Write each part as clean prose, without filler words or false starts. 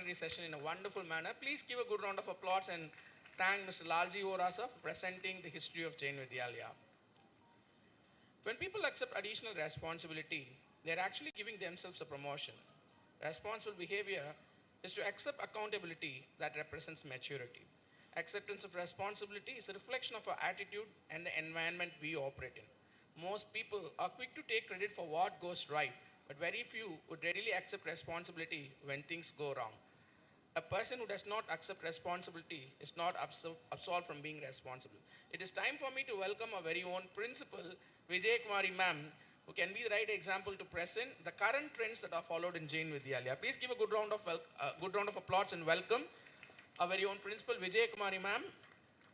plenary session in a wonderful manner. Please give a good round of applause and thank Mr. Lalji Orasa for presenting the history of Jain Vidyalaya. When people accept additional responsibility, they're actually giving themselves a promotion. Responsible behavior is to accept accountability that represents maturity. Acceptance of responsibility is a reflection of our attitude and the environment we operate in. Most people are quick to take credit for what goes right, but very few would readily accept responsibility when things go wrong. A person who does not accept responsibility is not absolved from being responsible. It is time for me to welcome our very own principal, Vijay Kumari ma'am, who can be the right example to present the current trends that are followed in Jain Vidyalaya. Please give a good round of applause and welcome our very own principal, Vijay Kumari ma'am.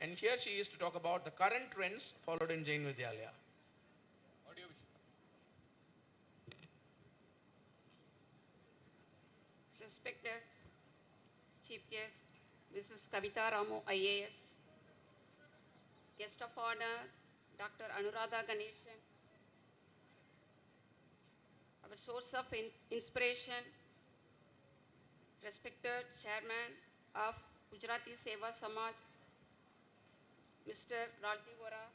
And here she is to talk about the current trends followed in Jain Vidyalaya. Respected Chief Guest, Mrs. Kavita Ramu, IAS, Guest of Honor, Dr. Anuradha Ganeshan, our source of inspiration, respected Chairman of Gujarati Seva Samaj, Mr. Ralji Vora,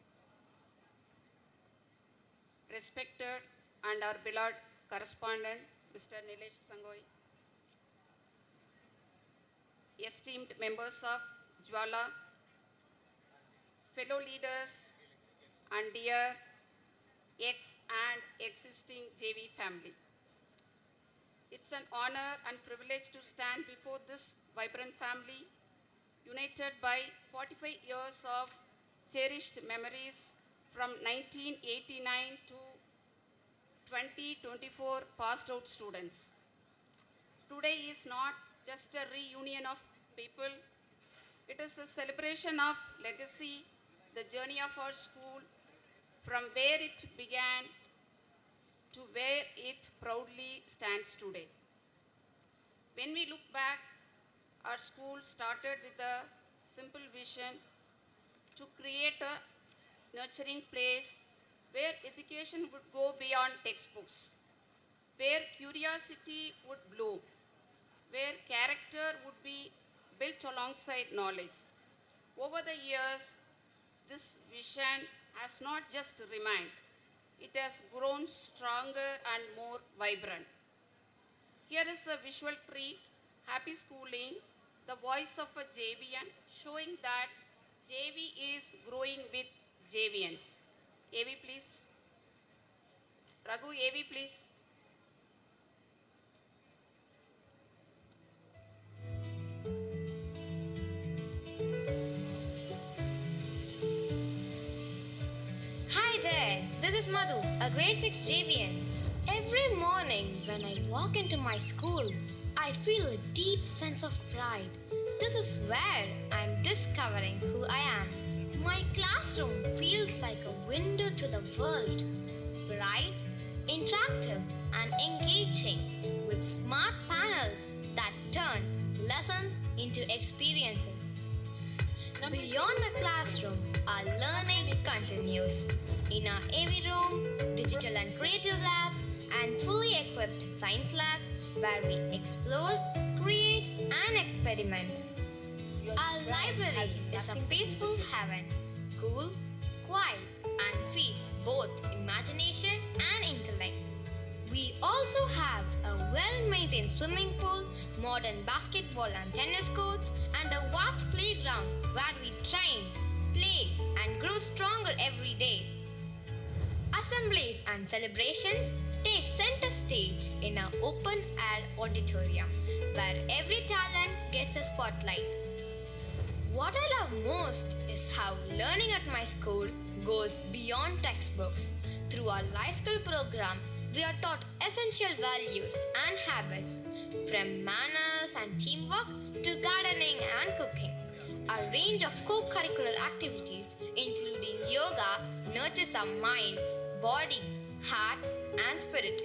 respected and our beloved correspondent, Mr. Nilesh Sangoi, esteemed members of Jwala, fellow leaders, and dear ex and existing JV family. It's an honor and privilege to stand before this vibrant family, united by 45 years of cherished memories from 1989 to 2024 passed out students. Today is not just a reunion of people, it is a celebration of legacy, the journey of our school, from where it began to where it proudly stands today. When we look back, our school started with a simple vision to create a nurturing place where education would go beyond textbooks, where curiosity would bloom, where character would be built alongside knowledge. Over the years, this vision has not just remained, it has grown stronger and more vibrant. Here is a visual treat, Happy Schooling, the voice of a JVN, showing that JV is growing with JVNs. AV please. Raghu, AV please. Hi there, this is Madhu, a grade 6 JVN. Every morning when I walk into my school, I feel a deep sense of pride. This is where I'm discovering who I am. My classroom feels like a window to the world. Bright, interactive, and engaging with smart panels that turn lessons into experiences. Beyond the classroom, our learning continues. In our AV room, digital and creative labs, and fully equipped science labs where we explore, create, and experiment. Our library is a peaceful haven, cool, quiet, and feeds both imagination and intellect. We also have a well-maintained swimming pool, modern basketball and tennis courts, and a vast playground where we train, play, and grow stronger every day. Assemblies and celebrations take center stage in our open-air auditorium where every talent gets a spotlight. What I love most is how learning at my school goes beyond textbooks. Through our life skill program, we are taught essential values and habits, from manners and teamwork to gardening and cooking. A range of co-curricular activities, including yoga, nurtures our mind, body, heart, and spirit.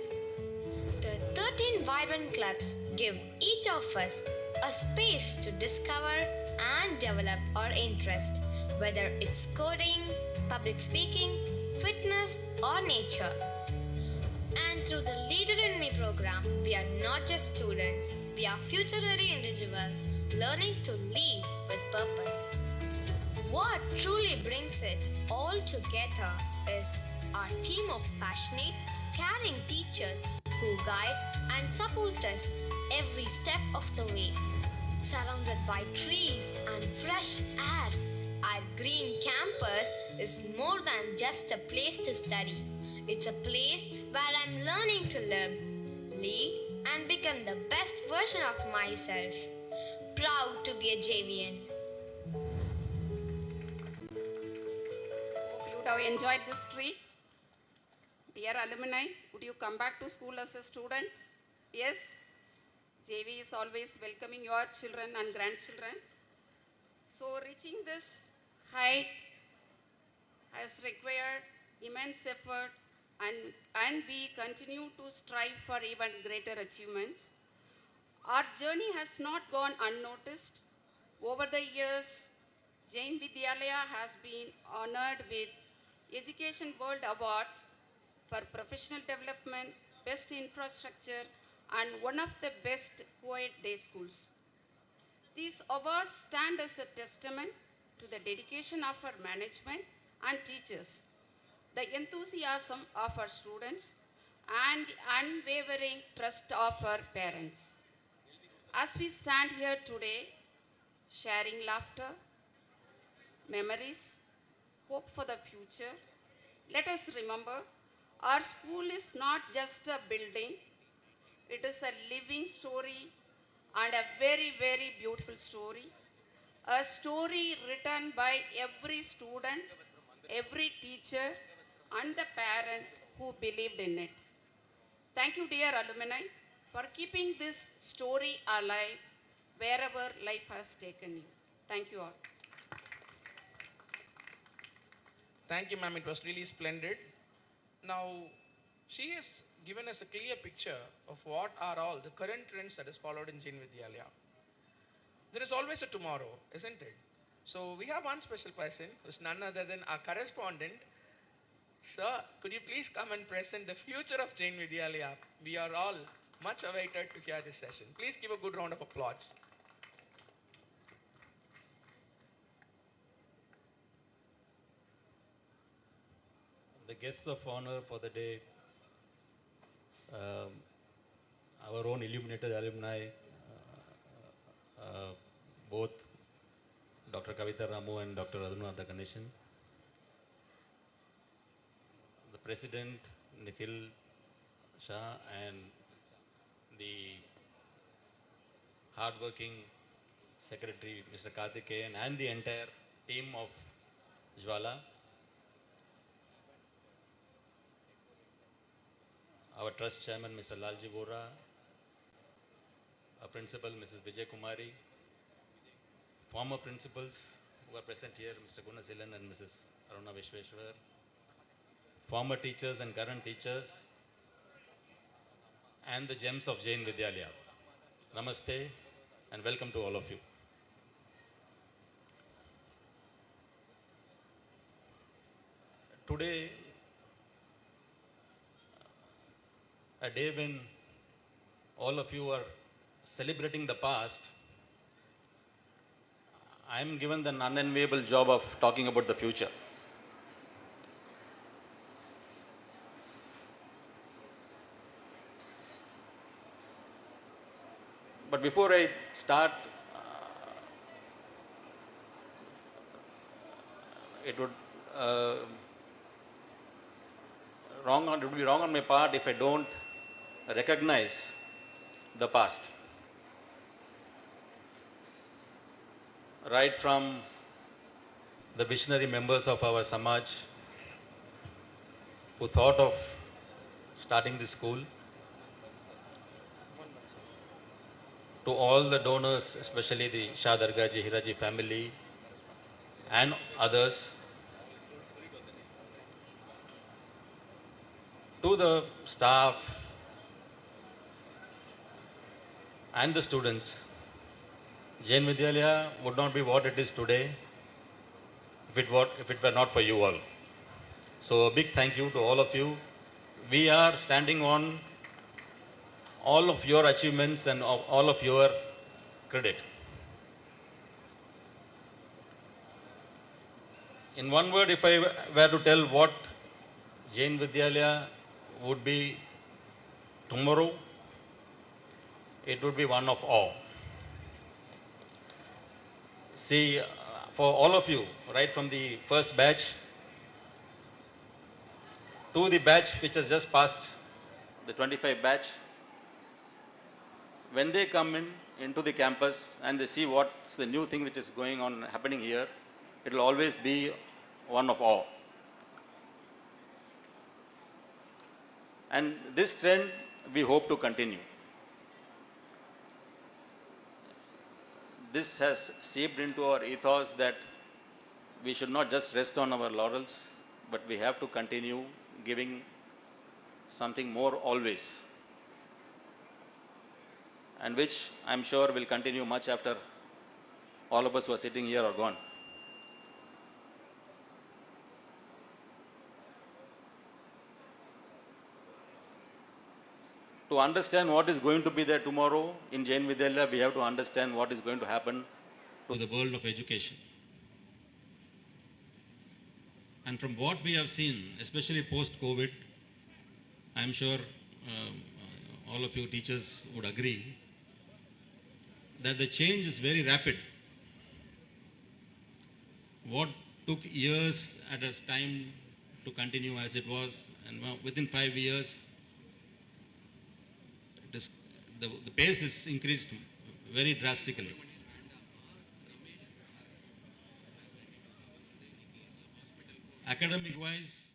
The 13 vibrant clubs give each of us a space to discover and develop our interest, whether it's coding, public speaking, fitness, or nature. And through the Leader in Me program, we are not just students, we are future ready individuals learning to lead with purpose. What truly brings it all together is our team of passionate, caring teachers who guide and support us every step of the way. Surrounded by trees and fresh air, our green campus is more than just a place to study. It's a place where I'm learning to live, lead, and become the best version of myself. Proud to be a JVN. Hope you would have enjoyed this trip. Dear alumni, would you come back to school as a student? Yes? JV is always welcoming your children and grandchildren. So reaching this height has required immense effort, and we continue to strive for even greater achievements. Our journey has not gone unnoticed. Over the years, Jain Vidyalaya has been honored with Education World Awards for professional development, best infrastructure, and one of the best co-ed day schools. These awards stand as a testament to the dedication of our management and teachers, the enthusiasm of our students, and the unwavering trust of our parents. As we stand here today, sharing laughter, memories, hope for the future, let us remember our school is not just a building, it is a living story and a very, very beautiful story. A story written by every student, every teacher, and the parent who believed in it. Thank you, dear alumni, for keeping this story alive wherever life has taken you. Thank you all. Thank you, ma'am. It was really splendid. Now, she has given us a clear picture of what are all the current trends that is followed in Jain Vidyalaya. There is always a tomorrow, isn't it? So we have one special person who's none other than our correspondent. Sir, could you please come and present the future of Jain Vidyalaya? We are all much awaited to hear this session. Please give a good round of applause. The guests of honor for the day, um, our own illuminated alumni, both Dr. Kavita Ramu and Dr. Alumni Ganeshan, the President Nikhil Shah, and the hardworking Secretary Mr. Karthikeyan, and the entire team of Jwala. Our trust chairman, Mr. Lalji Vora, our principal, Mrs. Vijay Kumari, former principals who are present here, Mr. Gunasilan and Mrs. Aruna Vishweshwar, former teachers and current teachers, and the gems of Jain Vidyalaya. Namaste and welcome to all of you. Today, a day when all of you are celebrating the past, I am given the unenviable job of talking about the future. But before I start, it would be wrong on my part if I don't recognize the past. Right from the visionary members of our Samaj who thought of starting this school, to all the donors, especially the Shah Dargaji, Hiraji family and others, to the staff and the students, Jain Vidyalaya would not be what it is today if it were not for you all. So a big thank you to all of you. we are standing on all of your achievements and all of your credit. In one word, if I were to tell what Jain Vidyalaya would be tomorrow, it would be one of awe. See, for all of you, right from the first batch to the batch which has just passed, the 25 batch, when they come into the campus and they see what's the new thing which is going on, happening here, it will always be one of awe. And this trend we hope to continue. This has seeped into our ethos that we should not just rest on our laurels, but we have to continue giving something more always, and which I'm sure will continue much after all of us who are sitting here are gone. To understand what is going to be there tomorrow in Jain Vidyalaya, we have to understand what is going to happen to the world of education. And from what we have seen, especially post-COVID, I'm sure all of you teachers would agree that the change is very rapid. What took years at a time to continue as it was, and within 5 years, the pace is increased very drastically. Academic wise,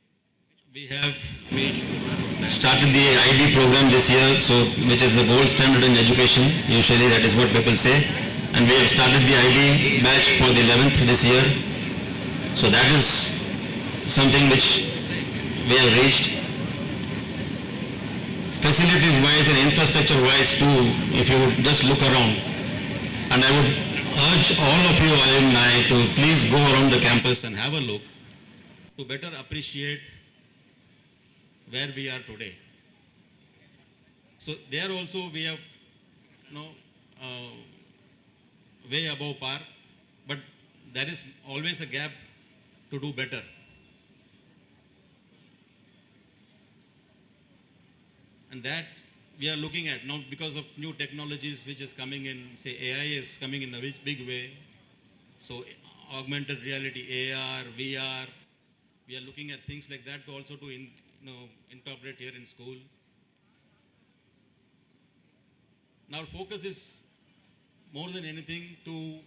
we started the ID program this year, so which is the gold standard in education. Usually that is what people say. And we have started the ID batch for the 11th this year. So that is something which we have reached. Facilities wise and infrastructure wise too, if you would just look around. And I would urge all of you alumni to please go around the campus and have a look to better appreciate where we are today. So there also we have way above par, but there is always a gap to do better. And that we are looking at now because of new technologies which is coming in, say AI is coming in a big way. So augmented reality, AR, VR, we are looking at things like that to also to incorporate here in school. Now our focus is more than anything to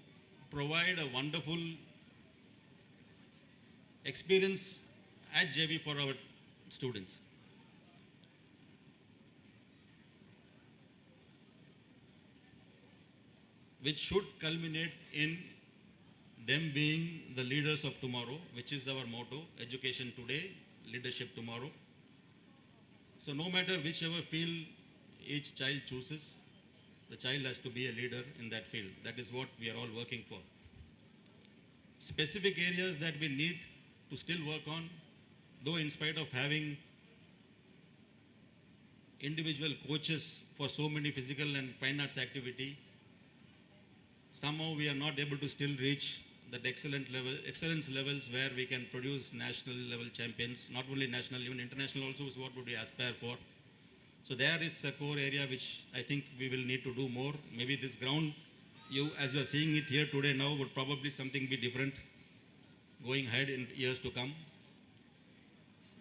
provide a wonderful experience at JV for our students. Which should culminate in them being the leaders of tomorrow, which is our motto, education today, leadership tomorrow. So no matter whichever field each child chooses, the child has to be a leader in that field. That is what we are all working for. Specific areas that we need to still work on, though in spite of having individual coaches for so many physical and fine arts activity, somehow we are not able to still reach that excellence levels where we can produce national level champions, not only national, even international also is what would we aspire for. So there is a core area which I think we will need to do more. Maybe this ground, as you are seeing it here today now, would probably something be different going ahead in years to come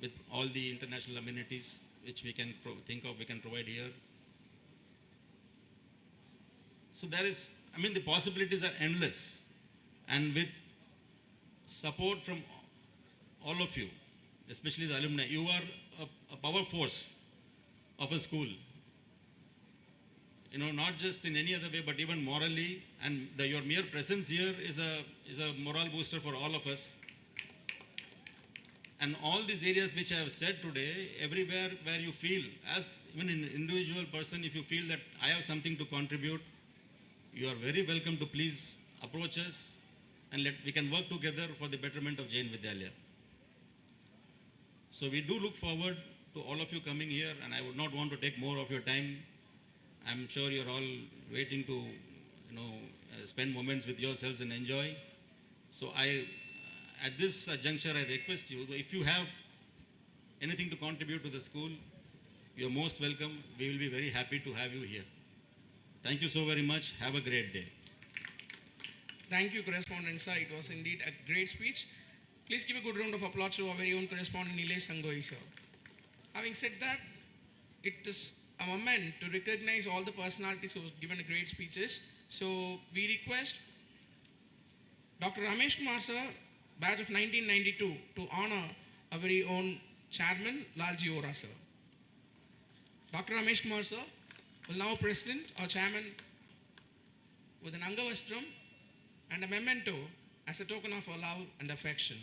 with all the international amenities which we can think of, we can provide here. So there is, the possibilities are endless, and with support from all of you, especially the alumni, you are a power force of a school. Not just in any other way, but even morally, and your mere presence here is a morale booster for all of us. And all these areas which I have said today, everywhere where you feel, as even an individual person, if you feel that I have something to contribute, you are very welcome to please approach us, and we can work together for the betterment of Jain Vidyalaya. So we do look forward to all of you coming here, and I would not want to take more of your time. I'm sure you're all waiting to, spend moments with yourselves and enjoy. So at this juncture, I request you, so if you have anything to contribute to the school, you're most welcome. We will be very happy to have you here. Thank you so very much. Have a great day. Thank you, correspondent sir. It was indeed a great speech. Please give a good round of applause to our very own correspondent Nilesh Sangoi sir. Having said that, it is a moment to recognize all the personalities who have given great speeches. So we request Dr. Ramesh Kumar sir, batch of 1992, to honor our very own chairman Lalji Ora sir. Dr. Ramesh Kumar sir will now present our chairman with an Angavastram and a memento as a token of our love and affection.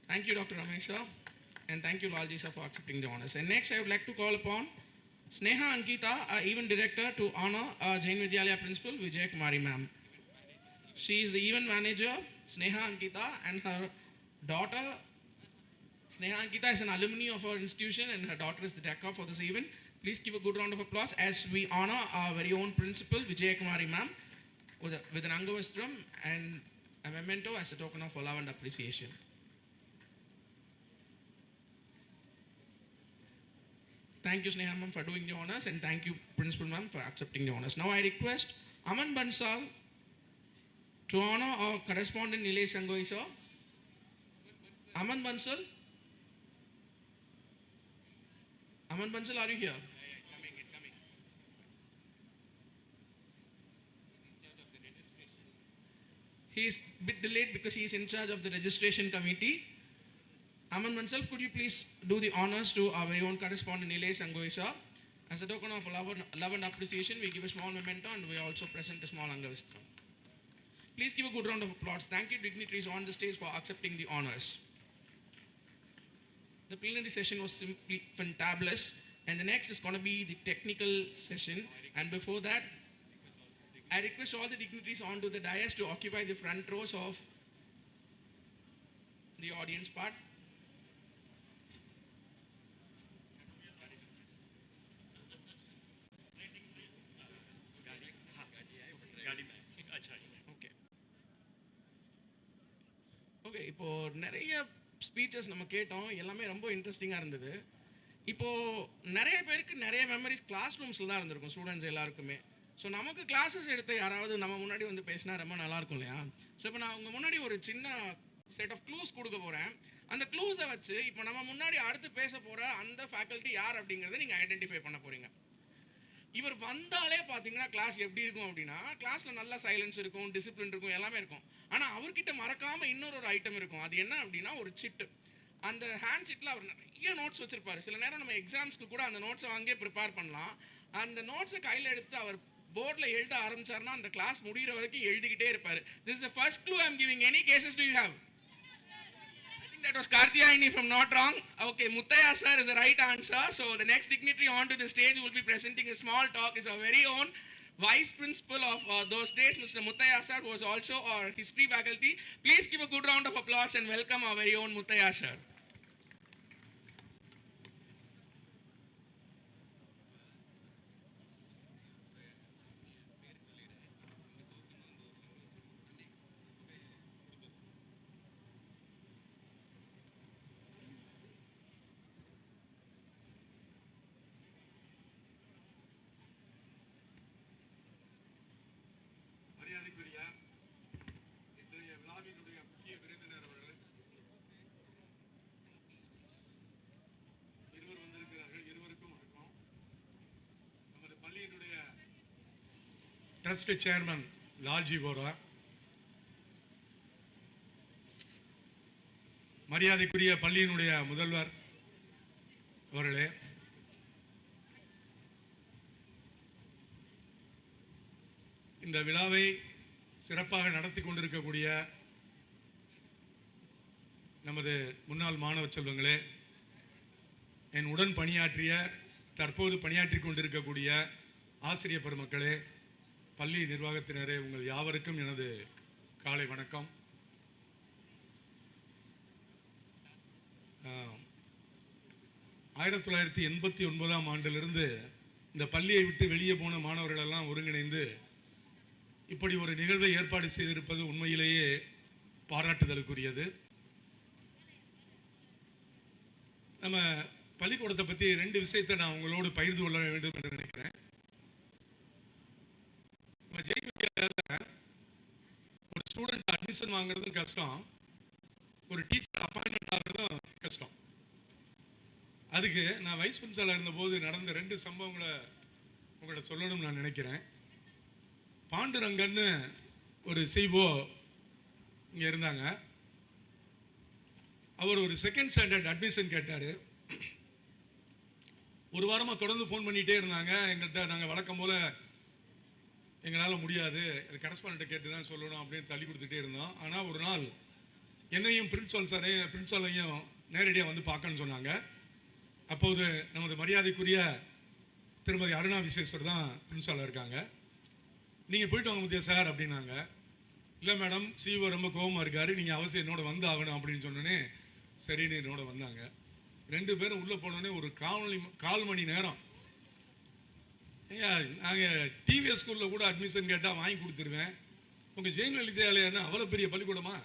Thank you, Dr. Ramesh sir, and thank you, Lalji sir, for accepting the honors. And next, I would like to call upon Sneha Ankita, our event director, to honor our Jain Vidyalaya principal, Vijay Kumari ma'am. She is the event manager, Sneha Ankita, and her daughter, Sneha Ankita, is an alumni of our institution, and her daughter is the decor for this event. Please give a good round of applause as we honor our very own principal, Vijay Kumari ma'am, with an Angavastram and a memento as a token of love and appreciation. Thank you, Sneha ma'am, for doing the honors, and thank you, Principal ma'am, for accepting the honors. Now I request Aman Bansal to honor our correspondent Nilesh Sangoi sir. Aman Bansal? Aman Bansal, are you here? He's coming. He is a bit delayed because he is in charge of the registration committee. Aman Bansal, could you please do the honors to our very own correspondent Nilesh Sangoi sir? As a token of love and appreciation, we give a small memento and we also present a small Angavastram. Please give a good round of applause. Thank you, dignitaries on the stage, for accepting the honors. The plenary session was simply fantabulous, and the next is going to be the technical session. And before that, I request all the dignitaries onto the dais to occupy the front rows of the audience part. Okay, இப்போ நிறைய speeches நம்ம கேட்டோம், எல்லாமே ரொம்ப இன்ட்ரெஸ்டிங்காக இருந்தது. இப்போது நிறைய பேருக்கு நிறைய மெமரிஸ் கிளாஸ் ரூம்ஸில் தான் இருந்திருக்கும், ஸ்டூடெண்ட்ஸ் எல்லாருக்குமே. ஸோ நமக்கு கிளாஸஸ் எடுத்து யாராவது நம்ம முன்னாடி வந்து பேசினா ரொம்ப நல்லாயிருக்கும் இல்லையா? ஸோ இப்போ நான் உங்கள் முன்னாடி ஒரு சின்ன செட் ஆஃப் க்ளூஸ் கொடுக்க போகிறேன். அந்த க்ளூஸை வச்சு இப்போ நம்ம முன்னாடி அடுத்து பேச போகிற அந்த ஃபேக்கல்ட்டி யார் அப்படிங்கிறத நீங்கள் ஐடென்டிஃபை பண்ண போகிறீங்க. இவர் வந்தாலே பார்த்தீங்கன்னா கிளாஸ் எப்படி இருக்கும் அப்படின்னா, கிளாஸில் நல்லா சைலன்ஸ் இருக்கும், டிசிப்ளின் இருக்கும், எல்லாமே இருக்கும். ஆனால் அவர்கிட்ட மறக்காமல் இன்னொரு ஐட்டம் இருக்கும். அது என்ன அப்படின்னா, ஒரு சிட்டு. அந்த ஹேண்ட் ஷீட்டில் அவர் நிறைய நோட்ஸ் வச்சுருப்பார். சில நேரம் நம்ம எக்ஸாம்ஸ்க்கு கூட அந்த நோட்ஸை வாங்கியே ப்ரிப்பேர் பண்ணலாம். அந்த நோட்ஸை கையில் எடுத்துகிட்டு அவர் போர்டில் எழுத ஆரம்பிச்சார்னா அந்த கிளாஸ் முடிகிற வரைக்கும் எழுதிக்கிட்டே இருப்பார். This is the first clue I am giving. Any guesses do you have? That was Karthiyayani, if I'm not wrong. Okay, Muttaya sir is the right answer. So the next dignitary onto the stage who will be presenting a small talk is our very own Vice Principal of those days, Mr. Muttaya sir, who was also our history faculty. Please give a good round of applause and welcome our very own Muttaya sir. Trust Chairman Lalji Ora, மரியாதைக்குரிய பள்ளியினுடைய முதல்வர் அவர்களே, இந்த விழாவை சிறப்பாக நடத்தி கொண்டிருக்கக்கூடிய நமது முன்னாள் மாணவ செல்வங்களே, என் உடன் பணியாற்றிய தற்போது பணியாற்றி கொண்டிருக்கக்கூடிய ஆசிரியர் பெருமக்களே, பள்ளி நிர்வாகத்தினரே, உங்கள் யாவருக்கும் எனது காலை வணக்கம். 1989ஆம் ஆண்டிலிருந்து இந்த பள்ளியை விட்டு வெளியே போன மாணவர்கள் எல்லாம் ஒருங்கிணைந்து இப்படி ஒரு நிகழ்வை ஏற்பாடு செய்திருப்பது உண்மையிலேயே பாராட்டுதலுக்குரியது. நம்ம பள்ளிக்கூடத்தை பற்றி 2 விஷயத்தை நான் உங்களோடு பகிர்ந்து கொள்ள வேண்டும் என்று நினைக்கிறேன். ஒரு ஸ்டூடெண்ட் அட்மிஷன் வாங்குறதும் கஷ்டம், ஒரு டீச்சர் அப்பாயின்மெண்ட் ஆகிறதும் கஷ்டம். அதுக்கு நான் வைஸ் பிரின்சிபலாக இருந்தபோது நடந்த 2 சம்பவங்களை உங்கள்கிட்ட சொல்லணும்னு நான் நினைக்கிறேன். பாண்டுரங்கன்னு ஒரு சிஓ இங்கே இருந்தாங்க. அவர் ஒரு செகண்ட் ஸ்டாண்டர்ட் அட்மிஷன் கேட்டார். ஒரு வாரமாக தொடர்ந்து ஃபோன் பண்ணிகிட்டே இருந்தாங்க. எங்கள்கிட்ட நாங்கள் வழக்கம் போல் எங்களால் முடியாது, அது கரஸ்பாண்ட்டை கேட்டு தான் சொல்லணும் அப்படின்னு தள்ளி கொடுத்துட்டே இருந்தோம். ஆனால் ஒரு நாள் என்னையும் பிரின்சிபலையும் நேரடியாக வந்து பார்க்கணும்னு சொன்னாங்க. அப்போது நமது மரியாதைக்குரிய திருமதி அருணா விசேஸ்வர் தான் பிரின்சிபலாக இருக்காங்க. நீங்கள் போயிட்டு வாங்க முத்தியா சார் அப்படின்னாங்க. இல்லை மேடம், சிஓ ரொம்ப கோபமாக இருக்காரு, நீங்கள் அவசியம் என்னோட வந்து ஆகணும் அப்படின்னு சொன்னோன்னே சரின்னு என்னோட வந்தாங்க. 2 பேரும் உள்ளே போனோடனே ஒரு 1/4 மணி நேரம், ஐயா நாங்கள் டிவிஎஸ் ஸ்கூலில் கூட அட்மிஷன் கேட்டால் வாங்கி கொடுத்துருவேன், உங்கள் ஜெயலலிதாலயான்னு அவ்வளோ பெரிய பள்ளிக்கூடமா?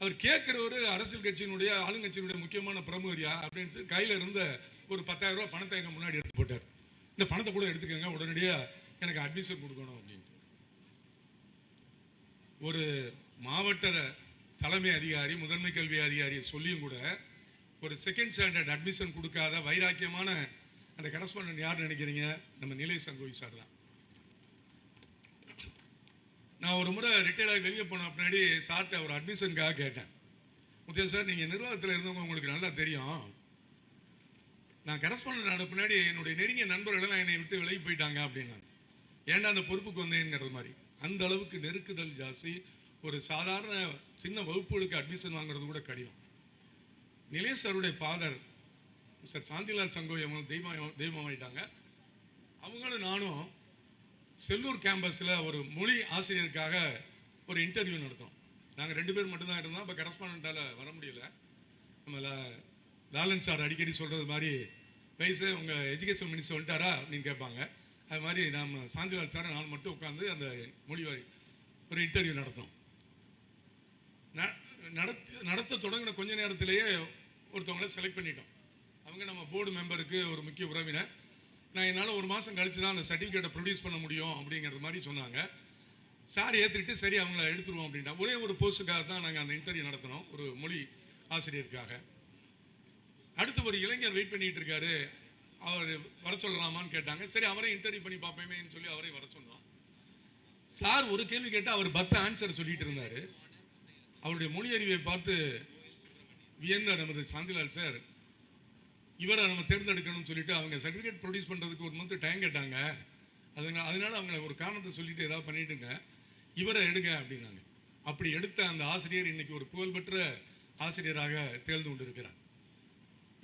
அவர் கேட்குறவர் அரசியல் கட்சியினுடைய ஆளுங்கட்சியினுடைய முக்கியமான பிரமுகரியா அப்படின்னு கையில் இருந்த ஒரு 10,000 ரூபா பணத்தை எங்கள் முன்னாடி எடுத்து போட்டார். இந்த பணத்தை கூட எடுத்துக்கோங்க, உடனடியாக எனக்கு அட்மிஷன் கொடுக்கணும் அப்படின்ட்டு. ஒரு மாவட்ட தலைமை அதிகாரி, முதன்மை கல்வி அதிகாரி சொல்லியும் கூட ஒரு செகண்ட் ஸ்டாண்டர்ட் அட்மிஷன் கொடுக்காத வைராக்கியமான அந்த கரஸ்பாண்டன்ட் யார் நினைக்கிறீங்க? நம்ம நிலை சங்கோவி சார் தான். நான் ஒரு முறை ரிட்டையர்ட் ஆகி வெளியே போன பின்னாடி சார்ட்ட ஒரு அட்மிஷனுக்காக கேட்டேன். முத்தியா சார், நீங்கள் நிர்வாகத்தில் இருந்தவங்க உங்களுக்கு நல்லா தெரியும், நான் கரஸ்பாண்டன்ட் ஆன பின்னாடி என்னுடைய நெருங்கிய நண்பர்களெல்லாம் என்னை விட்டு விலகி போயிட்டாங்க அப்படின்னாங்க. ஏன்டா அந்த பொறுப்புக்கு வந்தேங்கிறது மாதிரி. அந்த அளவுக்கு நெருக்குதல் ஜாஸ்தி. ஒரு சாதாரண சின்ன வகுப்புகளுக்கு அட்மிஷன் வாங்குறது கூட கடினம். நிலேஷ் சாருடைய ஃபாதர் மிஸ்டர் சாந்திலால் சங்கோய் அவங்க தெய்வமாயிட்டாங்க. அவங்களும் நானும் செல்லூர் கேம்பஸில் ஒரு மொழி ஆசிரியருக்காக ஒரு இன்டர்வியூ நடத்தோம். நாங்கள் 2 பேர் மட்டும்தான் இருந்தோம். இப்போ கரஸ்பாண்டால் வர முடியல. நம்ம லாலன் சார் அடிக்கடி சொல்கிறது மாதிரி, வயசு உங்கள் எஜுகேஷன் மினிஸ்டர் வந்துட்டாரா அப்படின்னு கேட்பாங்க. அது மாதிரி நம்ம சாந்திலால் சார் நான் மட்டும் உட்காந்து அந்த மொழி ஒரு இன்டர்வியூ நடத்தோம். நடத்த தொடங்கின கொஞ்ச நேரத்திலேயே ஒருத்தவங்களை செலக்ட் பண்ணிட்டோம். அவங்க நம்ம போர்டு மெம்பருக்கு ஒரு முக்கிய உறவினர். நான் என்னால் 1 மாதம் கழிச்சு தான் அந்த சர்டிஃபிகேட்டை ப்ரொடியூஸ் பண்ண முடியும் அப்படிங்கிறது மாதிரி சொன்னாங்க. சார் ஏற்றுக்கிட்டு சரி அவங்கள எடுத்துருவோம் அப்படின்ட்டா. ஒரே ஒரு போஸ்ட்டுக்காக தான் நாங்கள் அந்த இன்டர்வியூ நடத்தினோம், ஒரு மொழி ஆசிரியருக்காக. அடுத்து ஒரு இளைஞர் வெயிட் பண்ணிட்டு இருக்காரு, அவர் வர சொல்லலாமான்னு கேட்டாங்க. சரி அவரே இன்டர்வியூ பண்ணி பார்ப்பேமேன்னு சொல்லி அவரே வர சொன்னோம். சார் ஒரு கேள்வி கேட்டால் அவர் 10 ஆன்சர் சொல்லிட்டு இருந்தார். அவருடைய மொழி அறிவை பார்த்து வியந்த நமது சாந்திலால் சார், இவரை நம்ம தேர்ந்தெடுக்கணும்னு சொல்லிட்டு அவங்க சர்டிஃபிகேட் ப்ரொடியூஸ் பண்ணுறதுக்கு 1 மந்த் டைம் கேட்டாங்க. அதனால அவங்க ஒரு காரணத்தை சொல்லிட்டு ஏதாவது பண்ணிட்டுங்க, இவரை எடுங்க அப்படின்னாங்க. அப்படி எடுத்த அந்த ஆசிரியர் இன்னைக்கு ஒரு புகழ்பெற்ற ஆசிரியராக தேர்ந்து கொண்டு இருக்கிறார்.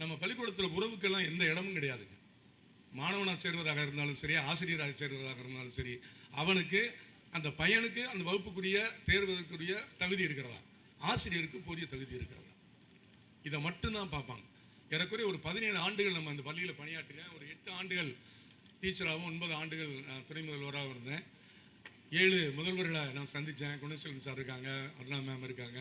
நம்ம பள்ளிக்கூடத்தில் உறவுக்கெல்லாம் எந்த இடமும் கிடையாதுங்க. மாணவனாக சேர்வதாக இருந்தாலும் சரி, ஆசிரியராக சேர்வதாக இருந்தாலும் சரி, அவனுக்கு அந்த பையனுக்கு அந்த வகுப்புக்குரிய தேர்வதற்குரிய தகுதி இருக்கிறதா, ஆசிரியருக்கு போதிய தகுதி இருக்கிறதா, இதை மட்டும்தான் பார்ப்பாங்க. ஏறக்குறைய ஒரு 17 ஆண்டுகள் நம்ம அந்த பள்ளியில் பணியாற்றினேன். ஒரு 8 ஆண்டுகள் டீச்சராகவும் 9 ஆண்டுகள் துணை முதல்வராகவும் இருந்தேன். 7 முதல்வர்களை நான் சந்தித்தேன். குணசீலன் சார் இருக்காங்க, அருணா மேம் இருக்காங்க,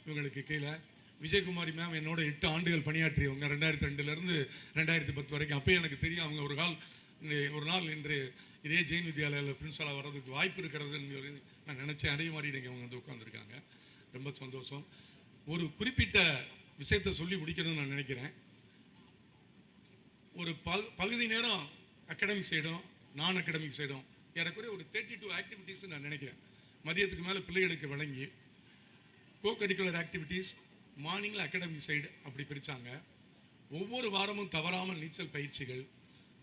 இவங்களுக்கு கீழே விஜயகுமாரி மேம் என்னோட 8 ஆண்டுகள் பணியாற்றியவங்க 2002லேருந்து 2010 வரைக்கும். அப்போயே எனக்கு தெரியும் அவங்க ஒரு நாள் இன்று இதே ஜெயின் வித்யாலயாவில் பிரின்சிபலாக வர்றதுக்கு வாய்ப்பு இருக்கிறதுன்னு நான் நினச்சேன். அதே மாதிரி இன்றைக்கி அவங்க வந்து உட்காந்துருக்காங்க. ரொம்ப சந்தோஷம். ஒரு குறிப்பிட்ட விஷயத்தை சொல்லி முடிக்கணும்னு நான் நினைக்கிறேன். ஒரு பகுதி நேரம் அகாடமிக் சைடும் நான் அகாடமிக் சைடும் ஏறக்குறைய ஒரு 32 ஆக்டிவிட்டீஸ் நான் நினைக்கிறேன். மதியத்துக்கு மேலே பிள்ளைகளுக்கு வழங்கி கோ கரிக்குலர் ஆக்டிவிட்டீஸ், மார்னிங்கில் அகாடமிக் சைடு அப்படி பிரித்தாங்க. ஒவ்வொரு வாரமும் தவறாமல் நீச்சல் பயிற்சிகள்,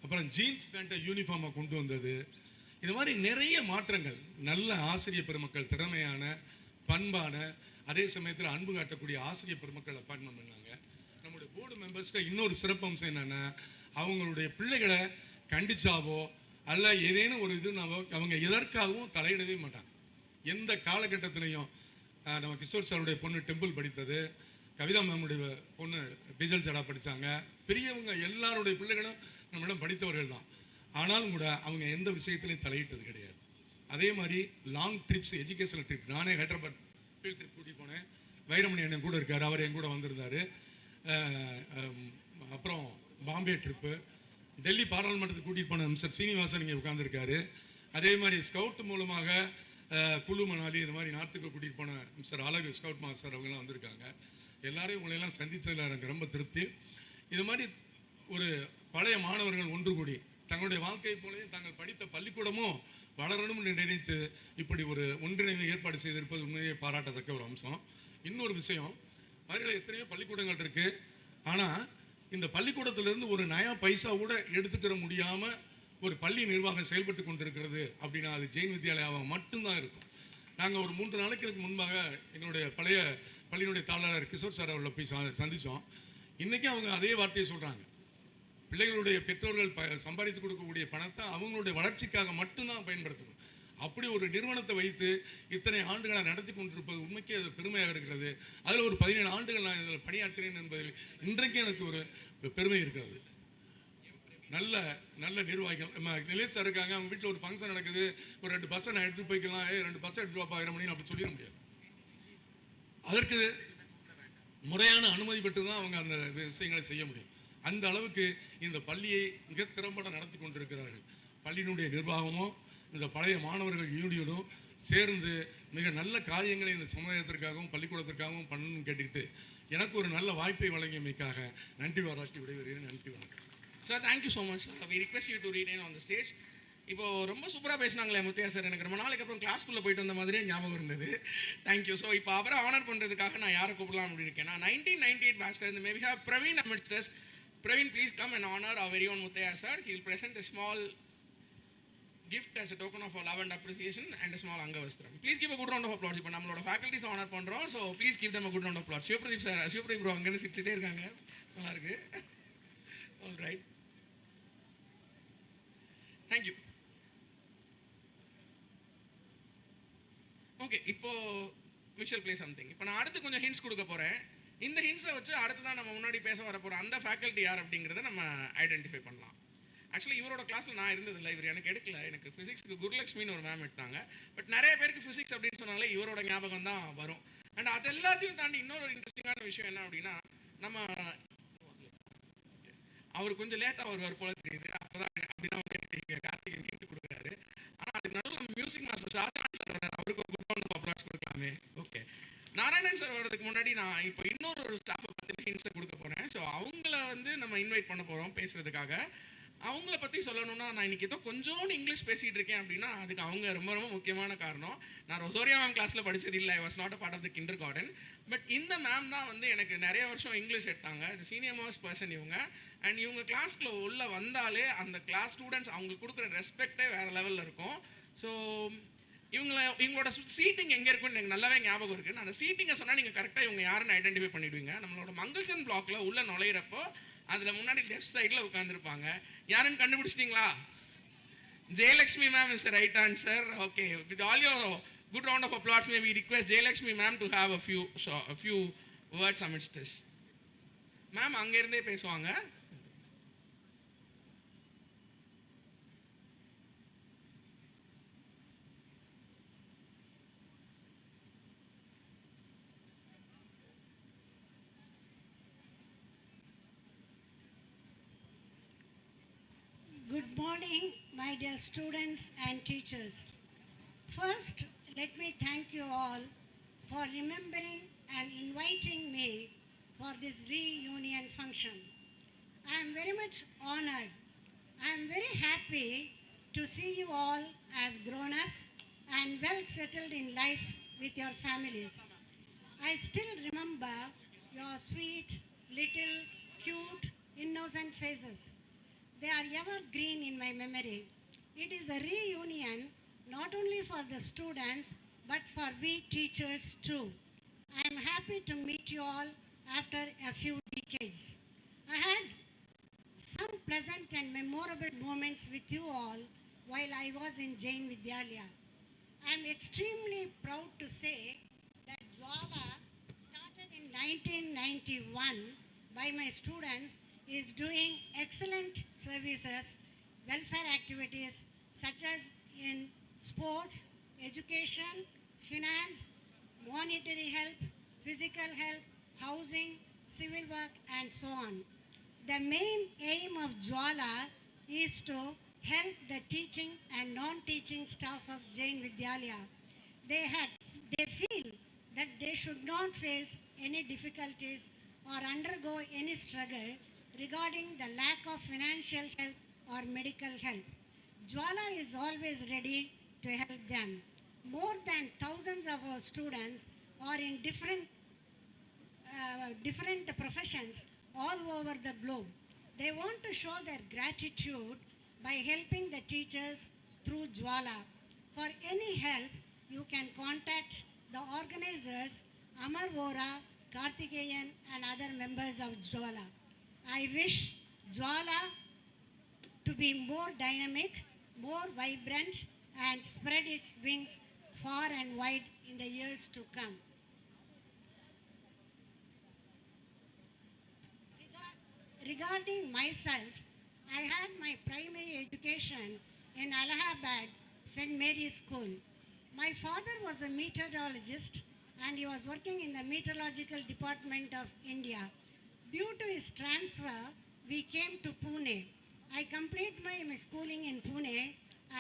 அப்புறம் ஜீன்ஸ் பேண்ட்டை யூனிஃபார்மாக கொண்டு வந்தது. இது மாதிரி நிறைய மாற்றங்கள். நல்ல ஆசிரியர் பெருமக்கள், திறமையான பண்பான, அதே சமயத்தில் அன்பு காட்டக்கூடிய ஆசிரியர் பெருமக்கள் அப்பாயின்மெண்ட் பண்ணாங்க. நம்முடைய போர்டு மெம்பர்ஸ்க்கு இன்னொரு சிறப்பம்சம் என்னென்னா, அவங்களுடைய பிள்ளைகளை கண்டிச்சாவோ அல்ல ஏதேனும் ஒரு இதுனாவோ அவங்க எதற்காகவும் தலையிடவே மாட்டாங்க. எந்த காலகட்டத்திலையும் நம்ம கிஷோர் சாருடைய பொண்ணு டெம்பிள் படித்தது, கவிதா மேமுடைய பொண்ணு பிஜல் ஜடா படித்தாங்க, பெரியவங்க எல்லாருடைய பிள்ளைகளும் நம்மிடம் படித்தவர்கள் தான். ஆனாலும் கூட அவங்க எந்த விஷயத்திலையும் தலையிட்டது கிடையாது. அதே மாதிரி லாங் ட்ரிப்ஸ், எஜுகேஷனல் ட்ரிப், நானே ஹைதராபாத் ஃபீல்ட் ட்ரிப் கூட்டிகிட்டு போனேன். வைரமணி அண்ணன் கூட இருக்கார், அவர் என் கூட வந்திருந்தார். அப்புறம் பாம்பே ட்ரிப்பு, டெல்லி பாராளுமன்றத்துக்கு கூட்டிகிட்டு போன மிஸ்டர் சீனிவாசன் இங்கே உட்காந்துருக்காரு. அதே மாதிரி ஸ்கவுட் மூலமாக குழு மணாலி இது மாதிரி நார்த்துக்கு கூட்டிகிட்டு போன மிஸ்டர் அழகு ஸ்கவுட் மாஸ்டர் அவங்கெல்லாம் வந்திருக்காங்க. எல்லாரையும் உங்களையெல்லாம் சந்தித்ததில் எனக்கு ரொம்ப திருப்தி. இது மாதிரி ஒரு பழைய மாணவர்கள் ஒன்று கூடி தங்களுடைய வாழ்க்கை போலையும் தாங்கள் படித்த பள்ளிக்கூடமும் வளரணும் என்று நினைத்து இப்படி ஒரு ஒன்றிணைவு ஏற்பாடு செய்திருப்பது உண்மையை பாராட்டத்தக்க ஒரு அம்சம். இன்னொரு விஷயம், அதில் எத்தனையோ பள்ளிக்கூடங்கள் இருக்குது. ஆனால் இந்த பள்ளிக்கூடத்திலேருந்து ஒரு நயா பைசா கூட எடுத்துக்கிற முடியாமல் ஒரு பள்ளி நிர்வாகம் செயல்பட்டு கொண்டிருக்கிறது அப்படின்னா அது ஜெயின் வித்யாலயாவாக மட்டும்தான் இருக்கும். நாங்கள் ஒரு 3 நாளைக்கு முன்பாக எங்களுடைய பழைய பள்ளியினுடைய தாளர் கிஷோர் சார் அவர்களை போய் சந்தித்தோம். இன்றைக்கும் அவங்க அதே வார்த்தையை சொல்கிறாங்க. பிள்ளைகளுடைய பெற்றோர்கள் சம்பாதித்து கொடுக்கக்கூடிய பணத்தை அவங்களுடைய வளர்ச்சிக்காக மட்டும்தான் பயன்படுத்தணும். அப்படி ஒரு நிறுவனத்தை வைத்து இத்தனை ஆண்டுகளை நடத்தி கொண்டிருப்பது உண்மைக்கே அது பெருமையாக இருக்கிறது. அதில் ஒரு 17 ஆண்டுகள் நான் இதில் பணியாற்றினேன் என்பதில் இன்றைக்கு எனக்கு ஒரு பெருமை இருக்கிறது. நல்ல நல்ல நிர்வாகிகள் நிலேஷ் சார் இருக்காங்க. அவங்க வீட்டில் ஒரு ஃபங்க்ஷன் நடக்குது, ஒரு 2 பஸ்ஸை நான் எடுத்துகிட்டு போய்க்கலாம், 2 பஸ்ஸை எடுத்துகிட்டு வாப்பா 1 மணி அப்படி சொல்லிட முடியாது. அதற்கு முறையான அனுமதி பெற்று தான் அவங்க அந்த விஷயங்களை செய்ய முடியும். அந்த அளவுக்கு இந்த பள்ளியை மிக திறம்பட நடத்தி கொண்டிருக்கிறார்கள். பள்ளியினுடைய நிர்வாகமும் இந்த பழைய மாணவர்கள் யூனியனும் சேர்ந்து மிக நல்ல காரியங்களை இந்த சமுதாயத்திற்காகவும் பள்ளிக்கூடத்திற்காகவும் பண்ணணும்னு கேட்டுக்கிட்டு எனக்கு ஒரு நல்ல வாய்ப்பை வழங்கியமைக்காக நன்றி பாராட்டி விடைபெறுகிறேன். நன்றி, வணக்கம். Sir, thank you so much. We request you to retain on the stage. இப்போ ரொம்ப சூப்பராக பேசினாங்களே முத்தையா சார், எனக்கு ரொம்ப நாளைக்கு அப்புறம் கிளாஸ்க்குள்ளே போயிட்டு வந்த மாதிரியே ஞாபகம் இருந்தது. தேங்க்யூ. ஸோ இப்போ அவரை ஆனர் பண்ணுறதுக்காக நான் யாரை கூப்பிடலாம் அப்படின்னு இருக்கேன்னா 1998 பேட்ச்ல இருந்து maybe have Praveen amidst us. Praveen, please come and honor our very own Muthaiya sir. He will present a small gift as a token of our love and appreciation and a small Angavastram. Please give a good round of applause. இப்போ நம்மளோட faculties honor பண்ணுறோம். So please give them a good round of applause. Sivapradeep sir, Sivapradeep bro அங்கேருந்து சிரிச்சுட்டே இருக்காங்க. நல்லா இருக்கு. All right, thank you. Okay, இப்போ we shall play something. இப்போ நான் அடுத்து கொஞ்சம் ஹிண்ட்ஸ் கொடுக்க போகிறேன். இந்த ஹிண்ட்ஸை வச்சு அடுத்து தான் நம்ம முன்னாடி பேச வர போகிற அந்த ஃபேக்கல்ட்டி யார் அப்படிங்கிறத நம்ம ஐடென்டிஃபை பண்ணலாம். ஆக்சுவலி இவரோட கிளாஸில் நான் இருந்ததில்லை, இவர் எனக்கு எடுக்கல. எனக்கு ஃபிசிக்ஸ்க்கு குருலக்ஷ்மின்னு ஒரு மேம் எடுத்தாங்க. பட் நிறைய பேருக்கு ஃபிசிக்ஸ் அப்படின்னு சொன்னாலே இவரோட ஞாபகம் தான் வரும். அண்ட் அது எல்லாத்தையும் தாண்டி இன்னொரு இன்ட்ரெஸ்டிங்கான விஷயம் என்ன அப்படின்னா, நம்ம அவர் கொஞ்சம் லேட்டாக வருவார் போல தெரியுது. அப்போதான் அப்படின்னா கார்த்திகை ஹிண்ட் கொடுக்குறாரு. ஆனால் அதுக்கு நடுவில் மியூசிக் மாஸ்டர் ஷாஜான் சார் வர்றாரு, அவருக்கு ஒரு குட் அப்ராச் கொடுக்கலாமே. ஓகே, நாராயணன் சார் வர்றதுக்கு முன்னாடி நான் இப்போ இன்னொரு ஸ்டாஃபை பற்றி ஹிண்ட்ஸை கொடுக்க போகிறேன். ஸோ அவங்கள நம்ம இன்வைட் பண்ண போகிறோம் பேசுகிறதுக்காக. அவங்கள பற்றி சொல்லணும்னா, நான் இன்றைக்கி ஏதோ கொஞ்சோண்டு இங்கிலீஷ் பேசிகிட்டு இருக்கேன் அப்படின்னா அதுக்கு அவங்க ரொம்ப ரொம்ப முக்கியமான காரணம். நான் ரொசோரியா மேம் கிளாஸில் படித்தது இல்லை, I was not a part of the kindergarten. But இந்த மேம் தான் எனக்கு நிறைய வருஷம் இங்கிலீஷ் எடுத்தாங்க. இது சீனியர் மோஸ்ட் பர்சன் இவங்க. அண்ட் இவங்க கிளாஸ்க்குள்ள உள்ளே வந்தாலே அந்த கிளாஸ் ஸ்டூடெண்ட்ஸ் அவங்களுக்கு கொடுக்குற ரெஸ்பெக்டே வேறு லெவலில் இருக்கும். ஸோ இவங்களோட சீட்டிங் எங்கே இருக்குன்னு எனக்கு நல்லாவே ஞாபகம் இருக்குது. நான் அந்த சீட்டிங்கை சொன்னால் நீங்கள் கரெக்டாக இவங்க யாருன்னு ஐடென்டிஃபை பண்ணிவிடுவீங்க. நம்மளோட மங்கள்சன் பிளாக்ல உள்ளே நுழையிறப்போ அதில் முன்னாடி லெஃப்ட் சைடில் உட்காந்துருப்பாங்க. யாருன்னு கண்டுபிடிச்சிட்டிங்களா? Jayalakshmi ma'am is right answer. Okay, with all your good round of applause may we request Jayalakshmi ma'am to have a few words amidst us. Ma'am அங்கேருந்தே பேசுவாங்க. Good morning, my dear students and teachers. First, let me thank you all for remembering and inviting me for this reunion function. I am very much honored. I am very happy to see you all as grown-ups and well settled in life with your families. I still remember your sweet, little, cute, innocent faces. They are evergreen in my memory. It is a reunion not only for the students but for we teachers too. I am happy to meet you all after a few decades. I had some pleasant and memorable moments with you all while I was in Jain Vidyalaya. I am extremely proud to say that Jwala, started in 1991 by my students, is doing excellent services, welfare activities such as in sports, education, finance, monetary help, physical help, housing, civil work, and so on. The main aim of Jwala is to help the teaching and non-teaching staff of Jain Vidyalaya. They feel that they should not face any difficulties or undergo any struggle regarding the lack of financial help or medical help. Jwala is always ready to help them. More than thousands of our students are in different professions all over the globe. They want to show their gratitude by helping the teachers through Jwala. For any help, you can contact the organizers Amar Vora, Karthikeyan, and other members of Jwala. I wish Jwala to be more dynamic, more vibrant, and spread its wings far and wide in the years to come. Regarding myself, I had my primary education in Allahabad St. Mary's School. My father was a meteorologist and he was working in the meteorological department of India. Due to his transfer, we came to Pune. I completed my schooling in Pune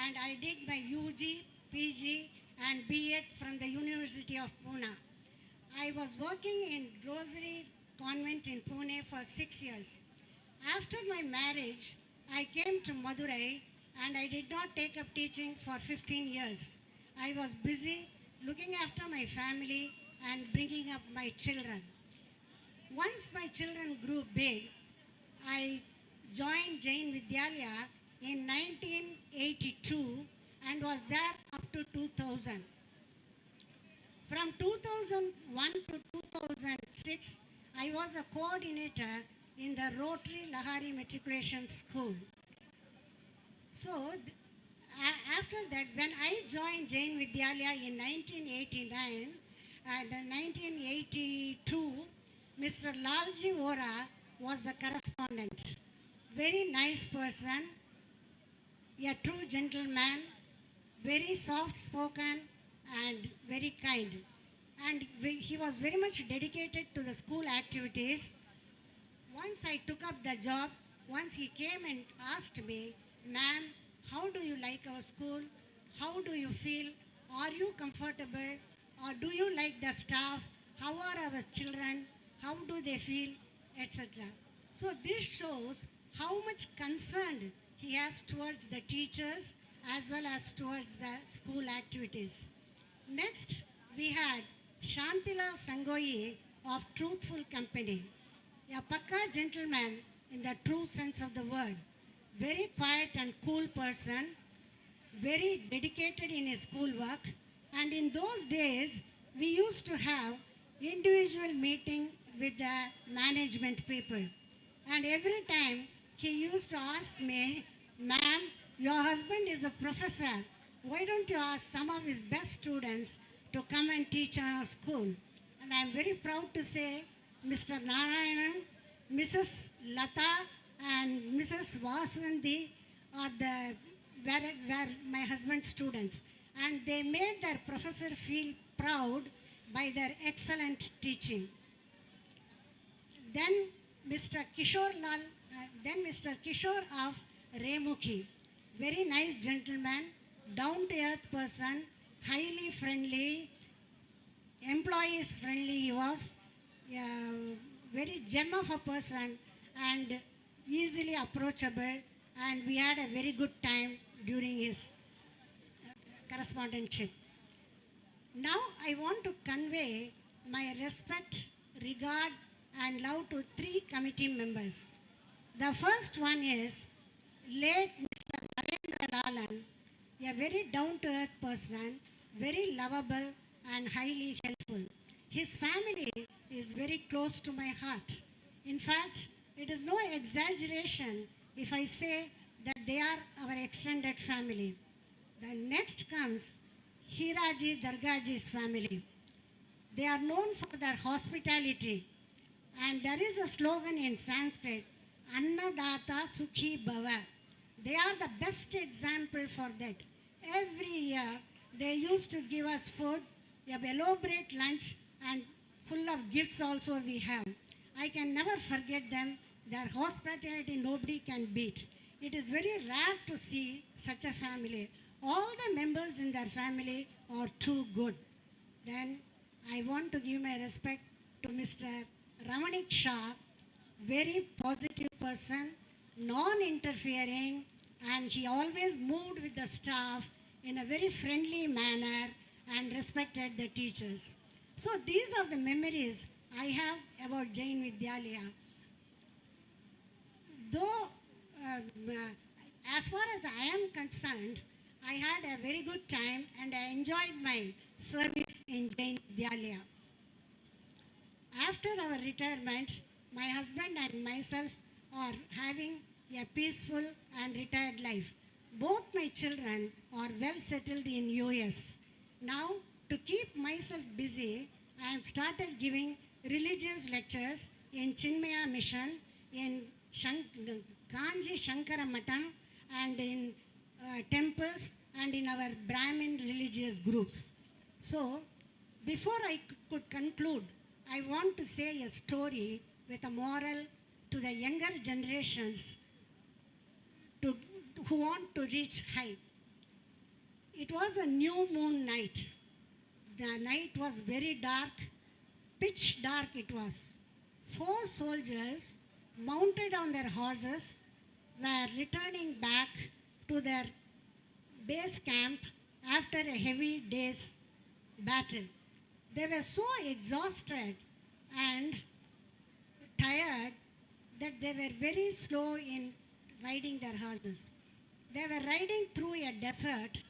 and I did my UG, PG and B.Ed from the University of Pune. I was working in Rosary Convent in Pune for 6 years. After my marriage, I came to Madurai and I did not take up teaching for 15 years. I was busy looking after my family and bringing up my children. Once my children grew big, I joined Jain Vidyalaya in 1982 and was there up to 2000. From 2001 to 2006, I was a coordinator in the Rotary Lahari Matriculation School. So, after that, when I joined Jain Vidyalaya in 1989 and 1982, Mr. Lalji Vora was the correspondent. Very nice person, a true gentleman, very soft spoken and very kind. And he was very much dedicated to the school activities. Once I took up the job, once he came and asked me, "Ma'am, how do you like our school? How do you feel? Are you comfortable? Or do you like the staff? How are our children? How do they feel?" etc. So this shows how much concern he has towards the teachers as well as towards the school activities. Next, we had Shantila Sangoyi of Truthful Company, a Pakka gentleman in the true sense of the word. Very quiet and cool person, very dedicated in his schoolwork. And in those days, we used to have individual meeting with the management people. And every time he used to ask me, "Ma'am, your husband is a professor. Why don't you ask some of his best students to come and teach in our school?" And I'm very proud to say Mr. Narayanan, Mrs. Lata, and Mrs. Vasanthi are were my husband's students. And they made their professor feel proud by their excellent teaching. Then Mr. Mr. Kishore of Remukhi, very nice gentleman, down-to-earth person, highly friendly, employees friendly he was, very gem of a person and easily approachable, and we had a very good time during his correspondentship. Now I want to convey my respect, regard and love to 3 committee members. The first one is late Mr. Narendra Lalan, a very down-to-earth person, very lovable and highly helpful. His family is very close to my heart. In fact, it is no exaggeration if I say that they are our extended family. The next comes Hiraji Dargaji's family. They are known for their hospitality. And there is a slogan in Sanskrit, Annadata Sukhi Bhava. They are the best example for that. Every year, they used to give us food, a elaborate lunch, and full of gifts also we have. I can never forget them. Their hospitality nobody can beat. It is very rare to see such a family. All the members in their family are too good. Then I want to give my respect to Mr. Ramanik Shah, very positive person, non-interfering, and he always moved with the staff in a very friendly manner and respected the teachers. So these are the memories I have about Jain Vidyalaya. Though, as far as I am concerned, I had a very good time and I enjoyed my service in Jain Vidyalaya. After our retirement, my husband and myself are having a peaceful and retired life. Both my children are well settled in US. Now, to keep myself busy, I have started giving religious lectures in Chinmaya Mission, in Kanji Shankara Matam, and in temples and in our Brahmin religious groups. So, before I could conclude, I want to say a story with a moral to the younger generations who want to reach high. It was a new moon night. The night was very dark, pitch dark it was. 4 soldiers mounted on their horses were returning back to their base camp after a heavy day's battle. They were so exhausted and tired that they were very slow in riding their horses. They were riding through a desert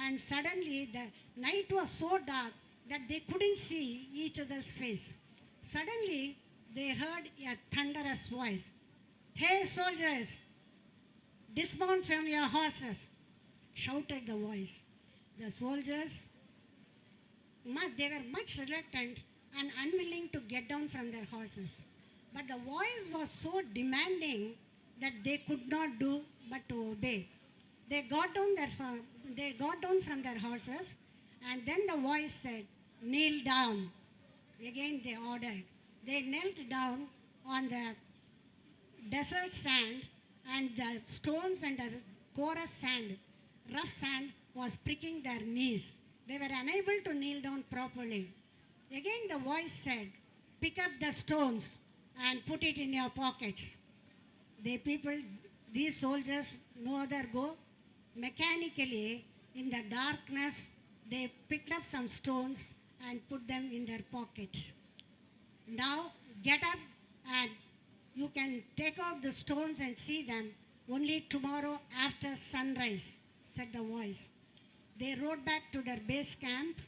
and suddenly the night was so dark that they couldn't see each other's face. Suddenly they heard a thunderous voice. "Hey soldiers, dismount from your horses," shouted the voice. The soldiers, they were much reluctant and unwilling to get down from their horses. But the voice was so demanding that they could not do but to obey. They got down from their horses, and then the voice said, "Kneel down." Again they ordered. They knelt down on the desert sand, and the stones and the coarse sand, rough sand, was pricking their knees. They were unable to kneel down properly. Again the voice said, "Pick up the stones and put it in your pockets." These soldiers, no other go. Mechanically, in the darkness, they picked up some stones and put them in their pocket. "Now get up and you can take out the stones and see them only tomorrow after sunrise," said the voice. They rode back to their base camp,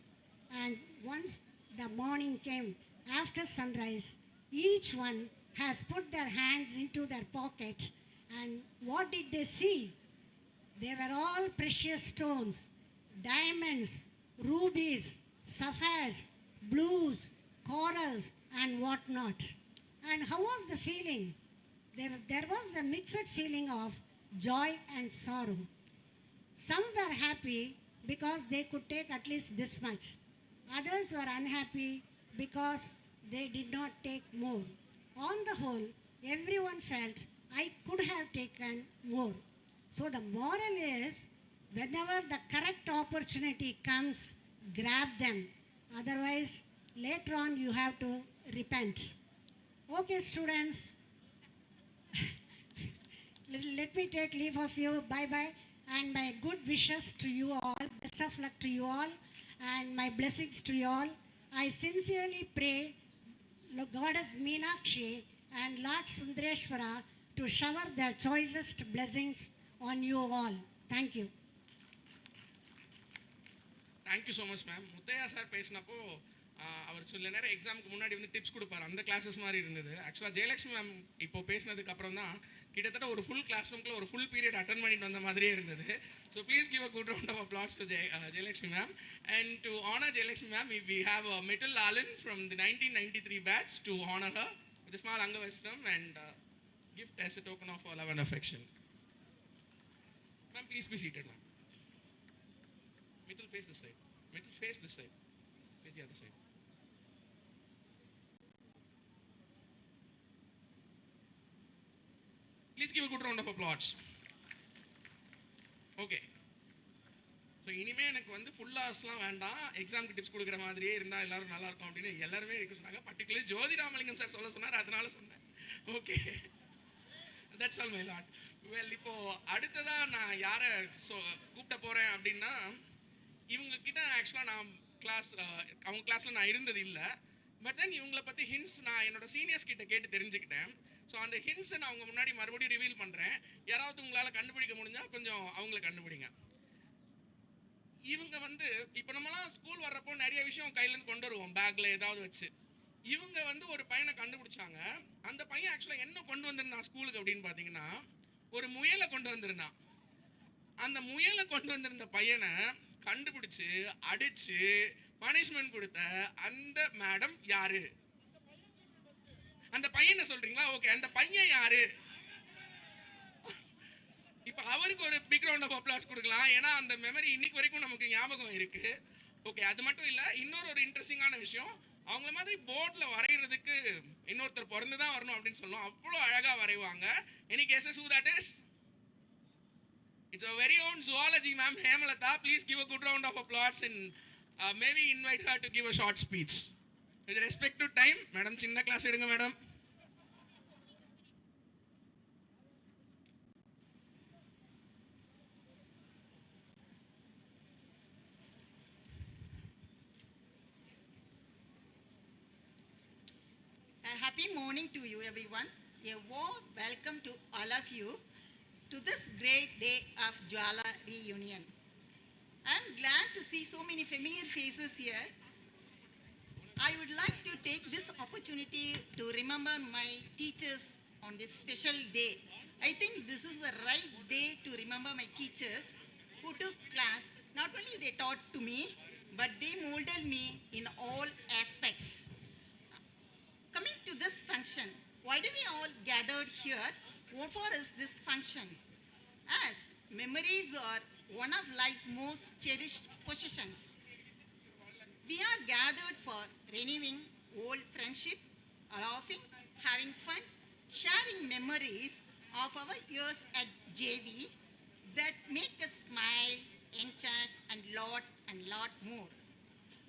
and once the morning came after sunrise, each one has put their hands into their pocket, and what did they see? They were all precious stones, diamonds, rubies, sapphires, blues, corals, and whatnot. And how was the feeling? There was a mixed feeling of joy and sorrow. Some were happy because they could take at least this much. Others were unhappy because they did not take more. On the whole, everyone felt, "I could have taken more." So the moral is, whenever the correct opportunity comes, grab them. Otherwise, later on you have to repent. Okay, students, let me take leave of you. Bye-bye. And my good wishes to you all. Best of luck to you all. And my blessings to you all. I sincerely pray Goddess Meenakshi and Lord Sundareshwara to shower their choicest blessings on you all. Thank you. Thank you so much ma'am. Muthaiah sir பேசினப்போ அவர் சில நேரம் எக்ஸாமுக்கு முன்னாடி வந்து tips கொடுப்பார், அந்த classes மாதிரி இருந்தது. ஆக்சுவலாக ஜெயலட்சுமி மேம் இப்போ பேசினதுக்கு அப்புறம் தான் கிட்டத்தட்ட ஒரு ஃபுல் கிளாஸ் ரூம்ல ஒரு ஃபுல் பீரியட் அட்டன் பண்ணிட்டு வந்த மாதிரியே இருந்தது. So please give a good round of applause to Jayalakshmi ma'am. And to honour Jayalakshmi ma'am, we have a metal Alan from the 1993 batch to honor her with a small Angavastram and gift as a token of our love and affection. Ma'am, please be seated, ma'am. Mittal, face this side. Mittal, face this side. Face the other side. Please give a good round of applause. Okay. So இனிமேல் எனக்கு வந்து full ஹவர்ஸ்லாம் வேண்டாம், எக்ஸாமுக்கு tips கொடுக்குற மாதிரியே இருந்தால் எல்லாரும் நல்லா இருக்கும் அப்படின்னு எல்லாருமே இருக்க சொன்னாங்க. பர்டிகுலர் ஜோதி ராமலிங்கம் சார் சொல்ல சொன்னார், அதனால சொன்னேன். Okay, that's all my lot. Well, இப்போது அடுத்ததாக நான் யாரை கூப்பிட்ட போகிறேன் அப்படின்னா, இவங்கக்கிட்ட ஆக்சுவலாக நான் அவங்க கிளாஸில் நான் இருந்தது இல்லை. பட் தென் இவங்களை பற்றி ஹிண்ட்ஸ் நான் என்னோட சீனியர்ஸ் கிட்ட கேட்டு தெரிஞ்சுக்கிட்டேன். ஸோ அந்த ஹிண்ட்ஸை நான் அவங்க முன்னாடி மறுபடியும் ரிவீல் பண்ணுறேன். யாராவது உங்களால் கண்டுபிடிக்க முடிஞ்சால் கொஞ்சம் அவங்கள கண்டுபிடிங்க. இவங்க வந்து இப்போ நம்மலாம் ஸ்கூல் வர்றப்போ நிறைய விஷயம் கையிலேருந்து கொண்டு வருவோம், பேக்கில் ஏதாவது வச்சு. இவங்க வந்து ஒரு பையனை கண்டுபிடிச்சாங்க. அந்த பையன் ஆக்சுவலாக என்ன கொண்டு வந்திருந்தான் ஸ்கூலுக்கு அப்படின்னு பார்த்தீங்கன்னா, ஒரு முயலை கொண்டு வந்திருந்தான். அந்த முயலை கொண்டு வந்திருந்த பையனை கண்டுபிடிச்சு அடிச்சு பனிஷ்மெண்ட் கொடுத்த அந்த மேடம் யாரு? அந்த பையனை சொல்றீங்களா? ஓகே, அந்த பையன் யாரு? இப்போ அவருக்கு ஒரு பிக் ரவுண்ட் ஆஃப் அப்ளாஸ் கொடுக்கலாம், ஏன்னா அந்த மெமரி இன்னைக்கு வரைக்கும் நமக்கு ஞாபகம் இருக்கு. ஓகே, அது மட்டும் இல்லை, இன்னொரு ஒரு இன்ட்ரெஸ்டிங்கான விஷயம், அவங்கள மாதிரி போர்டில் வரைகிறதுக்கு இன்னொருத்தர் பிறந்து தான் வரணும் அப்படின்னு சொல்லுவோம். அவ்வளோ அழகாக வரைவாங்க. Any cases who that is? It's our very own zoology ma'am, Hemalata. Please give a good round of applause and maybe invite her to give a short speech. With respect to time, madam, chinna class edunga madam. A happy morning to you everyone. A warm welcome to all of you to this great day of Jwala reunion. I am glad to see so many familiar faces here. I would like to take this opportunity to remember my teachers on this special day. I think this is the right day to remember my teachers who took class. Not only they taught to me, but they molded me in all aspects. Coming to this function, why do we all gathered here? What for is this function? As memories are one of life's most cherished possessions. We are gathered for renewing old friendship, laughing, having fun, sharing memories of our years at JV that make us smile, enchant, and lot more.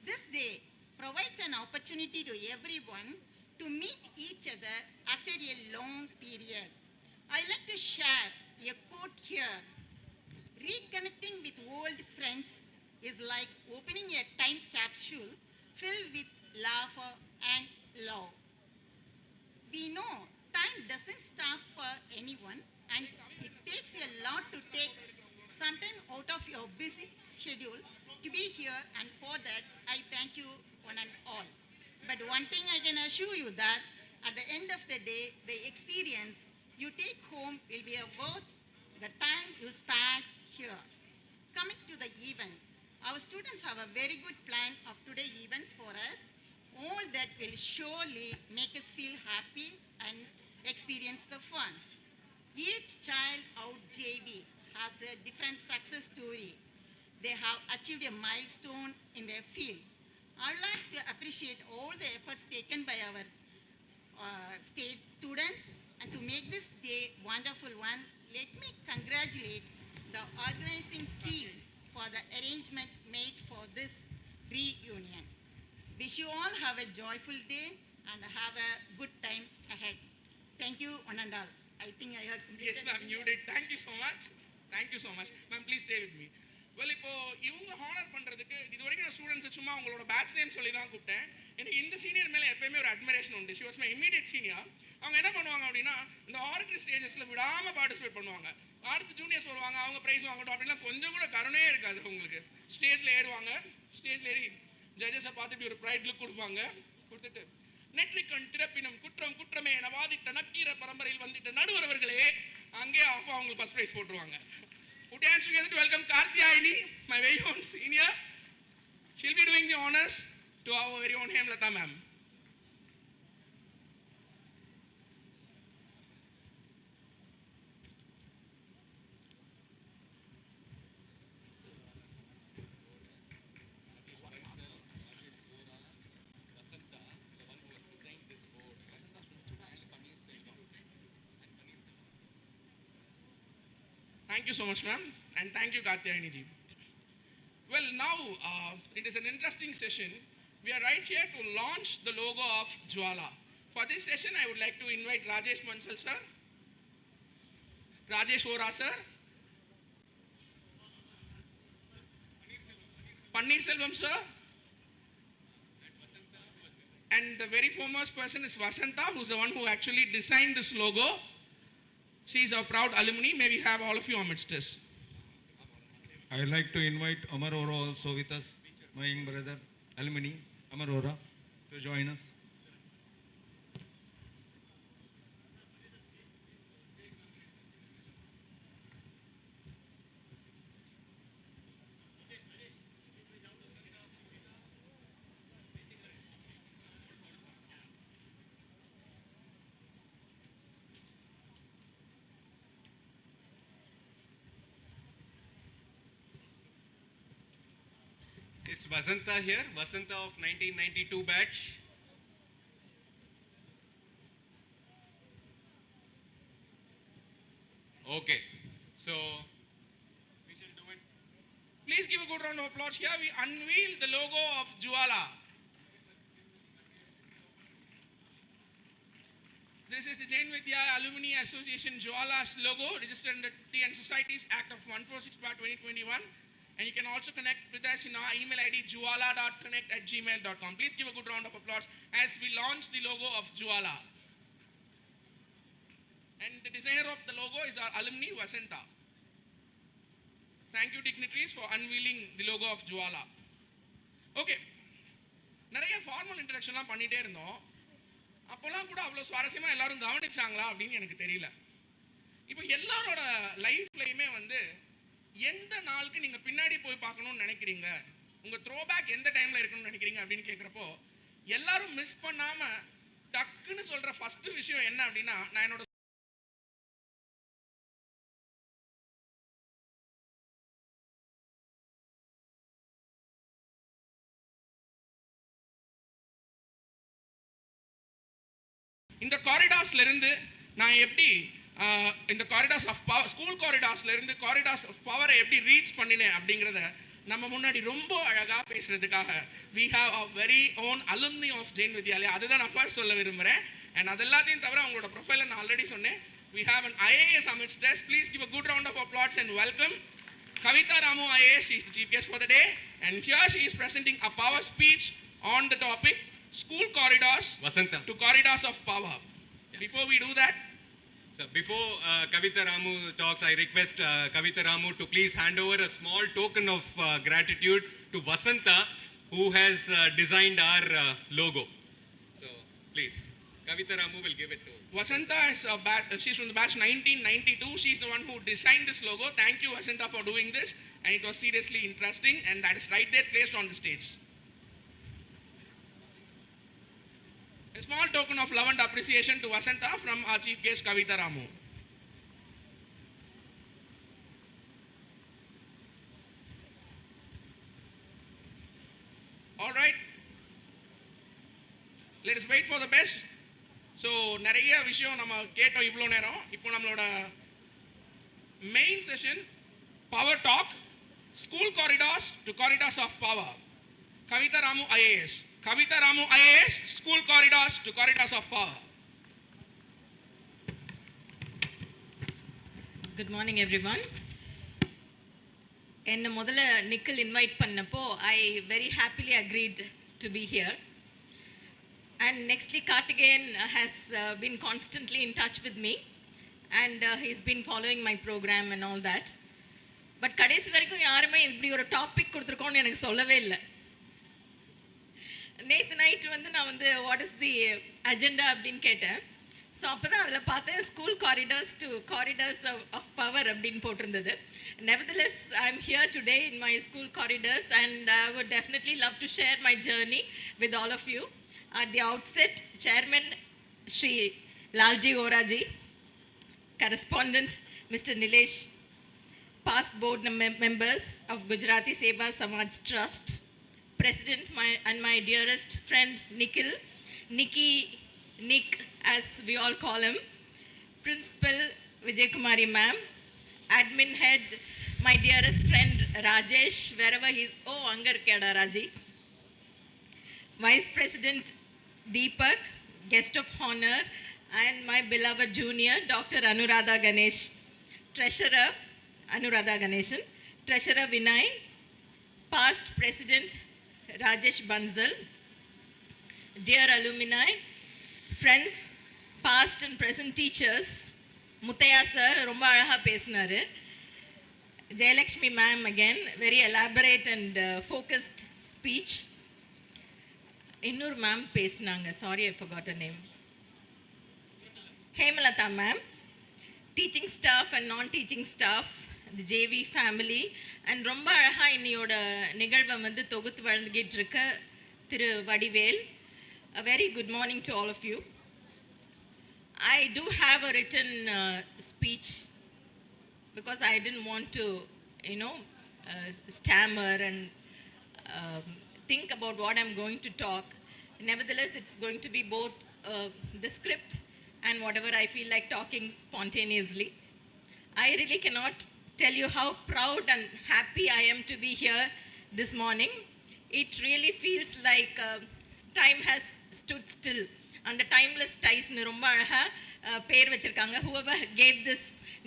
This day provides an opportunity to everyone to meet each other after a long period. I like to share a quote here. Reconnecting with old friends is like opening a time capsule filled with laughter and love. We know time doesn't stop for anyone, and it takes a lot to take some time out of your busy schedule to be here, and for that I thank you one and all. But one thing I can assure you that at the end of the day, the experience you take home will be worth the time you spent here. Coming to the event, our students have a very good plan of today's events for us. All that will surely make us feel happy and experience the fun. Each child out JV has a different success story. They have achieved a milestone in their field. I would like to appreciate all the efforts taken by our state students and to make this day wonderful one. Let me congratulate the organizing team for the arrangement made for this reunion. Wish you all have a joyful day and have a good time ahead. Thank you one and all. I think I have completed. Yes ma'am, you did. Thank you so much. Thank you so much. Ma'am, please stay with me. Well, இப்போ இவங்க honour பண்றதுக்கு இது வரைக்கும் நான் ஸ்டூடெண்ட்ஸை சும்மா அவங்களோட batch name சொல்லி தான் கூப்பிட்டேன். எனக்கு இந்த சீனியர் மேலே எப்பயுமே ஒரு அட்மிரேஷன் உண்டு. She was my immediate senior. அவங்க என்ன பண்ணுவாங்க அப்படின்னா இந்த ஆர்டர் ஸ்டேஜஸில் விடாமல் பார்ட்டிசிபேட் பண்ணுவாங்க. அடுத்து ஜூனியர்ஸ் வருவாங்க, அவங்க ப்ரைஸ் வாங்கட்டும் அப்படின்னா கொஞ்சம் கூட கருணையே இருக்காது அவங்களுக்கு. ஸ்டேஜில் ஏறுவாங்க, ஸ்டேஜில் ஏறி ஜட்ஜஸை பார்த்துட்டு ஒரு ப்ரைட் லுக் கொடுப்பாங்க. கொடுத்துட்டு நெற்றிக்கண் திறப்பினும் குற்றம் குற்றமே என வாதிட்ட நக்கீர பரம்பரையில் வந்துட்ட நடுவரவர்களே அங்கே ஆஃப் அவங்களுக்கு ஃபர்ஸ்ட் ப்ரைஸ் போட்டுருவாங்க. Put your hands together to welcome Karthiyayani, my very own senior. She'll be doing the honors to our very own Hemlata ma'am. Thank you so much, ma'am, and thank you, Karthiyayani ji. Well, now it is an interesting session. We are right here to launch the logo of Jwala. For this session, I would like to invite Rajesh Mansal sir, Rajesh Ora sir, Panneer Selvam sir, and the very foremost person is Vasanta, who's the one who actually designed this logo. She is our proud alumni. May we have all of you amidst us. I would like to invite Amar Ora also with us, my young brother, alumni, Amar Ora, to join us. Is Vasanta here? Vasanta of 1992 batch. Okay, so we shall do it. Please give a good round of applause. Here we unveil the logo of Jwala. This is the Jain Vidya Alumni Association Jwala's logo, registered under Tea and Societies Act of 146/2021. And you can also connect with us in our email ID jwala.connect@gmail.com. Please give a good round of applause as we launch the logo of Jwala. And the designer of the logo is our alumni Vasanta. Thank you, dignitaries, for unveiling the logo of Jwala. Okay, நிறைய formal இன்ட்ரடக்ஷன்லாம் பண்ணிகிட்டே இருந்தோம். அப்போல்லாம் கூட அவ்வளோ சுவாரஸ்யமாக எல்லாரும் கவனிச்சாங்களா அப்படின்னு எனக்கு தெரியல. இப்போ எல்லாரோட லைஃப்லையுமே வந்து எந்த நாளுக்கு நீங்கள் பின்னாடி போய் பார்க்கணும்னு நினைக்கிறீங்க, உங்கள் த்ரோபேக் எந்த டைமில் இருக்கணும்னு நினைக்கிறீங்க அப்படின்னு கேட்குறப்போ எல்லாரும் மிஸ் பண்ணாமல் டக்குன்னு சொல்கிற ஃபஸ்ட்டு விஷயம் என்ன அப்படின்னா, நான் என்னோட இந்த காரிடார்ஸ்ல இருந்து நான் எப்படி இந்த காரிடார்ஸ் ஆஃப் பவர், ஸ்கூல் காரிடார்ஸ்ல இருந்து காரிடார்ஸ் ஆஃப் பவரை எப்படி ரீச் பண்ணினேன் அப்படிங்கிறத நம்ம முன்னாடி ரொம்ப அழகாக பேசுறதுக்காக we have our very own alumni of Jain Vidyalaya. அதுதான் நான் ஃபர்ஸ்ட் சொல்ல விரும்புகிறேன். அண்ட் அது எல்லாத்தையும் தவிர அவங்களோட ப்ரொஃபைலை நான் ஆல்ரெடி சொன்னேன். we have an IAS amidst us. Please give a good round of applause and welcome Kavita Ramu IAS. She is the chief guest for the day, and here she is presenting a power speech on the topic school corridors Vasanta. to corridors of power. Before we do that, So before Kavita Ramu talks, I request Kavita Ramu to please hand over a small token of gratitude to Vasanta, who has designed our logo. So please, Kavita Ramu will give it to Vasanta is she's from the batch 1992. She's the one who designed this logo. Thank you, Vasanta, for doing this. And it was seriously interesting, and that is right there placed on the stage. A small token of love and appreciation to Vasanta from our chief guest Kavita Ramu. All right. Let us wait for the best. So நிறைய விஷயம் நம்ம கேட்டோம் இவ்வளோ நேரம். இப்போ நம்மளோட main session power talk, school corridors to corridors of power. Kavita Ramu IAS. Kavita Ramu IAS, school corridors to corridors of power. Good morning, everyone. என்னை முதல்ல நிக்கில் இன்வைட் பண்ணப்போ I very happily agreed to be here. And nextly, Karthikeyan has been constantly in touch with me, and he's been following my program and all that. But கடைசி வரைக்கும் யாருமே இப்படி ஒரு topic கொடுத்துருக்கோன்னு எனக்கு சொல்லவே இல்லை. நேற்று நைட்டு வந்து நான் வந்து வாட் இஸ் தி அஜெண்டா அப்படின்னு கேட்டேன். ஸோ அப்போ தான் அதில் பார்த்தேன் school corridors to corridors of power அப்படின்னு போட்டிருந்தது. Nevertheless, I'm here today in my school corridors, and I would definitely love to share my journey with all of you. At the outset, Chairman Shri Lalji Oraji, Correspondent Mr. Nilesh, past board members of Gujarati Seva Samaj Trust, President and my dearest friend Nikhil, Nick as we all call him, Principal Vijay Kumari ma'am, Admin Head, my dearest friend Rajesh, wherever he is, oh Angar Keda Raji, Vice President Deepak, Guest of Honor, and my beloved junior Dr. Anuradha Ganesh, Treasurer Anuradha Ganeshan, Treasurer Vinay, past President Rajesh Bansal, dear alumni, friends, past and present teachers, Muthaya sir, romba alaha pesnaru, Jayalakshmi ma'am again, very elaborate and focused speech. Innur ma'am pesnanga, sorry I forgot her name. Hemalata ma'am, teaching staff and non-teaching staff, the JV family, and ரொம்ப அழகா இன்னையோட நிகழ்வை வந்து தொகுத்து வழங்கிட்டு இருக்க திரு Vadivel. A very good morning to all of you. I do have a written speech because I didn't want to, stammer and think about what I'm going to talk. Nevertheless, it's going to be both the script and whatever I feel like talking spontaneously. I really cannot tell you how proud and happy I am to be here this morning. It really feels like time has stood still. And the timeless ties nu romba alaga per vechirukanga. Whoever gave this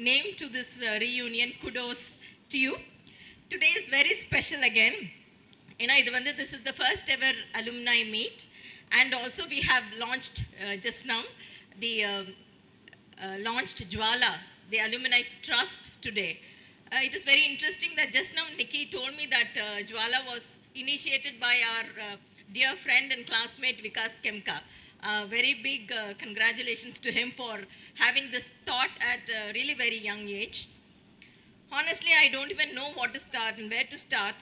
name to this reunion, kudos to you. Today is very special again. This is the first ever alumni meet, and also we have launched just now the launched Jwala, the alumni trust today. It is very interesting that just now Nikki told me that Jwala was initiated by our dear friend and classmate Vikas Kemka. Very big congratulations to him for having this thought at a really very young age. Honestly, I don't even know what to start and where to start,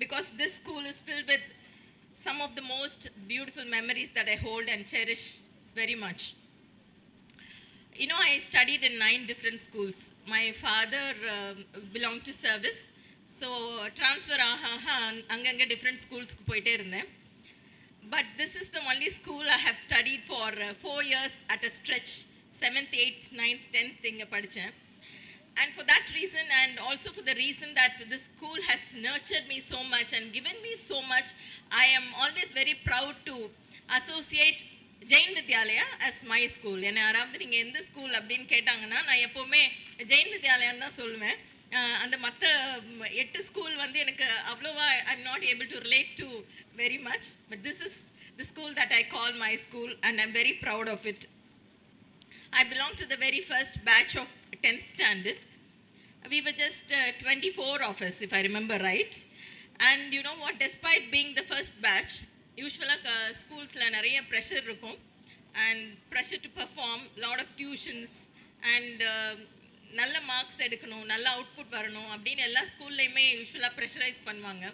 because this school is filled with some of the most beautiful memories that I hold and cherish very much. I studied in 9 different schools. My father belonged to service, so transfer anganga different schools ku poite irundhen. But this is the only school I have studied for 4 years at a stretch, 7th, 8th, 9th, 10th inga padichen. And for that reason, and also for the reason that this school has nurtured me so much and given me so much, I am always very proud to associate Jain Vidyalaya as my school. என்ன யாராவது நீங்கள் எந்த school அப்படின்னு கேட்டாங்கன்னா நான் எப்போவுமே ஜெயின் வித்யாலயான்னு தான் சொல்லுவேன். அந்த மற்ற 8 ஸ்கூல் வந்து எனக்கு அவ்வளோவா I am not able to relate to very much. But this is the school that I call my school, and I am very proud of it. I belong to the very first batch of 10th standard. We were just 24 of us, if I remember right. And you know what, despite being the first batch, யூஸ்வலாக ஸ்கூல்ஸில் நிறைய pressure இருக்கும், and pressure to perform, lot of tuitions, and நல்ல marks எடுக்கணும், நல்ல output வரணும் அப்படின்னு எல்லா ஸ்கூல்லையுமே யூஸ்வலாக ப்ரெஷரைஸ் பண்ணுவாங்க.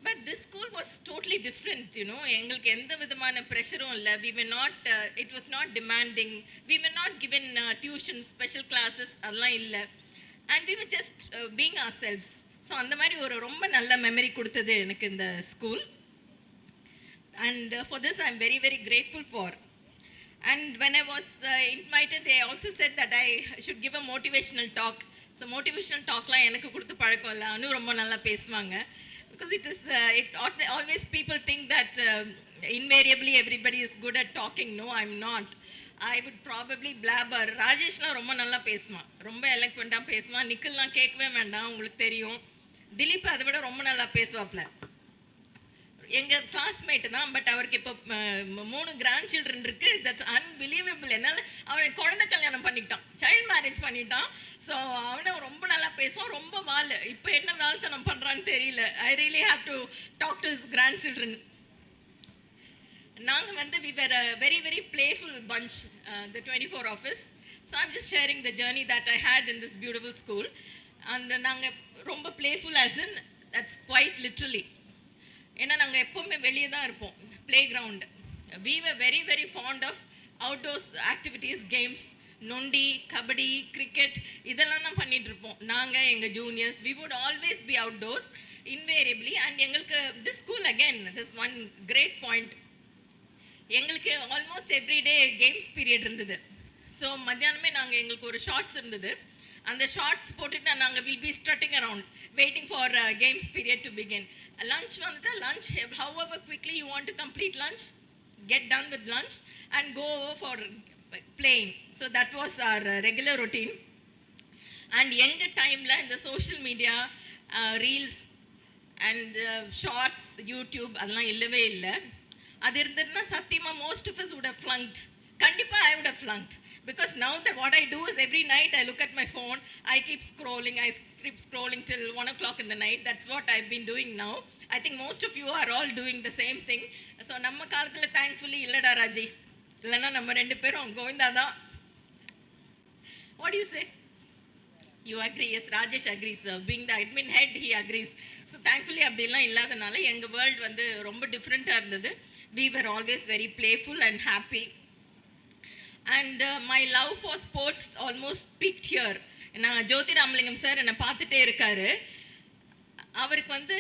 But this school was totally different. எங்களுக்கு எந்த விதமான ப்ரெஷரும் இல்லை. We were not, it was not demanding, we were not given tuition, special classes அதெல்லாம் இல்லை. And we were just being ourselves. So அந்த மாதிரி ஒரு ரொம்ப நல்ல மெமரி கொடுத்தது எனக்கு இந்த school. And for this I'm very, very grateful for. And when I was invited, they also said that I should give a motivational talk. So motivational talk la enakku kuduthu palakkam illa, anu romba nalla pesuvanga, because it is always people think that invariably everybody is good at talking. No, I'm not. I would probably blabber. Rajesh la romba nalla pesuvan, romba eloquent ah pesuvan. Nikhil la kekave vendam, ungalku theriyum. Dileep அதை விட ரொம்ப நல்லா பேசுவாப்ல. எங்கள் classmate தான், but அவருக்கு இப்போ 3 grand children இருக்குது. That's unbelievable. என்னால் அவன் குழந்தை கல்யாணம் பண்ணிக்கிட்டான், சைல்ட் மேரேஜ் பண்ணிட்டான். ஸோ அவனை ரொம்ப நல்லா பேசுவான், ரொம்ப வால். இப்போ என்ன வால்த்தனம் பண்ணுறான்னு தெரியல. I really have to talk to his grandchildren. நாங்கள் வந்து we were a very very playful bunch, the 24 office. So I'm just sharing the journey that I had in this beautiful school. And நாங்கள் ரொம்ப playful as in that's quite literally. ஏன்னா நாங்கள் எப்போவுமே வெளியே தான் இருப்போம், playground. We were very very fond of outdoors activities, games, நொண்டி, kabaddi, cricket இதெல்லாம் தான் பண்ணிகிட்ருப்போம். நாங்கள் எங்கள் juniors we would always be outdoors invariably. And எங்களுக்கு this school again this one great point, எங்களுக்கு ஆல்மோஸ்ட் எவ்ரிடே கேம்ஸ் பீரியட் இருந்தது. So மத்தியானமே நாங்கள் எங்களுக்கு ஒரு ஷார்ட்ஸ் இருந்தது. அந்த ஷார்ட்ஸ் போட்டுட்டு நாங்கள் will be strutting around waiting for games period to begin. Lunch வந்துட்டா lunch, however quickly you want to complete lunch, get done with lunch and go over for playing. So that was our regular routine. And எங்கள் டைமில் இந்த social media, reels and shorts, YouTube அதெல்லாம் இல்லவே இல்லை. அது இருந்ததுன்னா சத்தியமாக most of us would have flunked. கண்டிப்பாக I would have flunked. Because now that what I do is every night I look at my phone, I keep scrolling till 1 o'clock in the night. That's what I've been doing now. I think most of you are all doing the same thing. So நம்ம காலத்தில் thankfully இல்லடா ராஜி, இல்லைன்னா நம்ம 2 பேரும் கோவிந்தா தான். What do you say? You agree? Yes, Rajesh agrees. Being the admin head, he agrees. So thankfully அப்படிலாம் இல்லாதனால எங்கள் வேர்ல்டு வந்து ரொம்ப டிஃப்ரெண்ட்டாக இருந்தது. We were always very playful and happy. And my love for sports almost peaked here. நான் ஜோதி Ramalingam sir என்னை பார்த்துட்டே இருக்காரு. அவருக்கு வந்து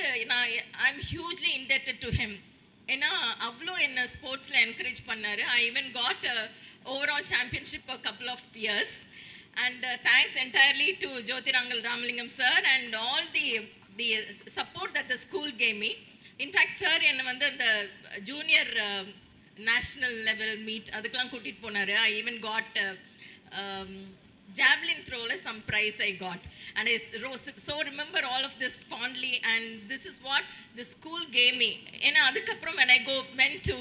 I'm hugely indebted to him. ஏன்னா அவ்வளோ என்னை ஸ்போர்ட்ஸில் என்கரேஜ் பண்ணார். I even got a overall championship a couple of years. And thanks entirely to Jyoti Ramalingam sir and all the support that the school gave me. In fact, sir என்னை வந்து அந்த junior national level meet அதுக்கெல்லாம் கூட்டிகிட்டு போனார். I even got javelin throwல some prize I got. And I so remember all of this fondly, and this is what the school gave me. ஏன்னா அதுக்கப்புறம் when I went to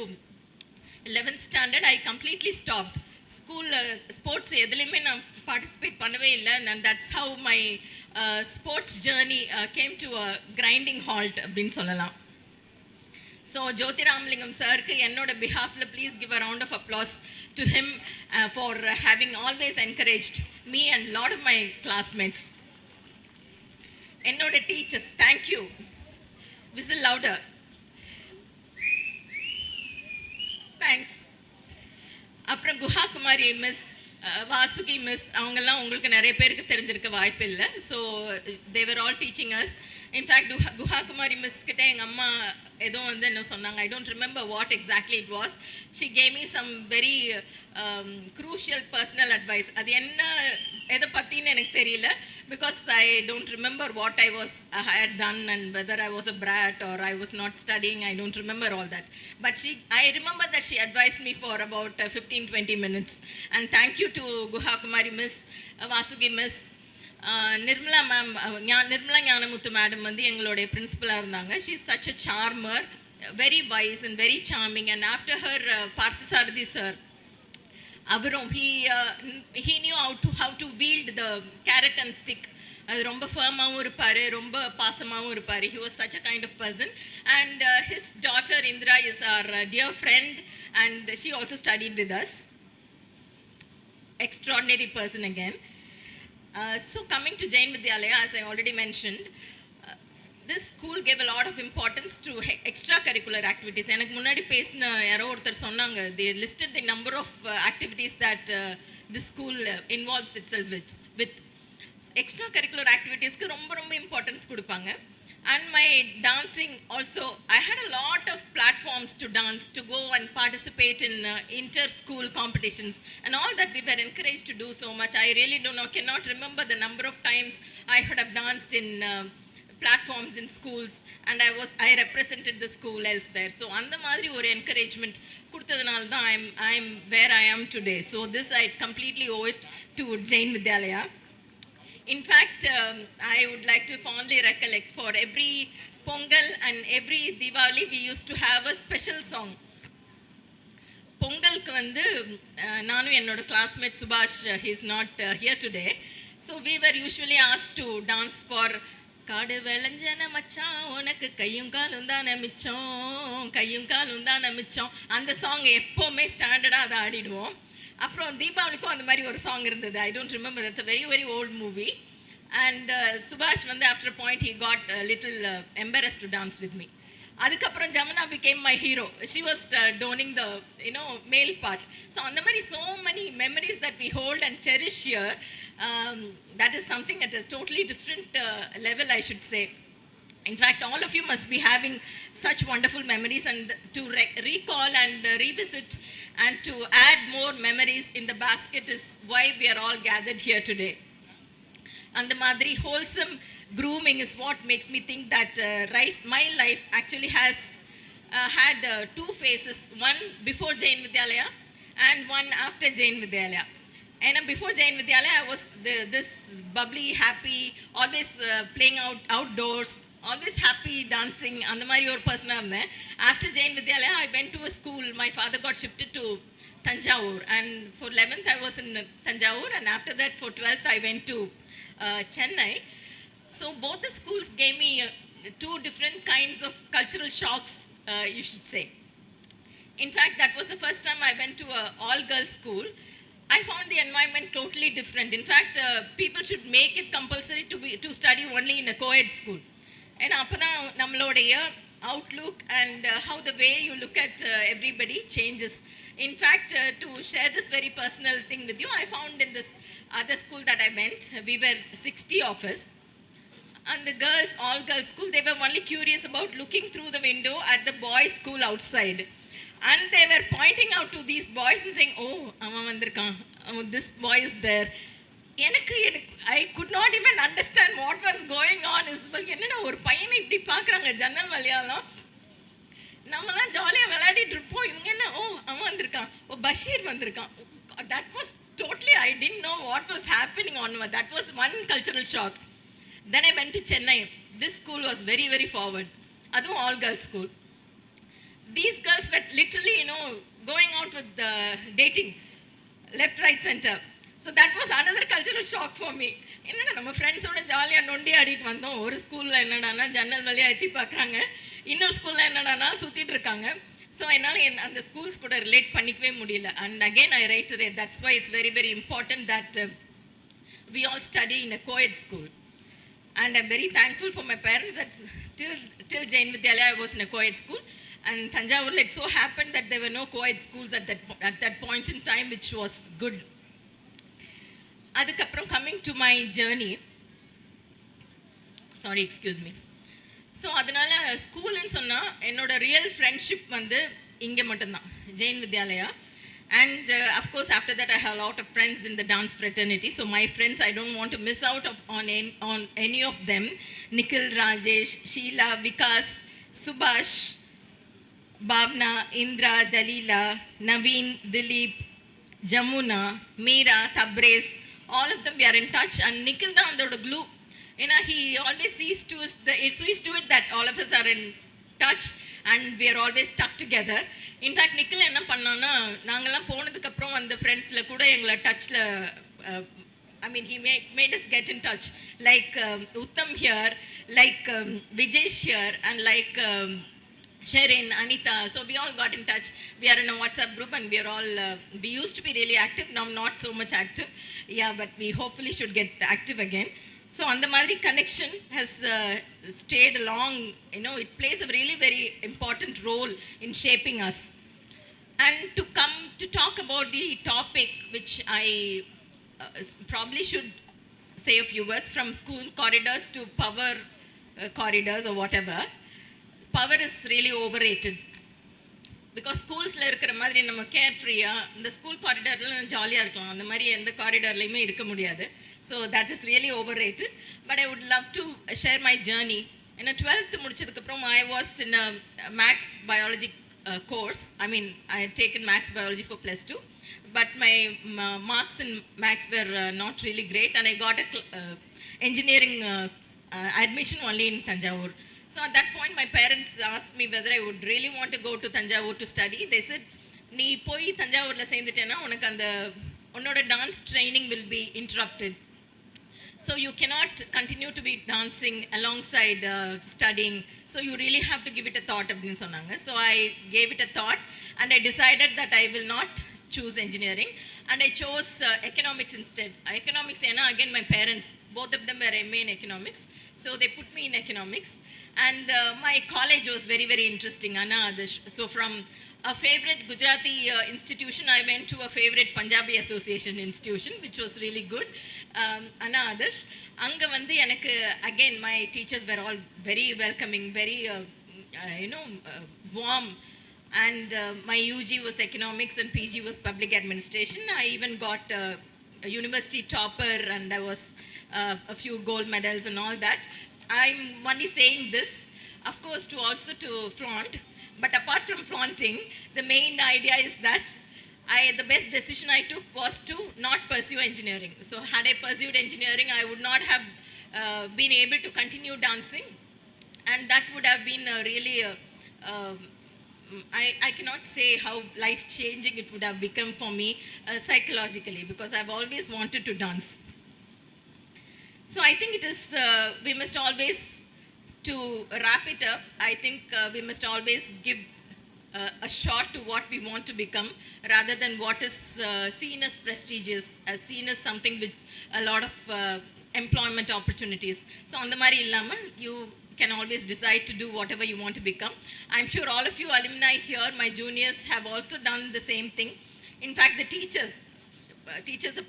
11th standard, I completely stopped. School sports எதுலையுமே நான் participate பண்ணவே இல்லை. And that's how my sports journey came to a grinding halt அப்படின்னு சொல்லலாம். So Jyoti Ramalingam sir ku ennoda behalf la please give a round of applause to him for having always encouraged me and lot of my classmates. Ennoda teachers, thank you. Whistle louder. Thanks. அப்புறம் Guha Kumari miss, Vasuki miss, அவங்கெல்லாம் உங்களுக்கு நிறைய பேருக்கு தெரிஞ்சிருக்க வாய்ப்பு இல்லை. So they were all teaching us. In fact Guha Kumari miss கிட்டே எங்கள் அம்மா ஏதோ வந்து என்ன சொன்னாங்க, I don't remember what exactly it was. She gave me some very crucial personal advice. அது என்ன எதை பற்றின்னு எனக்கு தெரியல, because I don't remember what I had done and whether I was a brat or I was not studying. I don't remember all that. But I remember that she advised me for about 15-20 minutes. And thank you to Guha Kumari miss, Vasugi miss, Nirmala ma'am, Nirmala Gnanamuthu madam வந்து எங்களுடைய பிரின்சிபலாக இருந்தாங்க. She is such a charmer, very wise and very charming. And after her Parthasarathy sir, அவரும் he knew how to wield the carrot and stick. அது ரொம்ப ஃபர்மாகவும் இருப்பார், ரொம்ப பாசமாகவும் இருப்பார். He was such a kind of person. And his daughter Indra is our dear friend, and she also studied with us. Extraordinary person again. So coming to Jain Vidyalaya, as I already mentioned, this school gave a lot of importance to extracurricular activities. எனக்கு முன்னாடி பேசின யாரோ ஒருத்தர் சொன்னாங்க, they listed the number of activities that this school involves itself with. Extracurricular activitiesக்கு ரொம்ப ரொம்ப importance கொடுப்பாங்க. And my dancing also, I had a lot of platforms to dance, to go and participate in inter-school competitions and all that. We were encouraged to do so much. I really cannot remember the number of times I had have danced in platforms in schools, and I represented the school elsewhere. So அந்த மாதிரி ஒரு encouragement கொடுத்ததனால தான் I'm where I am today. So this I completely owe it to Jain Vidyalaya. In fact, I would like to fondly recollect for every Pongal and every Diwali, we used to have a special song. பொங்கலுக்கு வந்து நானும் என்னோட classmate சுபாஷ் he is not here today, so we were usually asked to dance for காடு விளைஞ்சன மச்சான் உனக்கு கையும் காலும் தானே மிச்சம் கையும் காலும் தானே மிச்சம். அந்த சாங் எப்போவுமே ஸ்டாண்டர்டாக அதை ஆடிடுவோம். அப்புறம் தீபாவளிக்கும் அந்த மாதிரி ஒரு சாங் இருந்தது. I don't remember, that's a very very old movie. And Subhash வந்து after a point he got a little embarrassed to dance with me. அதுக்கப்புறம் Jamuna became my hero. She was donning the male part. So அந்த மாதிரி so many memories that we hold and cherish here. That is something at a totally different level, I should say. In fact, all of you must be having such wonderful memories, and to recall and revisit and to add more memories in the basket is why we are all gathered here today. And the madri wholesome grooming is what makes me think that my life actually has had two phases, one before Jain Vidyalaya and one after Jain Vidyalaya. And before Jain Vidyalaya, I was this bubbly, happy, always playing outdoors, always happy dancing, and the mari or person irundhen. After Jain Vidyalaya, I went to a school. My father got shifted to Tanjavur, and for 11th I was in Tanjavur, and after that for 12th I went to Chennai. So both the schools gave me two different kinds of cultural shocks, you should say. In fact, that was the first time I went to an all-girls school. I found the environment totally different. In fact, people should make it compulsory to study only in a co-ed school. And apna nammaloda outlook and how the way you look at everybody changes. In fact, to share this very personal thing with you, I found in this other school that I went, we were 60 of us. And the girls, all girls school, they were only curious about looking through the window at the boys' school outside. And they were pointing out to these boys and saying, oh, avan vandirukkan, this boy is there. I could not even understand what was going on. என்னடா ஒரு பையனை இப்படி பார்க்குறாங்க ஜன்னல் வழியாலாம், நம்மலாம் ஜாலியாக விளையாடிட்டு இருப்போம், இவங்க என்ன ஓ அவன் வந்திருக்கான், ஓ பஷீர் வந்திருக்கான். That was totally, I didn't know what was happening on. That was one cultural shock. Then I went to Chennai. This school was very very forward. Adum all girls school. These girls were literally going out with dating left right center. So that was another cultural shock for me. என்னடா நம்ம ஃப்ரெண்ட்ஸோட ஜாலியாக நொண்டி ஆடிட்டு வந்தோம், ஒரு ஸ்கூலில் என்னடானா ஜன்னல் வழியாக எட்டி பார்க்குறாங்க, இன்னொரு ஸ்கூலில் என்னடானா சுற்றிட்டு இருக்காங்க. ஸோ என்னால் அந்த ஸ்கூல்ஸ் கூட ரிலேட் பண்ணிக்கவே முடியல. And again I reiterate, that's why it's very very important that we all study in a co-ed school. And I'm very thankful for my parents that till Jain Vidyalaya I was in a co-ed school. And Tanjavur, it so happened that there were no co-ed schools at that point in time, which was good. Adukapram, coming to my journey, sorry, excuse me. So adanala school nu sonna enoda real friendship vandu inge mattumdhaan, Jain Vidyalaya. And of course after that I have a lot of friends in the dance fraternity. So my friends, I don't want to miss out on any of them. Nikhil, Rajesh, Sheila, Vikas, Subhash, Bhavna, Indra, Jalila, Naveen, Dilip, Jamuna, Meera, Tabrez, all of them we are in touch. And Nikhil da andoda glue. He always sees to it that all of us are in touch and we are always stuck together. In fact, Nikhil என்ன பண்ணானா, நாங்கெல்லாம் போனதுக்கு அப்புறம் அந்த ஃப்ரெண்ட்ஸ்ல கூட எங்களை டச்ல he made us get in touch, like Uttam here, like Vijesh here, and like Sherin, Anita. So we all got in touch. We are in a WhatsApp group and we are all we used to be really active, now not so much active. Yeah, but we hopefully should get active again. So on the Madri connection has stayed along, it plays a really very important role in shaping us. And to come to talk about the topic, which I probably should say a few words, from school corridors to power corridors or whatever. Power is really overrated. Because ஸ்கூல்ஸில் இருக்கிற மாதிரி நம்ம care ஃப்ரீயாக இந்த school காரிடாரில் ஜாலியாக இருக்கலாம், அந்த மாதிரி எந்த காரிடார்லையுமே இருக்க முடியாது. So that is really overrated. But I would love to share my journey. ஏன்னா 12th முடிச்சதுக்கப்புறம் I was in a maths biology course. I had taken maths biology for +2, but my marks in maths were not really great, and I got engineering admission only in Tanjavur. So at that point, my parents asked me whether I would really want to go to Tanjavur to study. They said, நீ போய் தஞ்சாவூரில் சேர்ந்துட்டேன்னா உனக்கு அந்த உன்னோட dance training will be interrupted. So you cannot continue to be dancing alongside studying. So you really have to give it a thought. So I gave it a thought and I decided that I will not choose engineering and I chose economics instead. Economics, again my parents, both of them were MA in economics. So they put me in economics and my college was very, very interesting. So from a favorite Gujarati institution, I went to a favorite Punjabi association institution, which was really good. Anna Adarsh. Anga vandu enakku again my teachers were all very welcoming, very warm. And my UG was economics and PG was public administration. I even got a university topper and I was a few gold medals and all that. I'm only saying this, of course, to flaunt. But apart from flaunting, the main idea is that the best decision I took was to not pursue engineering. So had I pursued engineering, I would not have been able to continue dancing. And that would have been really, I cannot say how life-changing it would have become for me psychologically, because I've always wanted to dance. So I think it is, we must always, to wrap it up, I think we must always give a shot to what we want to become rather than what is seen as prestigious, as seen as something with a lot of employment opportunities. So on the mari illama, you can always decide to do whatever you want to become. I'm sure all of you alumni here, my juniors, have also done the same thing. In fact, the teachers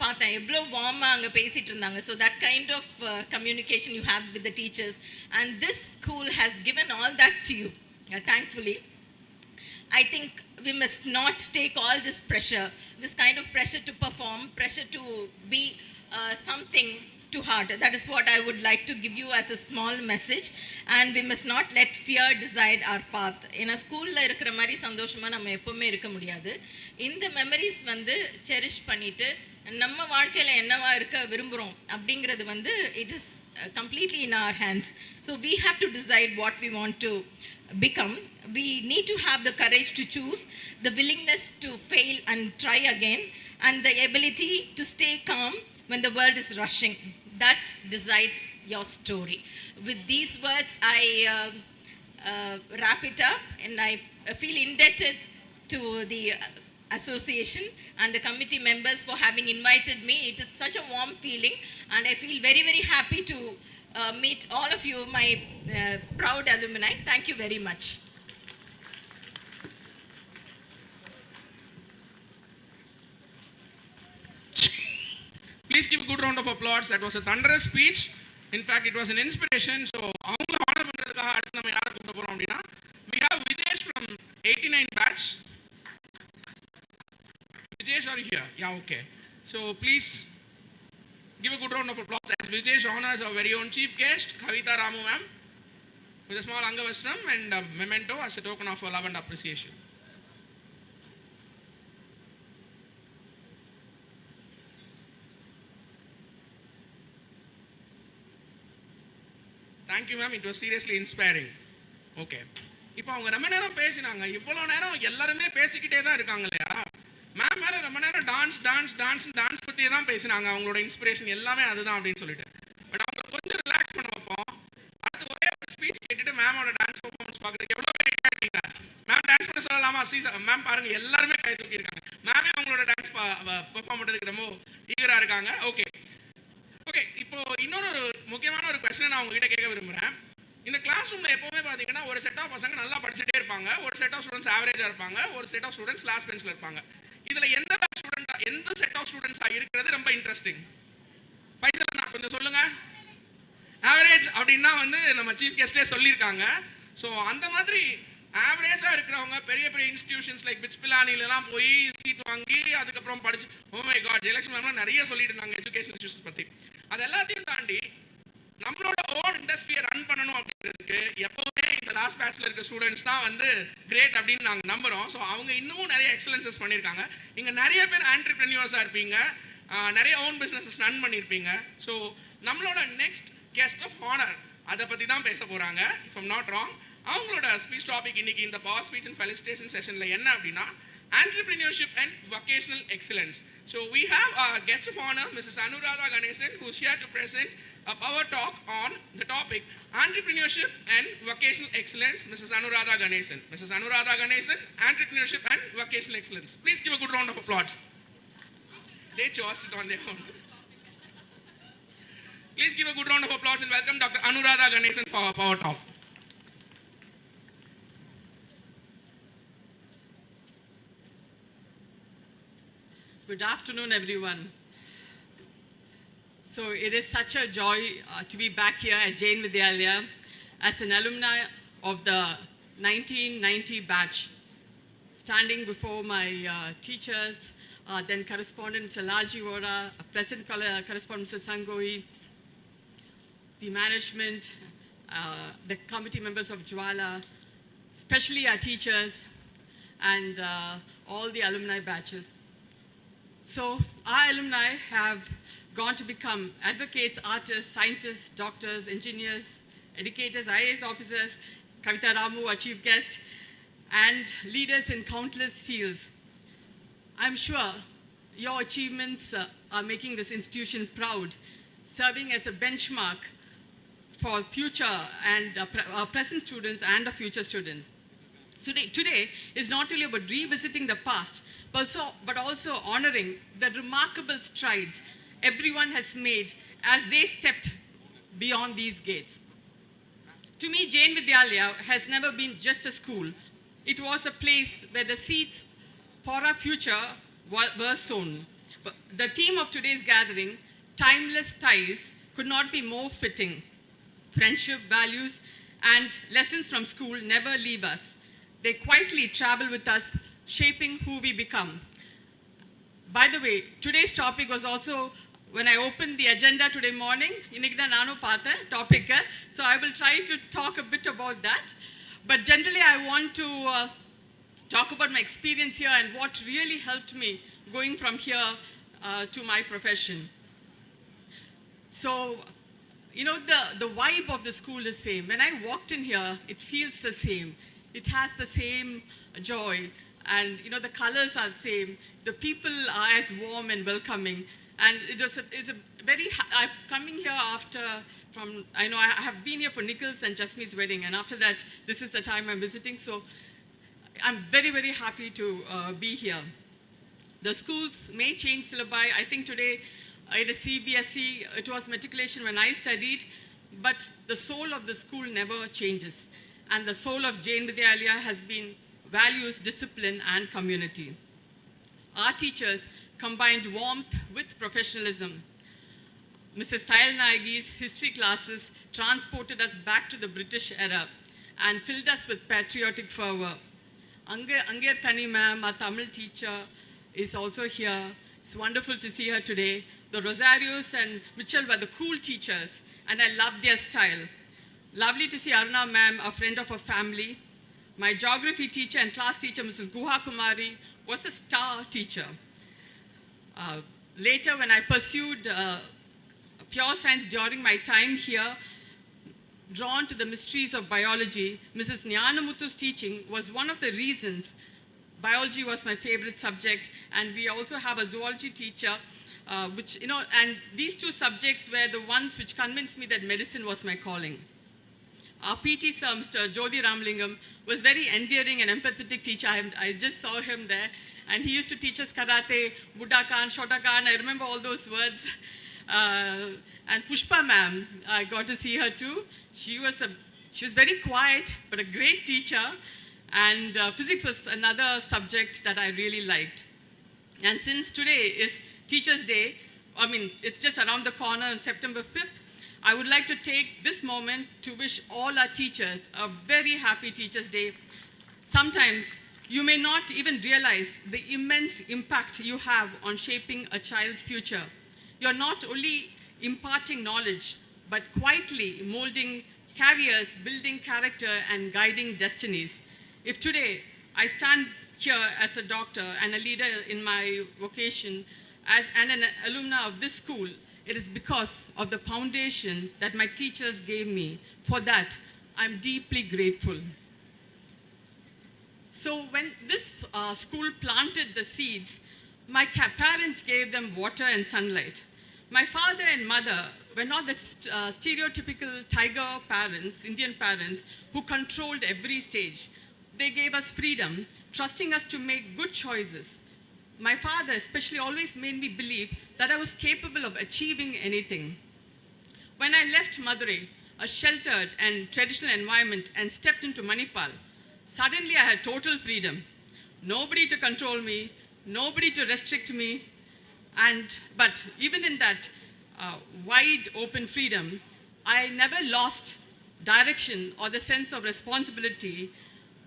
பார்த்தேன் எவ்வளோ வார்மாக அங்கே பேசிகிட்டு இருந்தாங்க. So that kind of communication you have with the teachers and this school has given all that to you, thankfully. I think we must not take all this pressure, this kind of pressure to perform, pressure to be something too hard. That is what I would like to give you as a small message. And we must not let fear decide our path. In a school la irukra mari sandoshama நம்ம எப்பவுமே இருக்க முடியாது. இந்த memories வந்து cherish பண்ணிட்டு நம்ம வாழ்க்கையில என்னவா இருக்க விரும்புறோம் அப்படிங்கிறது வந்து it is completely in our hands. So we have to decide what we want to become. We need to have the courage to choose, the willingness to fail and try again, and the ability to stay calm when the world is rushing. That decides your story. With these words, I wrap it up, and I feel indebted to the association and the committee members for having invited me. It is such a warm feeling, and I feel very, very happy to meet all of you, my proud alumni. Thank you very much. Please give a good round of applause. That was a thunderous speech. In fact, it was an inspiration. So, அவங்கள honor பண்றதுக்காக அடுத்து நம்ம யாரை கூப்பிட போறோம் அப்படின்னா, we have Vijesh from 89 batch. Vijesh, are you here? Yeah, okay. So, please give a good round of applause as Vijesh honors our very own chief guest, Kavita Ramu ma'am, with a small Angavasnam and a memento as a token of love and appreciation. Thank you, ma'am. It was seriously inspiring. Okay. இப்போ அவங்க ரொம்ப நேரம் பேசினாங்க. இவ்வளோ நேரம் எல்லாருமே பேசிக்கிட்டே தான் இருக்காங்க இல்லையா? மேம் வேற ரொம்ப நேரம் டான்ஸ் பற்றியே தான் பேசினாங்க. அவங்களோட இன்ஸ்பிரேஷன் எல்லாமே அதுதான் அப்படின்னு சொல்லிட்டு. பட் அவங்க கொஞ்சம் ரிலாக்ஸ் பண்ண வைப்போம். அடுத்து ஒரே ஒரு ஸ்பீச் கேட்டுட்டு மேமோட டான்ஸ் பர்ஃபார்மன்ஸ் பார்க்குறதுக்கு எவ்வளோ பேர் ரெடி ஆகிட்டீங்க? மேம் டான்ஸ் பண்ண சொல்லலாமா? மேம் பாருங்க எல்லாருமே கை தூக்கியிருக்காங்க. மேமே அவங்களோட டான்ஸ் பர்ஃபார்ம் பண்ணுறதுக்கு ரொம்ப ஈகராக இருக்காங்க. ஓகே, இப்போ இன்னொரு முக்கியமான ஒரு கொஸ்டின் நான் உங்ககிட்ட கேட்க விரும்புகிறேன். இந்த கிளாஸ் ரூமில் எப்போவுமே பார்த்தீங்கன்னா ஒரு செட் ஆஃப் பசங்க நல்லா படிச்சுட்டே இருப்பாங்க, ஒரு செட் ஆஃப் ஸ்டூடெண்ட்ஸ் ஆவரேஜாக இருப்பாங்க, ஒரு செட் ஆஃப் ஸ்டூடெண்ட்ஸ் லாஸ்ட் பெஞ்சில் இருப்பாங்க. இதில் எந்த செட் ஆஃப் ஸ்டூடெண்ட்ஸாக இருக்கிறது ரொம்ப இன்ட்ரெஸ்டிங்? ஃபைசல் நான் கொஞ்சம் சொல்லுங்க. ஆவரேஜ் அப்படின்னா வந்து நம்ம சீஃப் கெஸ்டே சொல்லியிருக்காங்க. ஸோ அந்த மாதிரி ஆவரேஜாக இருக்கிறவங்க பெரிய பெரிய இன்ஸ்டிடியூஷன்ஸ் லைக் பிட்ஸ் பிலானிலலாம் போய் சீட் வாங்கி அதுக்கப்புறம் படிச்சு மை காட் எலெக்ஷன் மேம்லாம் நிறைய சொல்லிட்டு இருந்தாங்க எஜுகேஷன் இன்ஸ்டிடியூஷன்ஸ் பற்றி. அது எல்லாத்தையும் தாண்டி நம்மளோட ஓன் இண்டஸ்ட்ரியை ரன் பண்ணணும் அப்படிங்கிறதுக்கு எப்போவுமே இந்த லாஸ்ட் பேட்ச்ல இருக்க ஸ்டூடெண்ட்ஸ் தான் வந்து கிரேட் அப்படின்னு நாங்கள் நம்புகிறோம். ஸோ அவங்க இன்னமும் நிறைய எக்ஸலன்சஸ் பண்ணியிருக்காங்க. இங்கே நிறைய பேர் ஆண்டர்பிரினியர்ஸாக இருப்பீங்க. நிறைய ஓன் பிஸ்னஸஸ் ரன் பண்ணியிருப்பீங்க. ஸோ நம்மளோட நெக்ஸ்ட் கெஸ்ட் ஆஃப் ஹானர் அதை பற்றி தான் பேச போகிறாங்க, இஃப் ஐம் நாட் ராங். அவங்களோட ஸ்பீச் டாபிக் இன்னைக்கு இந்த பவர் ஸ்பீச் அண்ட் ஃபெலிசிட்டேஷன் செஷனில் என்ன அப்படின்னா entrepreneurship and vocational excellence. So we have our guest of honor, Mrs. Anuradha Ganesan, who is here to present a power talk on the topic entrepreneurship and vocational excellence. Mrs. Anuradha Ganesan. Mrs. Anuradha Ganesan, entrepreneurship and vocational excellence. Please give a good round of applause. They chose it on their own. Please give a good round of applause and welcome Dr. Anuradha Ganesan for our power talk. Good afternoon, everyone. So it is such a joy to be back here at Jain Vidyalaya as an alumni of the 1990 batch, standing before my teachers, then correspondent Mr. Lalji Vora, present correspondent Mr. Sangoi, the management, the committee members of Jwala, especially our teachers, and all the alumni batches. So our alumni have gone to become advocates, artists, scientists, doctors, engineers, educators, IAS officers, Kavita Ramu, our chief guest, and leaders in countless fields. I'm sure your achievements are making this institution proud, serving as a benchmark for future and our present students and our future students. Today is not only about revisiting the past, but also honoring the remarkable strides everyone has made as they stepped beyond these gates. To me, Jain Vidyalaya has never been just a school. It was a place where the seeds for our future were sown. But the theme of today's gathering, timeless ties, could not be more fitting. Friendship, values, and lessons from school never leave us. They quietly travel with us, shaping who we become. By the way, today's topic was also, when I opened the agenda today morning, innikku nanu paatha topic, so I will try to talk a bit about that. But generally, I want to talk about my experience here and what really helped me going from here to my profession. So, you know, the vibe of the school is same. When I walked in here, it feels the same. It has the same joy, and you know, the colors are the same. The people are as warm and welcoming, and it's a very. I've coming here after I know I have been here for Nichols and Jasmeet's wedding, and after that, this is the time I'm visiting. So I'm very, very happy to be here. The schools may change syllabi. I think today it is CBSE. It was matriculation when I studied, but the soul of the school never changes. And the soul of Jain Vidyalaya has been values, discipline, and community. Our teachers combined warmth with professionalism. Mrs. Thayal Nagi's history classes transported us back to the British era and filled us with patriotic fervor. Angir Kani ma'am, our Tamil teacher, is also here. It's wonderful to see her today. The Rosarios and Mitchell were the cool teachers, and I love their style. Lovely to see Aruna ma'am, a friend of our family. My geography teacher and class teacher, Mrs. Guha Kumari, was a star teacher. Later, when I pursued pure science during my time here, drawn to the mysteries of biology, Mrs. Nyanamuthu's teaching was one of the reasons biology was my favorite subject, and we also have a zoology teacher, which, you know, and these two subjects were the ones which convinced me that medicine was my calling. Our PT sir, Mr. Jodi Ramlingam, was very endearing and empathetic teacher. I just saw him there, and he used to teach us karate, Buddhakan, Shotokan. I remember all those words. And Pushpa ma'am, I got to see her too. She was very quiet, but a great teacher. And physics was another subject that I really liked. And since today is Teachers' Day, I mean, it's just around the corner on September 5th, I would like to take this moment to wish all our teachers a very happy Teachers' Day. Sometimes you may not even realize the immense impact you have on shaping a child's future. You're not only imparting knowledge, but quietly molding careers, building character, and guiding destinies. If today I stand here as a doctor and a leader in my vocation, As an alumni of this school, it is because of the foundation that my teachers gave me. For that, I'm deeply grateful. So when this school planted the seeds, my parents gave them water and sunlight. My father and mother were not the stereotypical tiger parents, Indian parents, who controlled every stage. They gave us freedom, trusting us to make good choices. My father especially always made me believe that I was capable of achieving anything. When I left Madurai, a sheltered and traditional environment, and stepped into Manipal, suddenly I had total freedom. Nobody to control me, nobody to restrict me. But even in that wide open freedom, I never lost direction or the sense of responsibility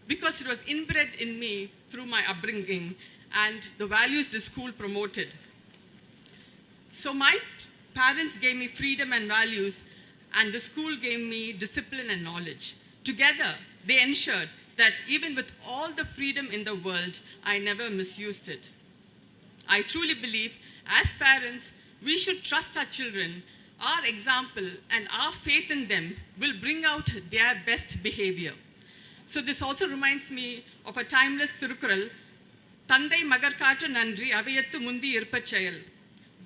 because it was inbred in me through my upbringing and the values the school promoted. So my parents gave me freedom and values, and the school gave me discipline and knowledge. Together, they ensured that even with all the freedom in the world, I never misused it. I truly believe, as parents, we should trust our children. Our example and our faith in them will bring out their best behavior. So this also reminds me of a timeless Thirukkural, Thandai Magarkattu Nandri Avayattu Mundi Irpachayal.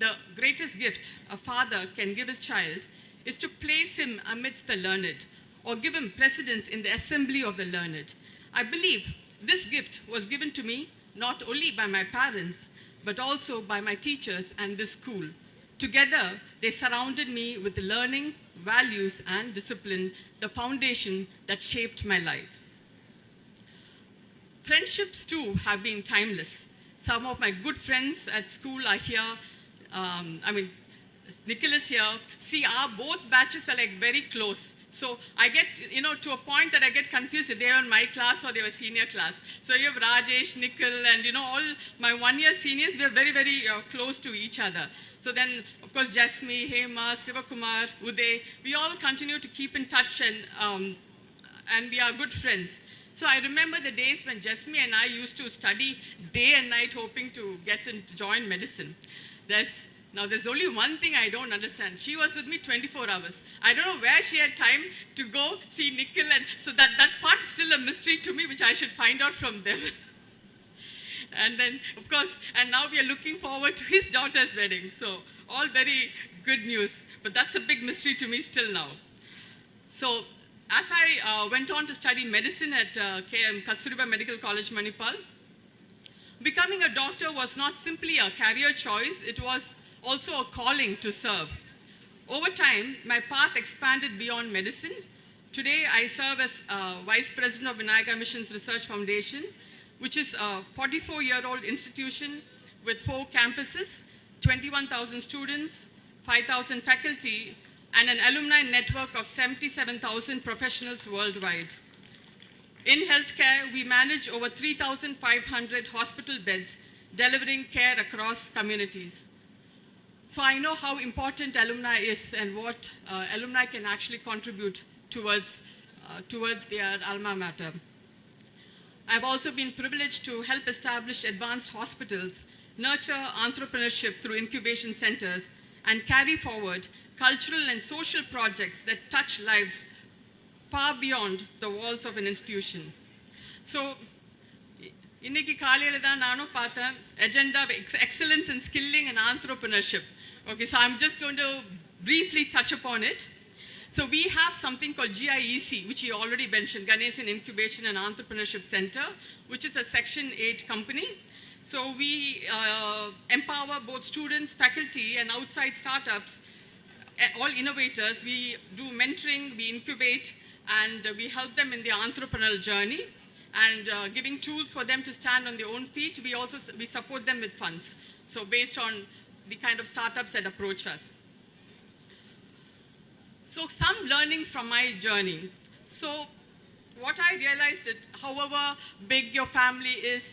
The greatest gift a father can give his child is to place him amidst the learned or give him precedence in the assembly of the learned. I believe this gift was given to me not only by my parents, but also by my teachers and this school. Together, they surrounded me with learning, values, and discipline, the foundation that shaped my life. Friendships too have been timeless. Some of my good friends at school are here. Nicholas here. See, our both batches were like very close. So I get, to a point that I get confused if they were in my class or they were senior class. So you have Rajesh, Nikhil, and all my one-year seniors, we are very, very close to each other. So then, of course, Jasmi, Hema, Sivakumar, Uday, we all continue to keep in touch, and we are good friends. So I remember the days when Jasmi and I used to study day and night hoping to get and join medicine. There's only one thing I don't understand. She was with me 24 hours. I don't know where she had time to go see Nikhil, and so that part is still a mystery to me, which I should find out from them. And then, of course, and now we are looking forward to his daughter's wedding. So all very good news, but that's a big mystery to me still now. So as I went on to study medicine at KM Kasturiba Medical College, Manipal, becoming a doctor was not simply a career choice, it was also a calling to serve. Over time, my path expanded beyond medicine. Today, I serve as Vice President of Vinayaka Missions Research Foundation, which is a 44-year-old institution with 4 campuses, 21,000 students, 5,000 faculty, and an alumni network of 77,000 professionals worldwide. In healthcare, we manage over 3,500 hospital beds, delivering care across communities. So I know how important alumni is and what alumni can actually contribute towards their alma mater. I've also been privileged to help establish advanced hospitals, nurture entrepreneurship through incubation centers, and carry forward cultural and social projects that touch lives far beyond the walls of an institution. So, இன்னைக்கு காலையில தான் நானும் பார்த்தேன் agenda of excellence in skilling and entrepreneurship. Okay, so I'm just going to briefly touch upon it. So we have something called GIEC, which you already mentioned, Ganesan Incubation and Entrepreneurship Center, which is a Section 8 company. So we empower both students, faculty, and outside startups, all innovators. We do mentoring, we incubate, and we help them in their entrepreneurial journey, and giving tools for them to stand on their own feet. We support them with funds. So based on the kind of startups that approach us. So some learnings from my journey. So what I realized is, however big your family is,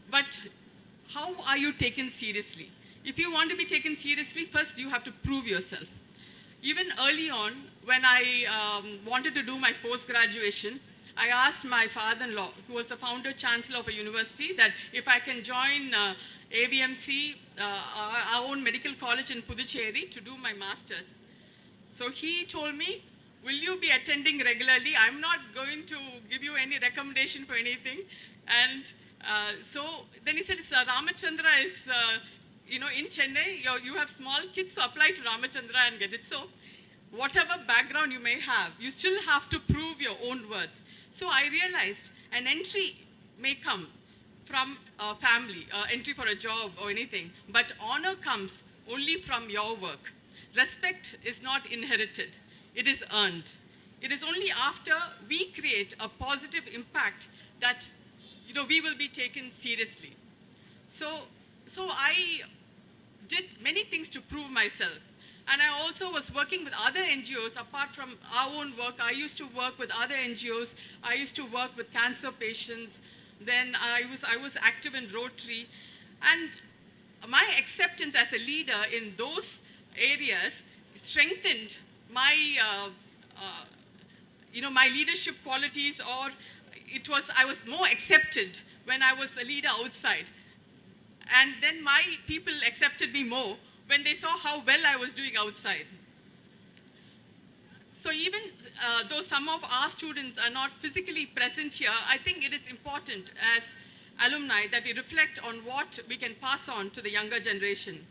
but how are you taken seriously? If you want to be taken seriously, first you have to prove yourself. Even early on, when I wanted to do my post-graduation, I asked my father-in-law, who was the founder chancellor of a university, that if I can join AVMC, our own medical college in Puducherry, to do my master's. So he told me, will you be attending regularly? I'm not going to give you any recommendation for anything. And so then he said, Ramachandra is, in Chennai, you have small kids, so apply to Ramachandra and get it. So whatever background you may have, you still have to prove your own worth. So I realized an entry may come from a family, entry for a job or anything, but honor comes only from your work. Respect is not inherited, it is earned. It is only after we create a positive impact that we will be taken seriously. So I did many things to prove myself. And I also was working with other NGOs. Apart from our own work, I used to work with other NGOs. I used to work with cancer patients. Then I was active in Rotary. And my acceptance as a leader in those areas strengthened my, my leadership qualities, or I was more accepted when I was a leader outside. And then my people accepted me more when they saw how well I was doing outside. So even though some of our students are not physically present here, I think it is important as alumni that we reflect on what we can pass on to the younger generation.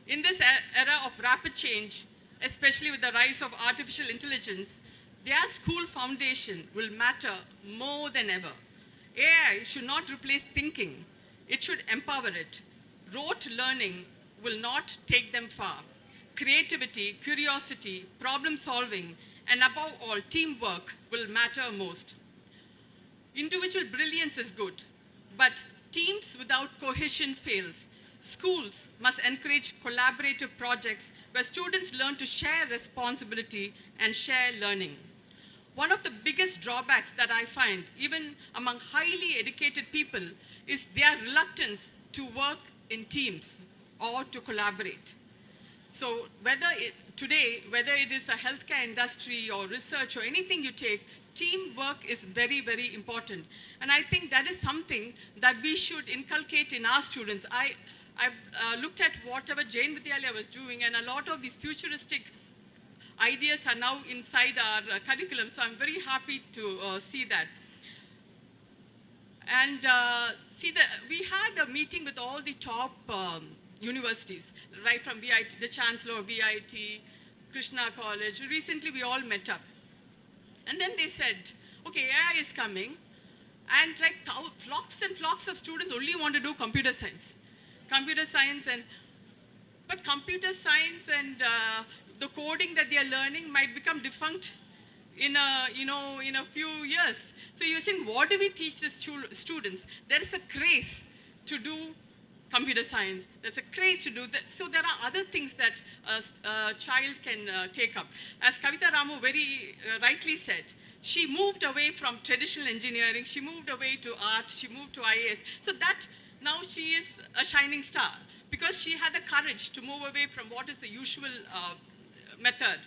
In this era of rapid change, especially with the rise of artificial intelligence, their school foundation will matter more than ever. AI should not replace thinking, it should empower it. Rote learning will not take them far. Creativity, curiosity, problem solving, and above all, teamwork will matter most. Individual brilliance is good, but teams without cohesion fails. Schools must encourage collaborative projects where students learn to share responsibility and share learning. One of the biggest drawbacks that I find, even among highly educated people, is their reluctance to work in teams or to collaborate. So today, whether it is a healthcare industry or research or anything you take, teamwork is very, very important. And I think that is something that we should inculcate in our students. I've looked at whatever Jain Vidyalaya was doing, and a lot of these futuristic ideas are now inside our curriculum, so I'm very happy to see that. And we had a meeting with all the top universities, right from VIT, the Chancellor of VIT, Krishna College. Recently, we all met up. And then they said, okay, AI is coming, and like flocks and flocks of students only want to do computer science. But computer science and the coding that they are learning might become defunct in a few years. So you're saying, what do we teach the students? There is a craze to do computer science. There's a craze to do that. So there are other things that a child can take up. As Kavita Ramu very rightly said, she moved away from traditional engineering. She moved away to art. She moved to IAS. So that now she is a shining star because she had the courage to move away from what is the usual method.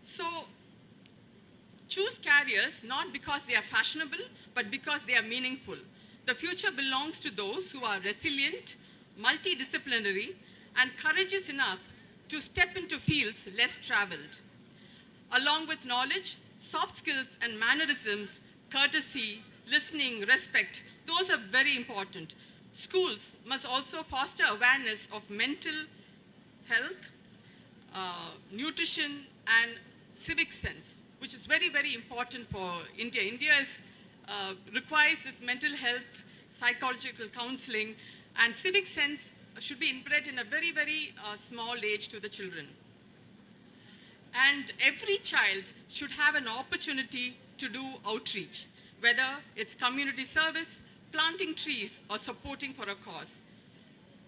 So choose careers not because they are fashionable, but because they are meaningful. The future belongs to those who are resilient, multidisciplinary, and courageous enough to step into fields less traveled. Along with knowledge, soft skills and mannerisms, courtesy, listening, respect, those are very important. Schools must also foster awareness of mental health, nutrition, and civic sense, which is very, very important for India. India requires this mental health, psychological counseling, and civic sense should be inbred in a very, very small age to the children. And every child should have an opportunity to do outreach, whether it's community service, planting trees, or supporting for a cause.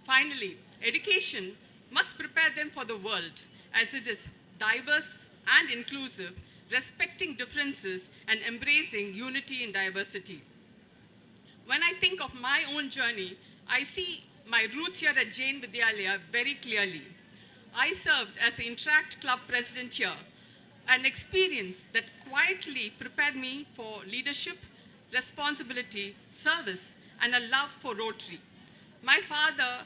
Finally, education must prepare them for the world as it is diverse and inclusive, respecting differences and embracing unity in diversity. When I think of my own journey, I see my roots here at Jain Vidyalaya very clearly. I served as the Interact Club president here, an experience that quietly prepared me for leadership, responsibility, service, and a love for Rotary. My father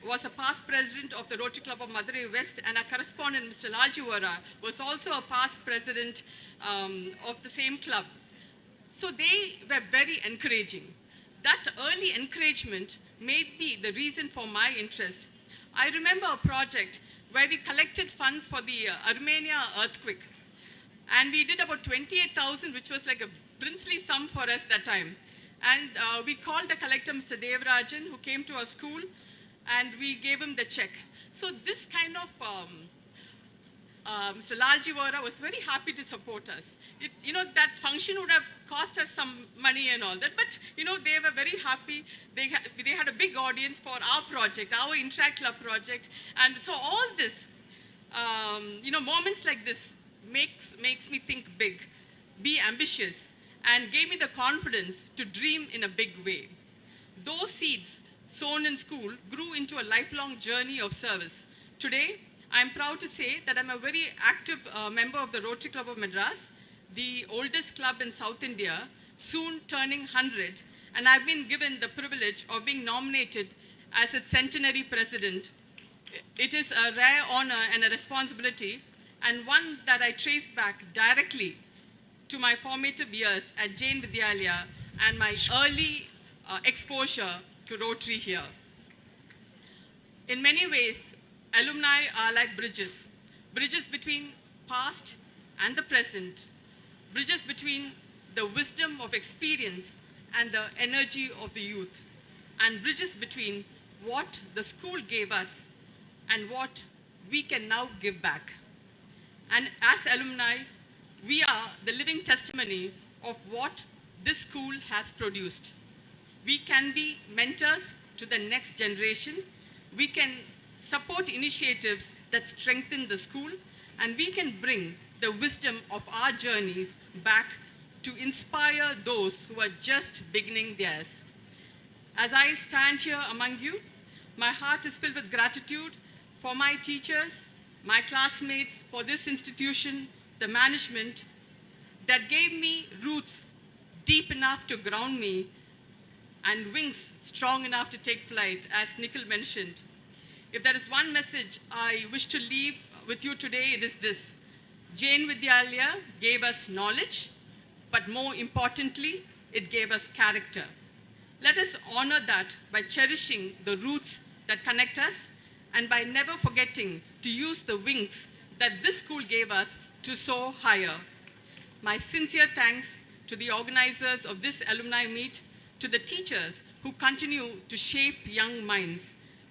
was a past president of the Rotary Club of Madurai West, and our correspondent, Mr. Lalji Vora, was also a past president of the same club. So they were very encouraging. That early encouragement made me the reason for my interest. I remember a project where we collected funds for the Armenia earthquake. And we did about 28,000, which was like a princely sum for us that time. And we called the collector, Mr. Devarajan, who came to our school, and we gave him the check. So this kind of, Mr. Lalji Vora was very happy to support us. That function would have cost us some money and all that, but, they were very happy. They had a big audience for our project, our Interact Club project. And so all this, moments like this makes me think big, be ambitious, and gave me the confidence to dream in a big way. Those seeds sown in school grew into a lifelong journey of service. Today, I'm proud to say that I'm a very active member of the Rotary Club of Madras, the oldest club in South India, soon turning 100, and I've been given the privilege of being nominated as its centenary president. It is a rare honor and a responsibility, and one that I trace back directly to my formative years at Jain Vidyalaya and my early exposure to Rotary here. In many ways, alumni are like bridges between past and the present, bridges between the wisdom of experience and the energy of the youth, and bridges between what the school gave us and what we can now give back. And as alumni, we are the living testimony of what this school has produced. We can be mentors to the next generation. We can support initiatives that strengthen the school, and we can bring the wisdom of our journeys back to inspire those who are just beginning theirs. As I stand here among you, my heart is filled with gratitude for my teachers, my classmates, for this institution, the management that gave me roots deep enough to ground me and wings strong enough to take flight, as Nikhil mentioned. If there is one message I wish to leave with you today, it is this. Jain Vidyalaya gave us knowledge, but more importantly, it gave us character. Let us honor that by cherishing the roots that connect us and by never forgetting to use the wings that this school gave us to soar higher. My sincere thanks to the organizers of this alumni meet, to the teachers who continue to shape young minds,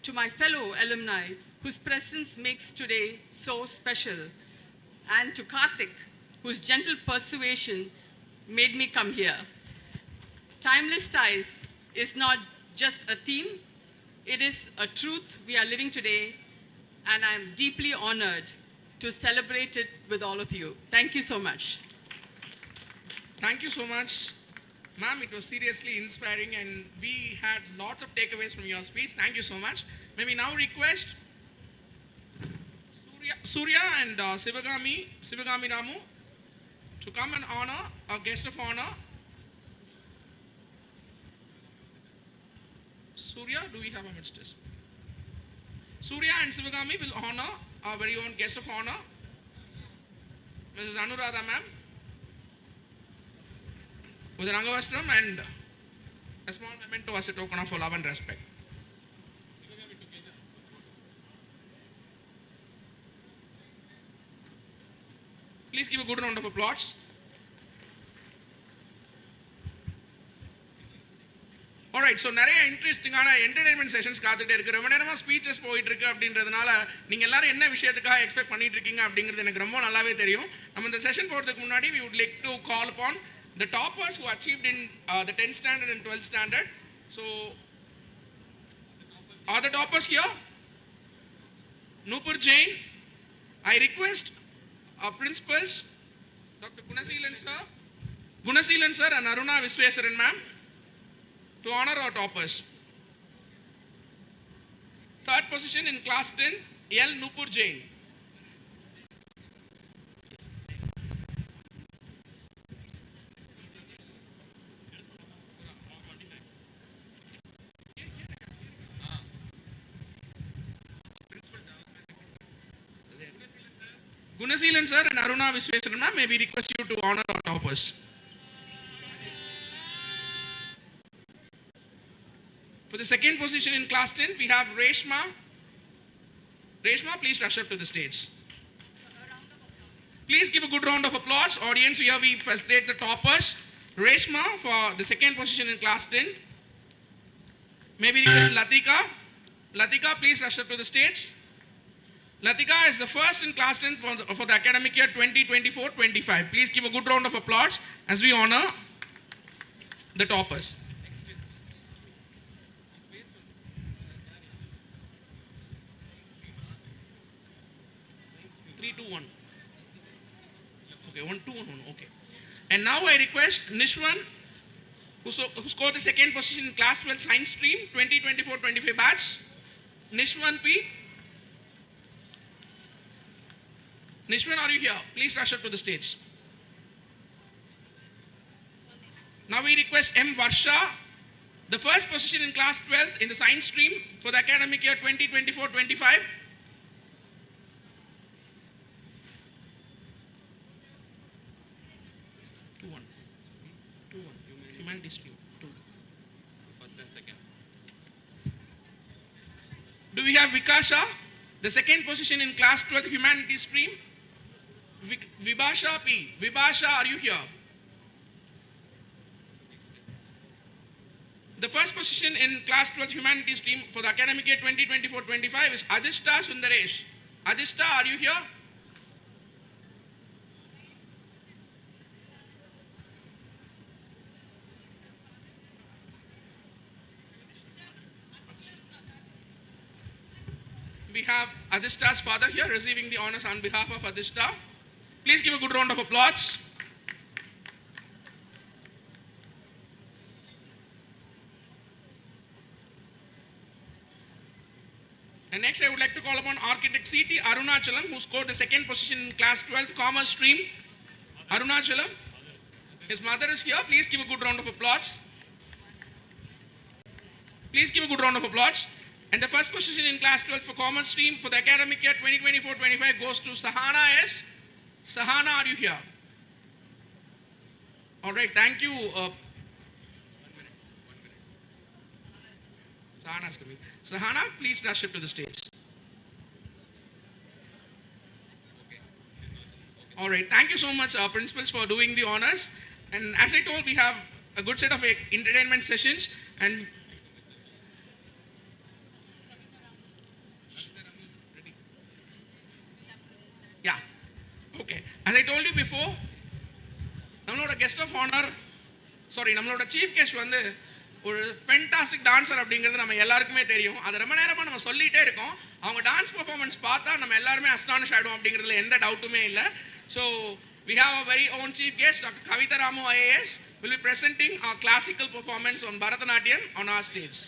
to my fellow alumni whose presence makes today so special, and to Karthik, whose gentle persuasion made me come here. Timeless ties is not just a theme, it is a truth we are living today, and I am deeply honored to celebrate it with all of you. Thank you so much. Thank you so much. Ma'am, it was seriously inspiring and we had lots of takeaways from your speech. Thank you so much. May we now request Surya and Sivagami Ramu to come and honor our guest of honor. Surya, do we have amidst us? Surya and Sivagami will honor our very own guest of honor, Mrs. Anuradha ma'am, with an Angavastram and a small memento as a token of love and respect. Please give a good round of applause. Alright, so நிறைய இன்ட்ரெஸ்டிங்கான entertainment sessions காத்துட்டே இருக்கு. ரொம்ப நேரமாக speeches போயிட்டு இருக்கு அப்படின்றதுனால நீங்கள் எல்லாரும் என்ன விஷயத்துக்காக எக்ஸ்பெக்ட் பண்ணிட்டு இருக்கீங்க அப்படிங்கிறது எனக்கு ரொம்ப நல்லாவே தெரியும். நம்ம இந்த செஷன் போகிறதுக்கு முன்னாடி we would like to call upon the toppers who achieved in the 10th standard and 12th standard. So, are the toppers here? Nupur Jain. I request our principals, Dr. Gunasilan sir and Aruna Viswesaran ma'am, to honor our toppers. Third position in class 10, L. Nupur Jain. Gunaseelan sir and Aruna Visweswaran ma'am, may we request you to honor our toppers. For the second position in class 10, we have Reshma. Reshma, please rush up to the stage. Please give a good round of applause. Audience, here we facilitate the toppers. Reshma for the second position in class 10. May we request Latika. Latika, please rush up to the stage. Latika is the first in class 10 for the academic year 2024-25. Please give a good round of applause as we honor the toppers. 3, 2, 1. Okay, 1, 2, 1, 1. Okay. And now I request Nishwan, who scored the second position in class 12 science stream 2024-25 batch. Nishwan P. Nishwan, are you here? Please rush up to the stage. Now we request M. Varsha, the first position in class 12 in the science stream for the academic year 2024-25. Humanities stream. 2. First and second. Do we have Vikasha, the second position in class 12 humanities stream? Vibhasha P. Vibhasha, are you here? The first position in class 12 humanities stream for the academic year 2024-25 is Adishta Sundaresh. Adishta, are you here? We have Adishta's father here receiving the honors on behalf of Adishta. Please give a good round of applause. And next I would like to call upon architect C.T. Arunachalam, who scored the second position in class 12 commerce stream. Arunachalam, his mother is here. Please give a good round of applause. Please give a good round of applause. And the first position in class 12 for commerce stream for the academic year 2024-25 goes to Sahana S. Sahana, are you here? All right, thank you. Sahana's coming. Sahana, please rush up to the stage. All right, thank you so much, principals, for doing the honors. And as I told, we have a good set of entertainment sessions. And yeah, okay. As I told you before, நம்மளோட guest of honour நம்மளோட chief guest வந்து ஒரு fantastic dancer அப்படிங்கிறது நம்ம எல்லாருக்குமே தெரியும். அதை ரொம்ப நேரமாக நம்ம சொல்லிகிட்டே இருக்கோம். அவங்க டான்ஸ் பர்ஃபார்மன்ஸ் பார்த்தா நம்ம எல்லாருமே அஸ்டானிஷ் ஆகிடும் அப்படிங்கிறதுல எந்த டவுட்டுமே இல்லை. So we have our very own chief guest, Dr. Kavita Ramu IAS, will be presenting our classical performance on Bharatanatyam on our stage.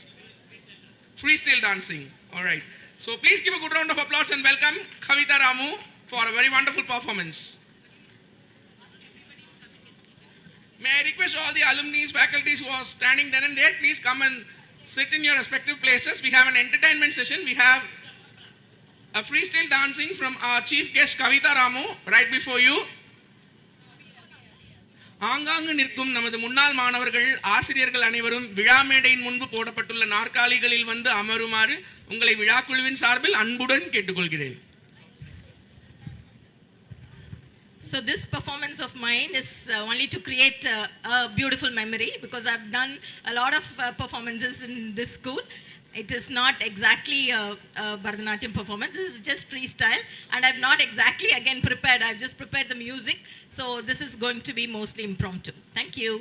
Freestyle dancing. All right. So please give a good round of applause and welcome Kavita Ramu for a very wonderful performance. May I request all the alumni, faculties who are standing there and there, please come and sit in your respective places. We have an entertainment session. We have a freestyle dancing from our chief guest Kavita Ramu right before you. ஆங்காங்கு நிற்கும் நமது முன்னாள் மாணவர்கள், ஆசிரியர்கள் அனைவரும் விழா மேடையின் முன்பு போடப்பட்டுள்ள நாற்காலிகளில் வந்து அமருமாறு உங்களை விழாக்குழுவின் சார்பில் அன்புடன் கேட்டுக்கொள்கிறேன். So this performance of mine is only to create a beautiful memory, because I've done a lot of performances in this school. It is not exactly a Bharatanatyam performance. This is just freestyle, and I've not exactly again prepared. I've just prepared the music. So this is going to be mostly impromptu. Thank you.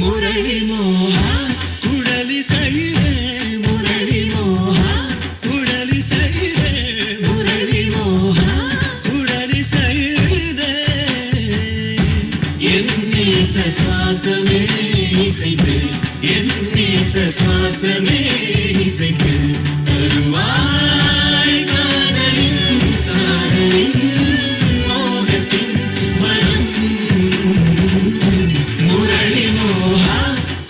Murali Moga குடலி சைரே Murali Moga குடலி சைரே Murali Moga குடலி சைரே என் நேச சுவாசமே இசைத்து என் நேச சுவாசமே இசைத்து தருவாய் காதலின் சாரலின் மோகத்தின் வரம் முரளி மோகா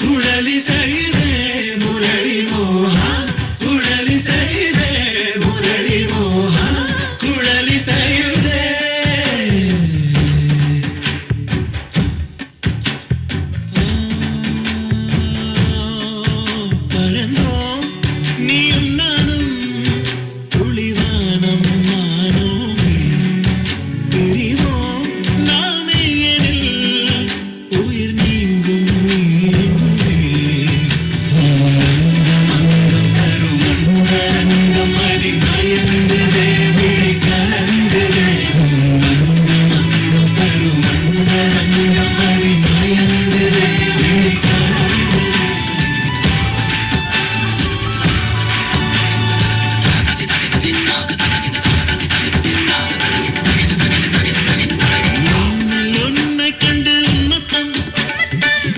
குழலி சைரே முரளி மோகா குழலி சைரே முரளி மோகா குழலி சைரே பரந்தோம் நீயும் நானும் துளிவானம் மானோமே பிரிவோம் நாமே எனில் உயிர் நீங்கும் நீங்குமே அங்கம் தரும் அந்தரங்கம் அதி மயங்குதே விழி கலங்குதே அங்கம் தரும் அந்தரங்கம் அதி மயங்குதே விழி கலங்குதே உன்னை கண்டு உன்மத்தம்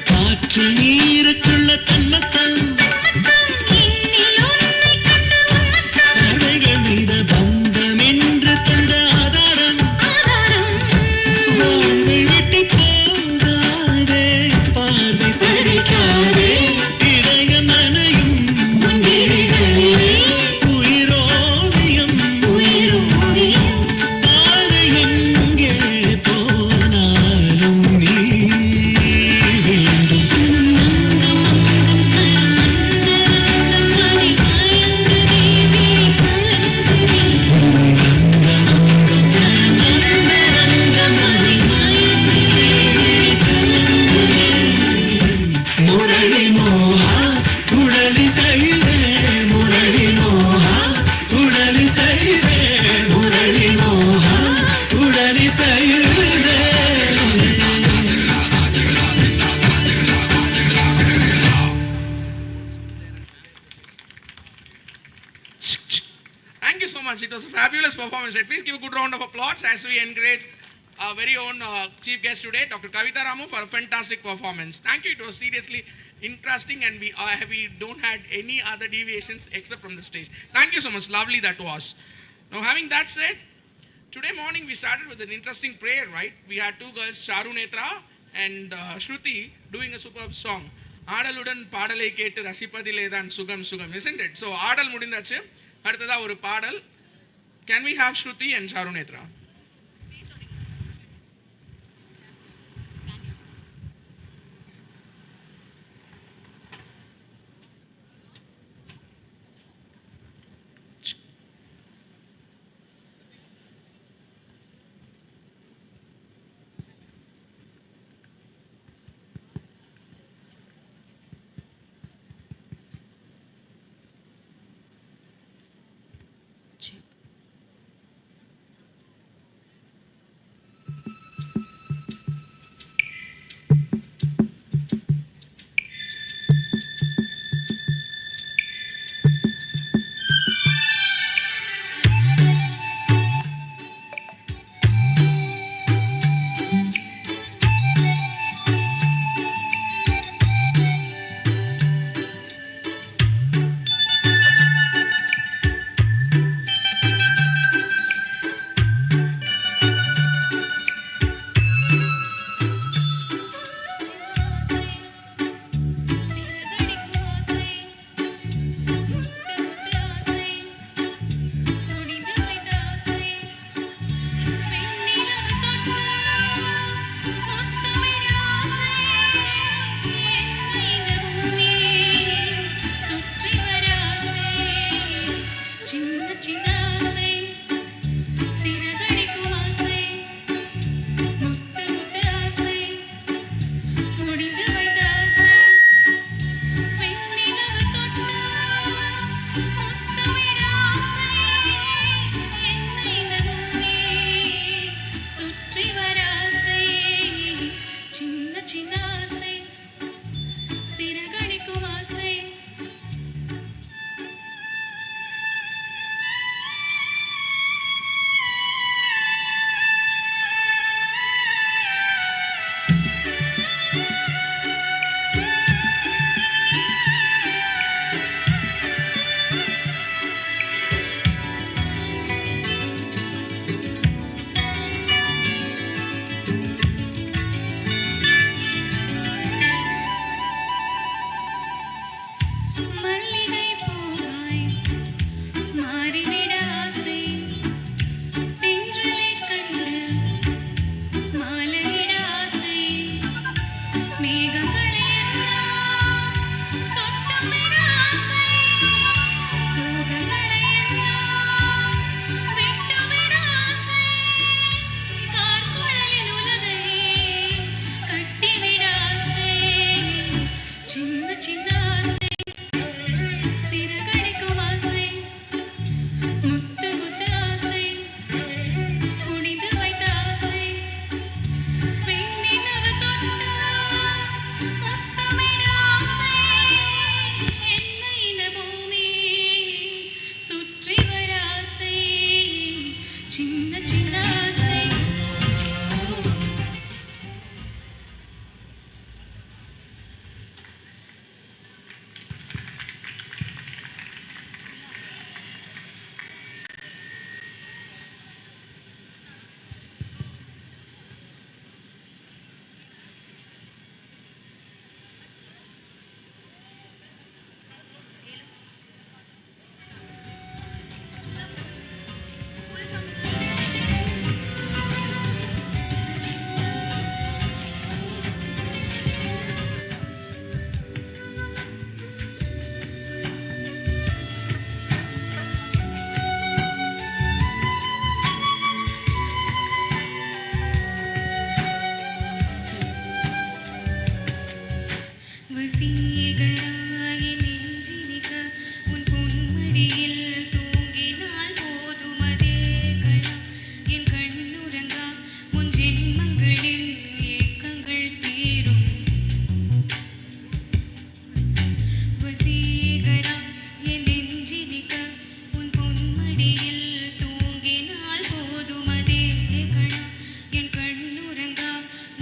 காற்று நீருக்குள்ள தன்மத்தம் அவைகள் மீத பந்தம் என்று தந்த ஆதாரம் வாழ்வை விட்டு போகாதே பார்வை தெரிக்காதே இதயம் நனையும் முன்னிலைகளிலே உயிரோவியம் உயிரோவியம் பாதை எங்கே போனாலும் நீ வேண்டும் முரளி மோகா குழலி சைரே முரளி மோகா குழலி சைரே முரளி மோகா குழலி சைரே Thank you so much. It was a fabulous performance. Please give a good round of applause as we encourage our very own chief guest today, Dr. Kavita Ramu, for a fantastic performance. Thank you. It was seriously interesting, and we don't had any other deviations except from the stage. Thank you so much. Lovely that was. Now, having that said, today morning we started with an interesting prayer, right? We had two girls, Charu Netra and Shruti, doing a superb song. ஆடலுடன் பாடலை கேட்டு ரசிப்பதிலே தான் சுகம் சுகம், isn't it? So ஆடல் முடிந்தாச்சு. அடுத்ததா ஒரு பாடல். Can we have Shruti and Charu Netra?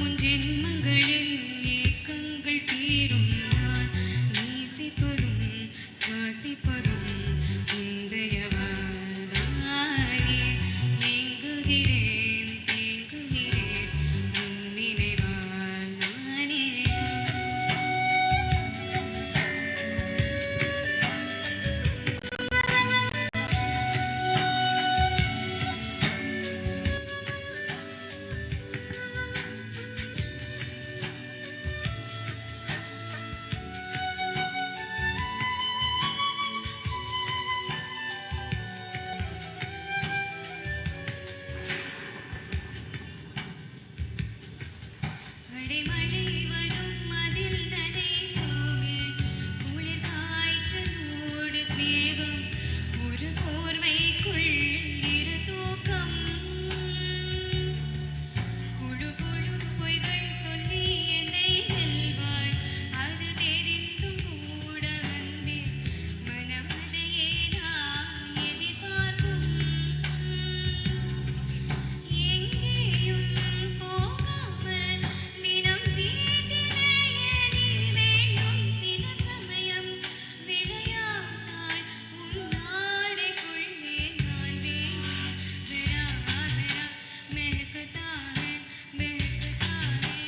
முன் ஜென்மங்களில் ஏக்கங்கள் தீரும் நான் நேசிப்பதும் சுவாசிப்பதும் உந்தையவாதானே ஏங்குகிறேன் தேங்குகிறேன் உன் நினைவால் நானே அடைமழை வரும் அதில் நனைவோமே குளிர் காய்ச்சலோடு சிநேகம் ஒரு போர்வைக்குள் இரு தூக்கம் குழு குழு பொய்கள் சொல்லி என்னை வெல்வாய் அது தெரிந்தும் கூட அன்பே மனமதையே நான் எதிர்பார்க்கும் எங்கேயும் போகாமல் தினம் வீட்டிலேயே நீ வேண்டும் சில சமயம் விளையாட்டாய் உன் நாடைக்குள்ளே நான் வேண்டும் जरा जरा महकता है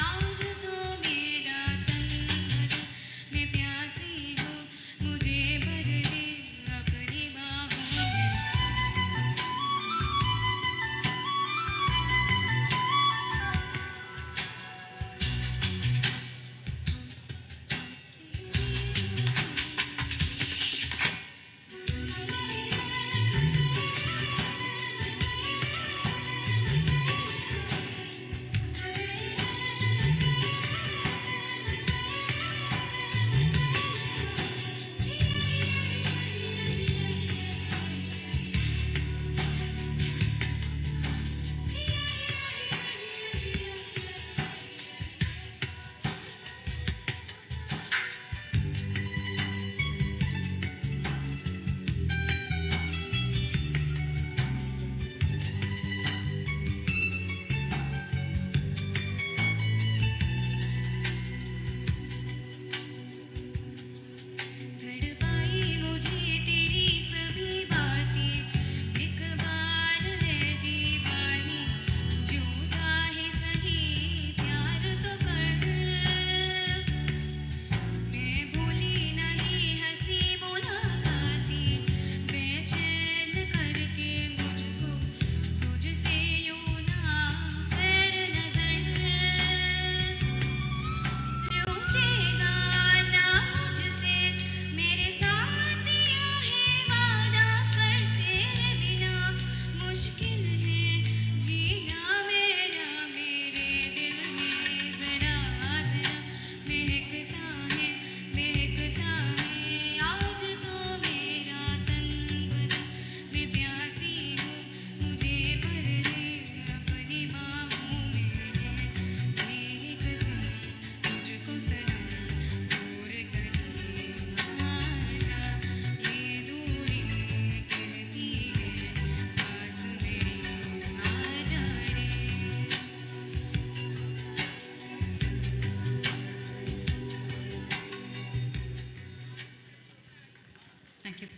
आज तो मेरा तन बदन मैं प्यासी हूँ मुझे भर दे अपनी बाहों में तड़पाई मुझे तेरी सभी बातें एक बार है दीवानी झूठा है सही प्यार तो कर मैं भूली नहीं हंसी मुलाकातें बेचैन करके मुझको तुझसे यूं ना फेर नजर रूठेगा ना मुझसे मेरे साथ दिया है वादा कर तेरे बिना मुश्किल है जीना मेरा मेरे दिल में जरा जरा महकता है आज तो मेरा तन बदन मैं प्यासी हूँ मुझे भर दे अपनी बाहों में मेरी कसम तुझको सनम दूर कहीं ना जा ये दूरी कहती है पास मेरी आ जा रे thank you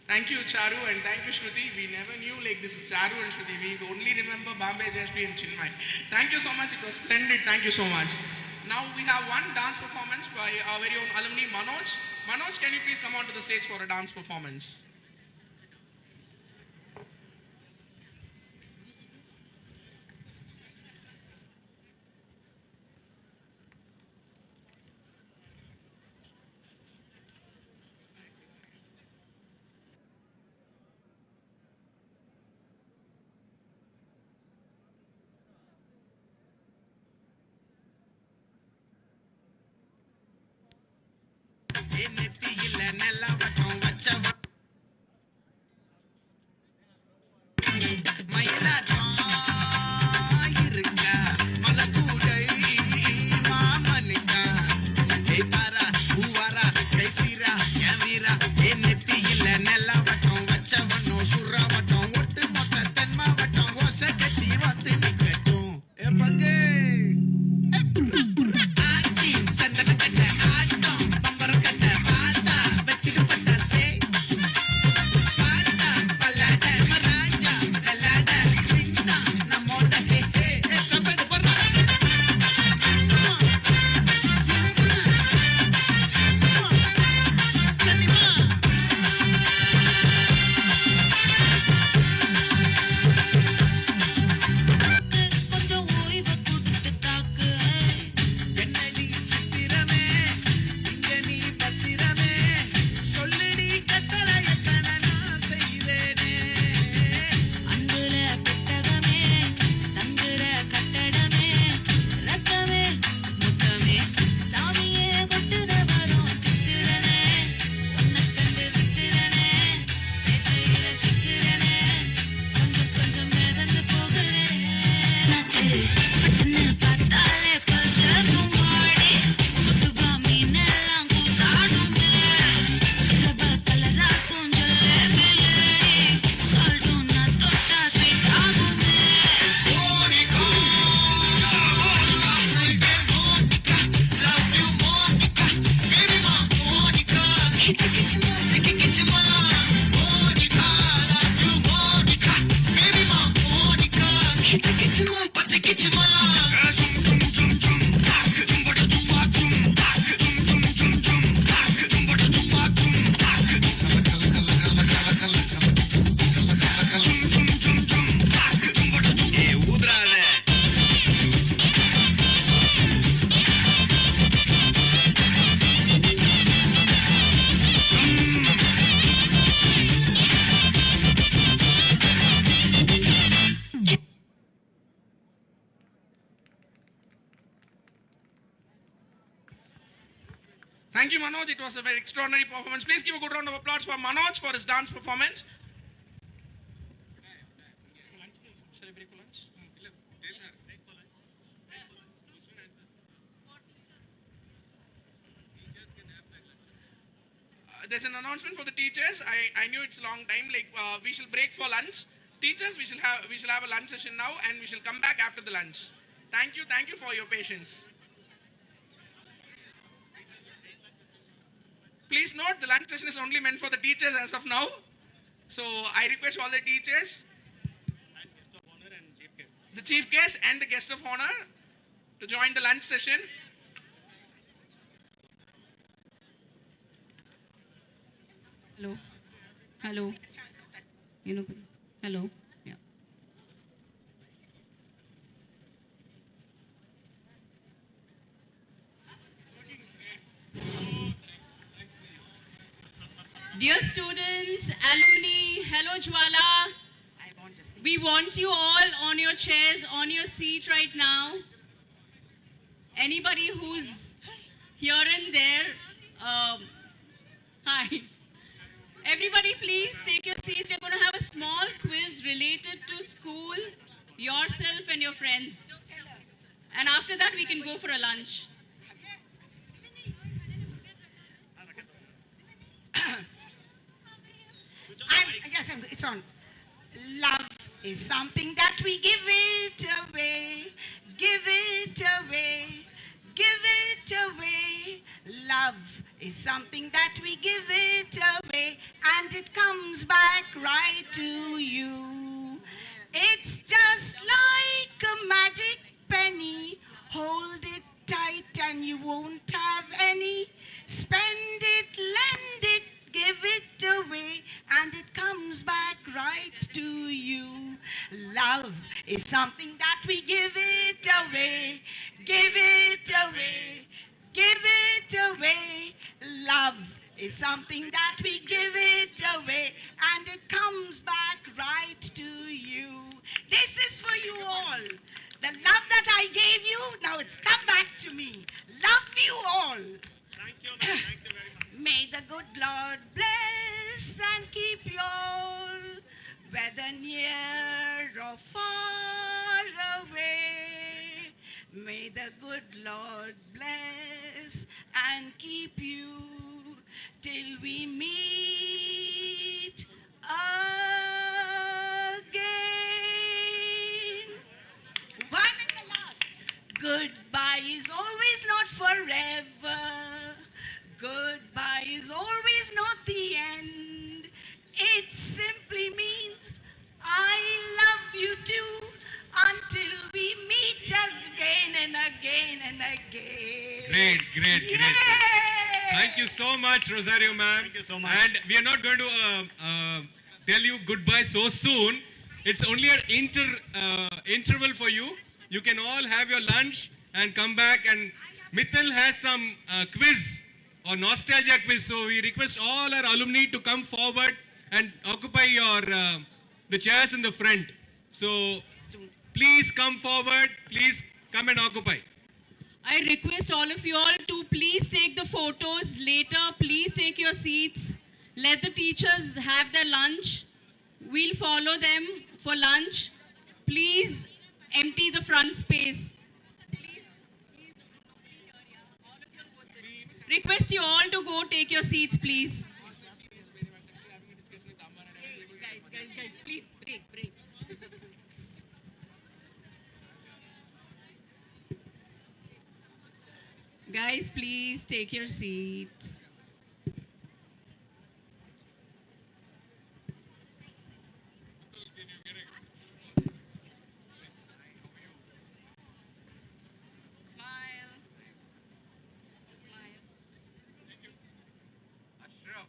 Thank you, Charu, and thank you, Shruti. We never knew like this is Charu and Shruti. We only remember Bombay, Jayashree and Chinmay. Thank you so much. It was splendid. Thank you so much. Now we have one dance performance by our very own alumni, Manoj. Manoj, can you please come onto the stage for a dance performance? நெத்தியில நல்ல வட்டம் வச்சவ மயிலாட்டம் இருக்கா மலக்கூடை மாமனுக்கா பாரா பூவாரா கைசீரா என் வீரா என் நெத்தியில நல்ல வட்டம் வச்சவனோ சுறா வட்டம் ஒட்டு மொத்த தென் மாவட்டம் ஓசை கட்டி வந்து நிக்கட்டும் பார்த்தாலே பல்சேர்க்கும் மாடி முத்துபா மீனெல்லாம் கூத்தாடுமே ரப்ப கலராக்கும் ஜல்லேபிலேடி சால்ட்டும் நான் தொட்டா ஸ்வீட் ஆகுமே Thank you, Manoj. It was a very extraordinary performance. Please give a good round of applause for Manoj for his dance performance. Shall we break for lunch? There's an announcement for the teachers. I knew it's a long time. We shall break for lunch. Teachers, we shall have a lunch session now, and we shall come back after the lunch. Thank you for your patience. Please note, the lunch session is only meant for the teachers as of now. So I request all the teachers, the chief guest and the guest of honor to join the lunch session. Hello. Hello. Yeah. Dear students, alumni, hello Jwala. We want you all on your chairs, on your seat right now. Anybody who's here and there, hi. Everybody please take your seats. We're going to have a small quiz related to school, yourself and your friends. And after that we can go for a lunch. It's on. Love is something that we give it away, give it away, give it away. Love is something that we give it away, and it comes back right to you. It's just like a magic penny. Hold it tight and you won't have any. Spend it, lend it, give it away, and it comes back right to you. Love is something that we give it away, give it away, give it away. Love is something that we give it away, and it comes back right to you. This is for you all. The love that I gave you, now it's come back to me. Love you all. Thank you, ma'am. Thank you very much. May the good Lord bless and keep you all, whether near or far away. May the good Lord bless and keep you till we meet again. One and the last. Goodbye is always not forever. Goodbye is always not the end. It simply means I love you too until we meet again and again and again. Great. Yay! Thank you so much, Rosario ma'am. Thank you so much. And we are not going to tell you goodbye so soon. It's only an interval for you. You can all have your lunch and come back. And Mithil has some quiz or nostalgia quiz. So we request all our alumni to come forward and occupy your the chairs in the front. So please come forward. Please come and occupy. I request all of you all to please take the photos later. Please take your seats. Let the teachers have their lunch. We'll follow them for lunch. Please empty the front space. Request you all to go take your seats, please. Guys, please, break. Guys, please take your seats. Smile. Smile. Ashraf.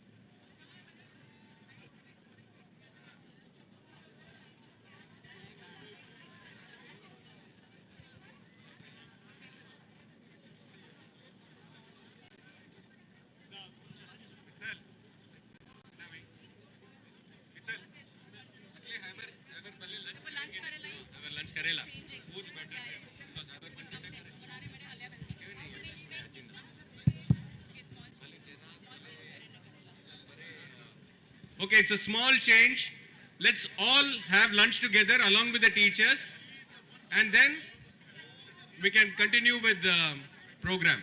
Lunch करेला पूछ बैठे Okay, it's a small change. Let's all have lunch together along with the teachers, and then we can continue with the program.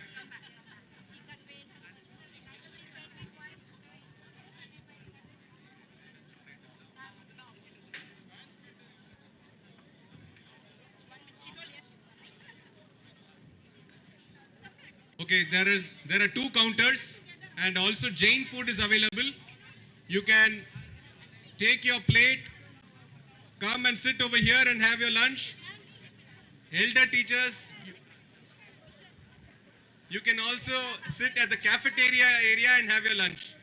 Okay, there are two counters, and also Jain food is available. You can take your plate, come and sit over here and have your lunch. Elder teachers, you can also sit at the cafeteria area and have your lunch.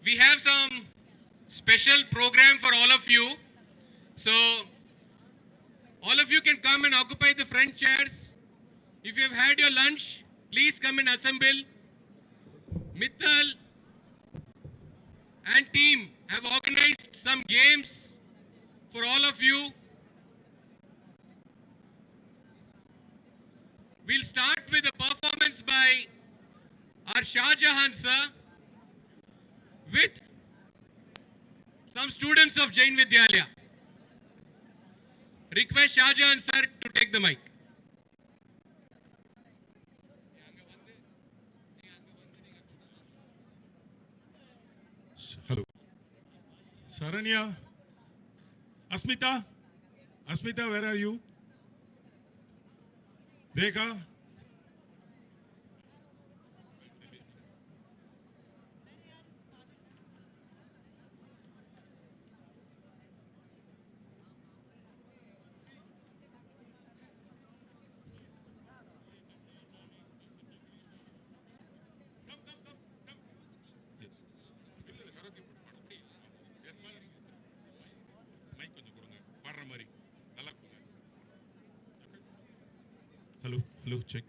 we have some special program for all of you. So all of you can come and occupy the front chairs. If you have had your lunch, please come and assemble. Mittal and team have organized some games for all of you. We'll start with a performance by our Shah Jahan sir with some students of Jain Vidyalaya. Request Shah Jahan sir to take the mic. Hello. Saranya. Asmita. Asmita, where are you? Rekha. Hello, hello, check.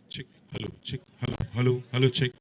Check, hello, check, hello, hello, hello, check.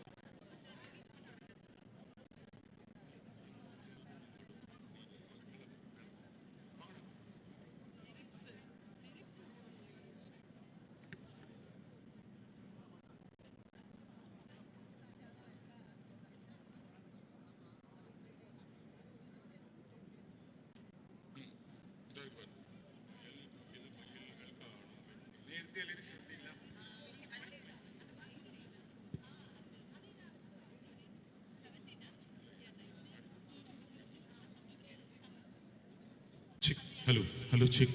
Check, hello, hello, check.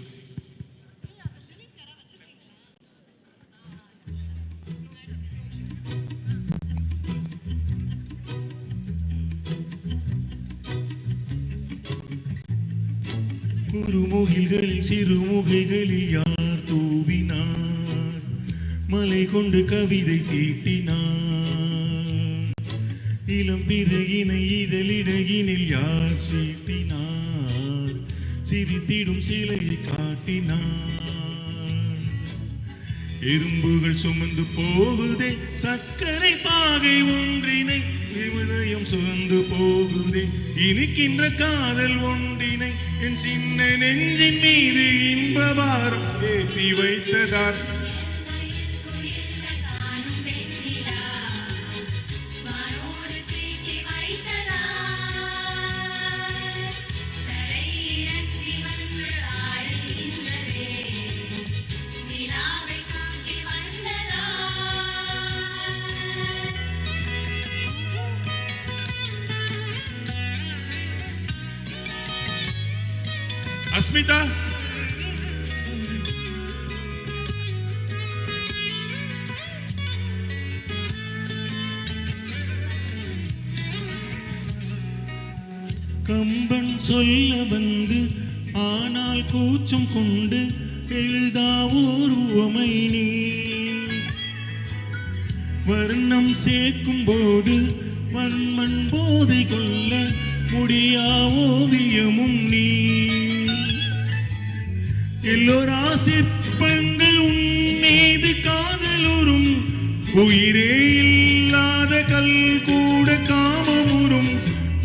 குறுமுகில்களில் சிறுமுகைகளில் யார் தூவினார் மலை கொண்டு கவிதை தீட்டினார் இளம் பிறையினை இதழிடையினில் யார் சீட்டினார் சிரித்திடும் சிலையை காட்டினார் எறும்புகள் சுமந்து போகுதே சர்க்கரை பாகை ஒன்றினை விமதயம் சுமந்து போகுதே இனிக்கின்ற காதல் ஒன்றினை என் சின்ன நெஞ்சின் மீது இன்பபாரம் ஏற்றி வைத்ததார் Asmita. கம்பன் சொல்ல வந்து ஆனால் கூச்சம் கொண்டு எழுதா ஓர் உவமை நீ வர்ணம் சேர்க்கும் போது வன்மன் போதை கொள்ள முடியா ஓவியமும் நீ எல்லோரா சிற்பங்கள் உன் மீது காதலுறும் உயிரே இல்லாத கல் கூட காமமுறும்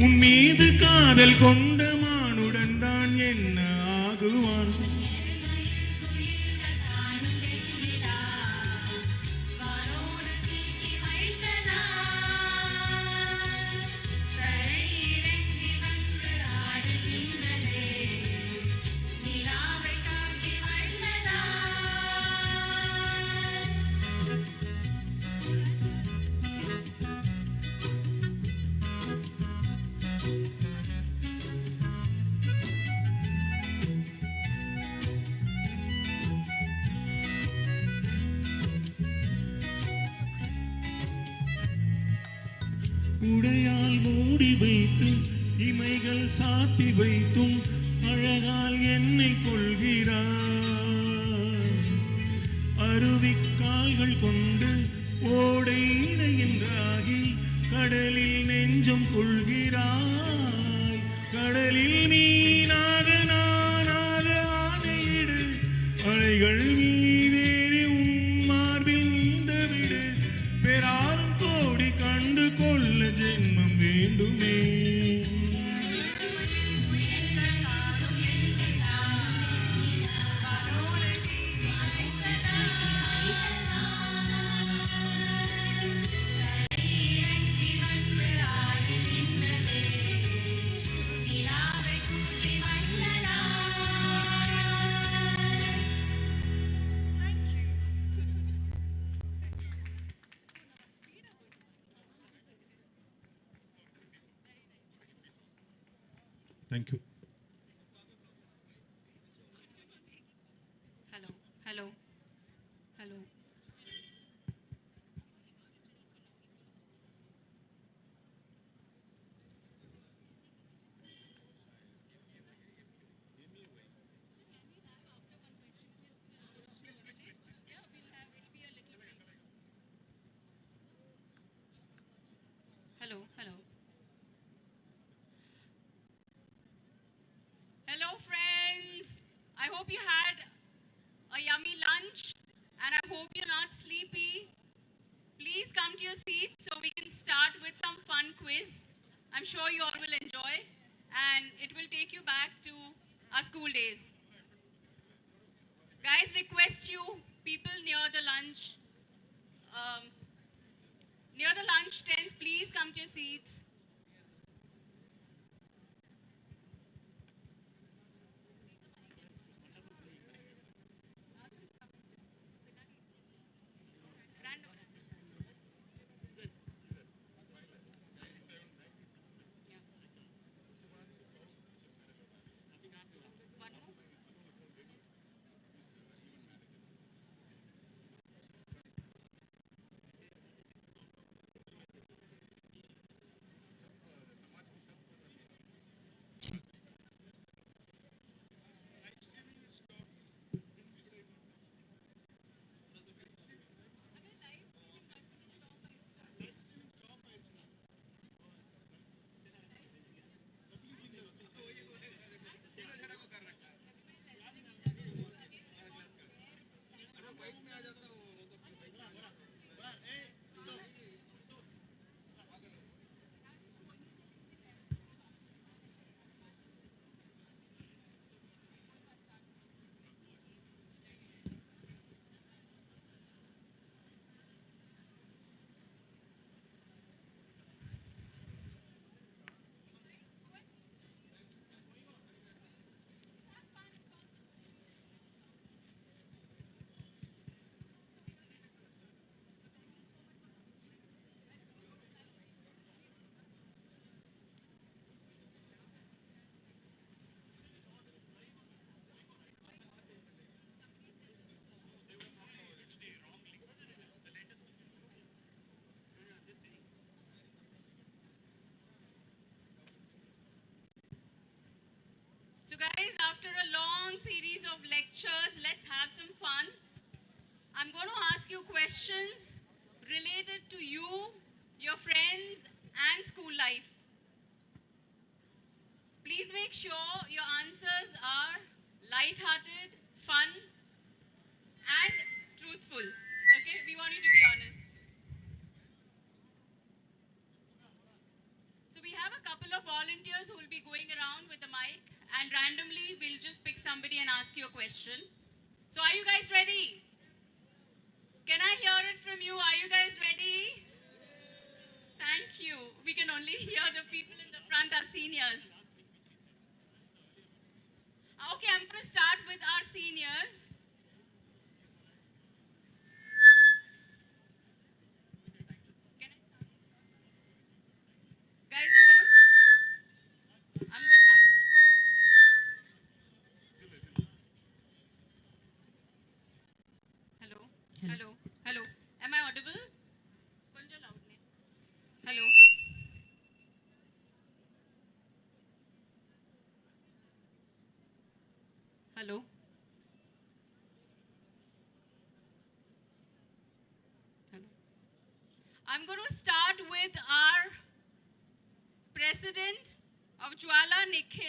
உன் மீது காதல் கொண்ட மானுடன் தான் என்ன ஆகுவான் உடையால் மூடி வைத்து இமைகள் சாத்தி வைத்தும் அழகால் என்னை கொள்கிறார். அருவிக்கால்கள் கொண்டு ஓடை இணையின்றாகி கடலில் நெஞ்சம் கொள்கிறாய். கடலில் மீனாக நானாக ஆணையிடு, அலைகள் மீதேறி உன் மார்பில் நீந்த விடு. பெறாரும் கோடி கண்டு கொள்ள ஜென்மம் வேண்டுமே. Thank you. Hello, hello, hello. Hello, hello. Hello, friends. I hope you had a yummy lunch and I hope you're not sleepy. Please come to your seats so we can start with some fun quiz. I'm sure you all will enjoy and it will take you back to our school days. Guys, request you, people near the lunch tents, please come to your seats. So guys, after a long series of lectures, let's have some fun. I'm going to ask you questions related to you, your friends, and school life. Please make sure your answers are light-hearted, fun, and truthful. Okay? We want you to be honest. So we have a couple of volunteers who will be going around with the mic, and randomly we'll just pick somebody and ask you a question. So are you guys ready? Can I hear it from you? Are you guys ready? Thank you. We can only hear the people in the front, our seniors. Okay, I'm going to start with our seniors. Can I start? Guys, hello? Hello? Hello? Am I audible? Konja loudly. Hello? I'm going to start with our president of Jwala, Nikhil.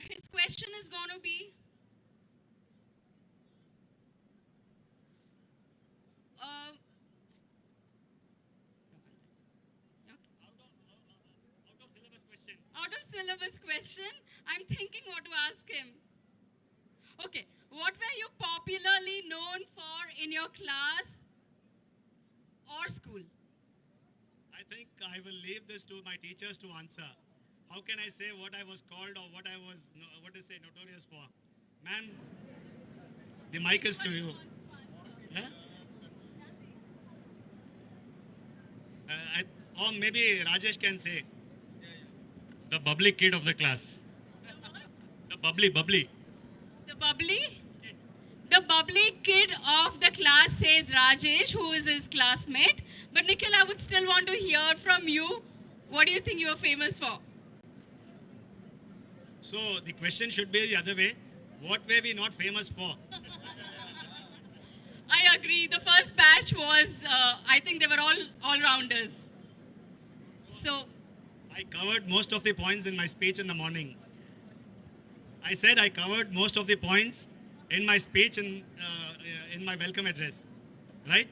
His question is going to be, uh, out of syllabus question. I'm thinking what to ask him. Okay, what were you popularly known for in your class or school? I think I will leave this to my teachers to answer. How can I say what I was called or what I was, what to say, notorious for? Ma'am, the mic is to you. Yeah? Or maybe Rajesh can say. The bubbly kid of the class. The bubbly. The bubbly? The bubbly kid of the class, says Rajesh, who is his classmate. But Nikhil, I would still want to hear from you. What do you think you are famous for? So the question should be the other way. What were we not famous for? I agree. The first batch was, I think they were all all-rounders. So, I covered most of the points in my speech in the morning. I said I covered most of the points in my speech in my welcome address, right?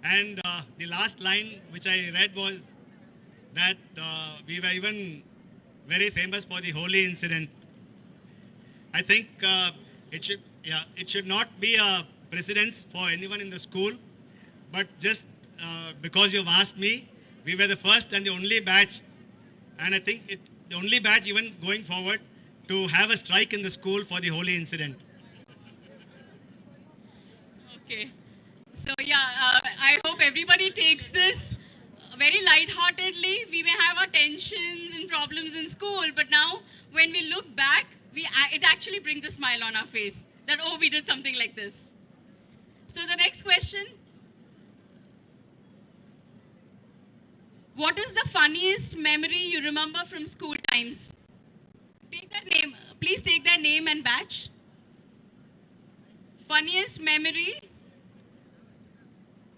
And the last line which I read was that we were even very famous for the holy incident. I think it should not be a precedence for anyone in the school, but just because you've asked me, we were the first and the only batch, and I think the only batch even going forward to have a strike in the school for the holy incident. okay. So yeah, I hope everybody takes this very lightheartedly. We may have our tensions and problems in school, but now when we look back, it actually brings a smile on our face that, oh, we did something like this. So the next question. What is the funniest memory you remember from school times? Take that name. Please take that name and batch. Funniest memory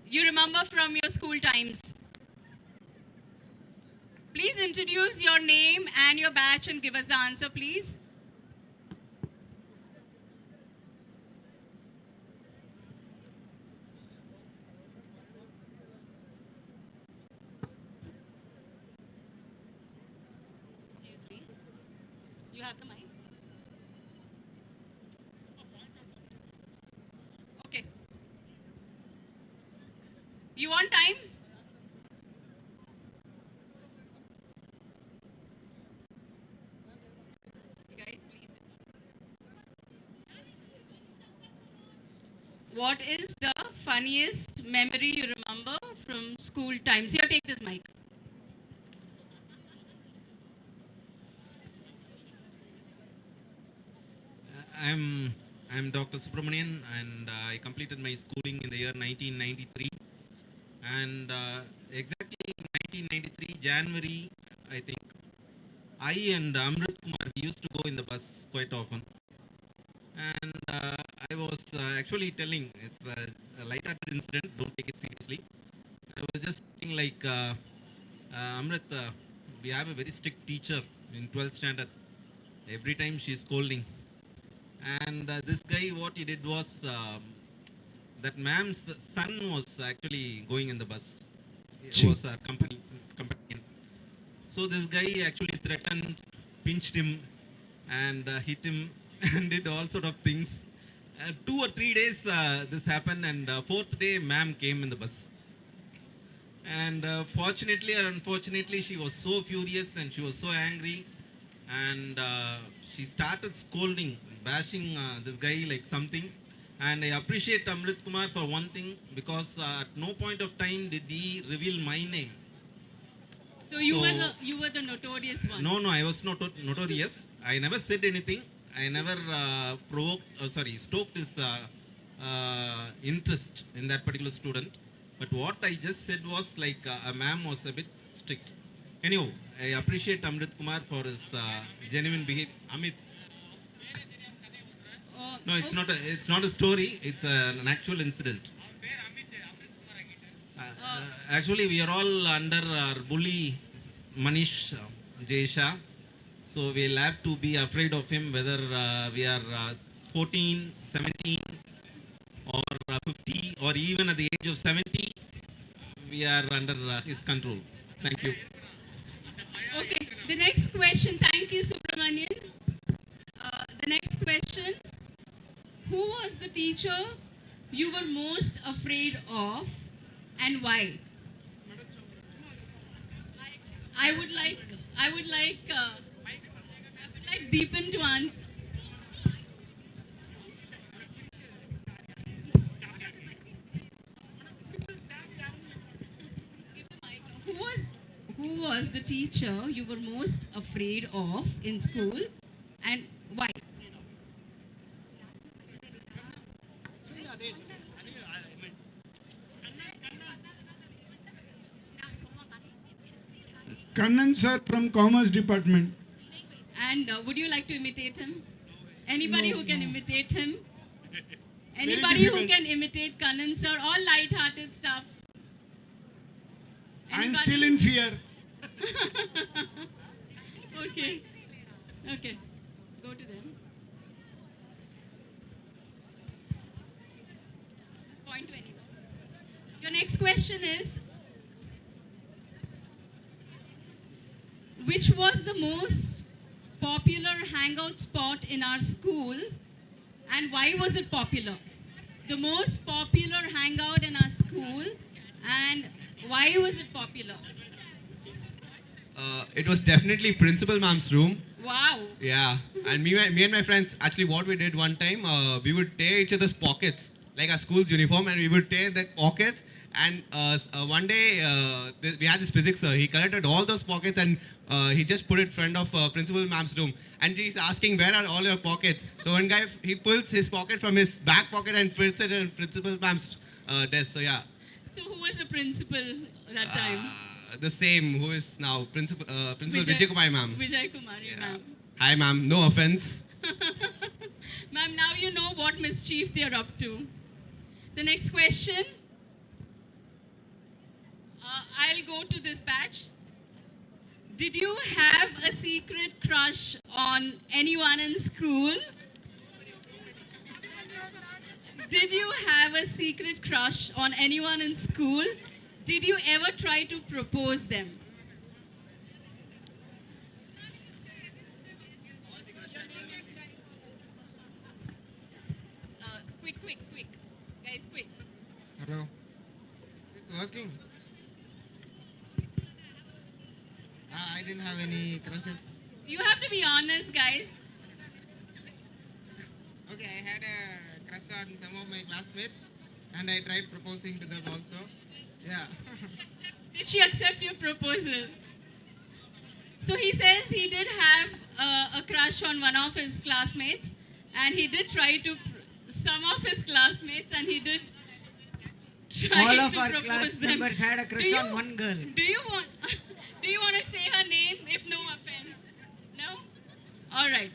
you remember from your school times? Please introduce your name and your batch and give us the answer, please. Excuse me. You have the mic? Okay. You want time? Guys, please. What is the funniest memory you remember from school times? Here, take this mic. I'm Dr. Subramanian, and I completed my schooling in the year 1993. And exactly in 1993 January, I think, I and Amrit Kumar, we used to go in the bus quite often. And I was actually telling, it's a light-hearted incident, don't take it seriously. I was just saying like, Amrit, we have a very strict teacher in 12th standard. Every time she's scolding. And this guy, what he did was, that ma'am's son was actually going in the bus. It was a companion. So this guy actually threatened, pinched him, and hit him, and did all sort of things. 2 or 3 days this happened, and fourth day ma'am came in the bus. And fortunately or unfortunately, she was so furious and she was so angry, and she started scolding, bashing this guy like something. And I appreciate Amrit Kumar for one thing, because at no point of time did he reveal my name. So you were the notorious one. No, I was not notorious. I never said anything. I never stoked his interest in that particular student. But what I just said was like a ma'am was a bit strict. Anyhow, I appreciate Amrit Kumar for his genuine behavior. Amit. No, it's not a story. It's an actual incident. Actually, we are all under our bully Manish Jesha. So we'll have to be afraid of him whether we are 14, 17 or 50 or even at the age of 70. We are under his control. Thank you. Okay, the next question. Thank you, Subramanian. The next question. Who was the teacher you were most afraid of and why? I would like Deepan to answer. Who was the teacher you were most afraid of in school and why? Kannan sir from Commerce Department. And would you like to imitate him? Anybody No, who can no. imitate him? Very Anybody who difficult. can imitate Kannan sir? All light-hearted stuff. I'm still in fear. Okay. Okay. Go to them. Just point to anyone. Your next question is, which was the most popular hangout spot in our school and why was it popular? The most popular hangout in our school and why was it popular? It was definitely Principal Ma'am's room. Wow. Yeah, and me and my friends, actually what we did one time, we would tear each other's pockets, like our school's uniform, and we would tear their pockets. And one day, we had this physics sir, he collected all those pockets and he just put it in front of Principal Ma'am's room. And she's asking, where are all your pockets? So one guy, he pulls his pocket from his back pocket and puts it in Principal Ma'am's desk. So yeah. So who was the principal that time? The same who is now Principal Vijay- Vijay Kumar ma'am. Vijay Kumari ma'am. Hi ma'am, no offense. Ma'am, now you know what mischief they are up to. The next question. I'll go to this batch. Did you have a secret crush on anyone in school? Did you have a secret crush on anyone in school? Did you ever try to propose them? Quick. Guys, quick. Hello. It's working. I didn't have any crushes. You have to be honest, guys. Okay, I had a crush on some of my classmates and I tried proposing to them also. Yeah. Did she accept your proposal? So he says he did have a crush on one of his classmates and he did try to, some of his classmates, and he did try All of to our propose class them. members had a Do crush you- on one girl. Do you want to say her name, if no offense? No? All right.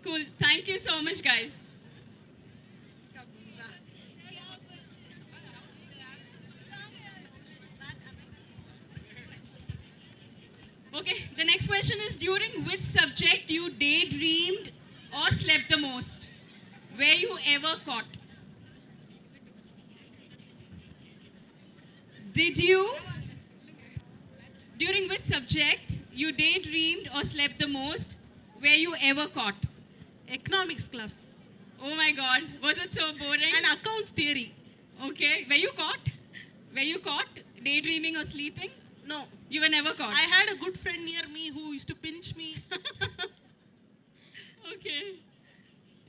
Cool. Thank you so much, guys. Okay, the next question is, during which subject you daydreamed or slept the most? Were you ever caught? Did you? During which subject you daydreamed or slept the most? Were you ever caught? Economics class. Oh my God, was it so boring? And accounts theory. Okay, were you caught? Were you caught daydreaming or sleeping? No. You were never caught? I had a good friend near me who used to pinch me. Okay,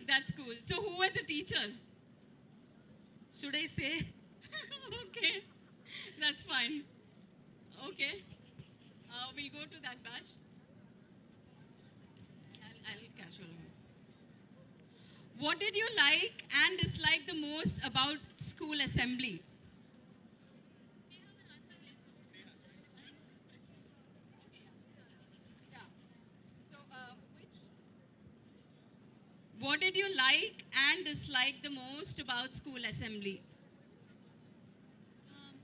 that's cool. So who were the teachers? Should I say? Okay, that's fine. Okay, we'll go to that batch. I'll casual. What did you like and dislike the most about school assembly? What did you like and dislike the most about school assembly?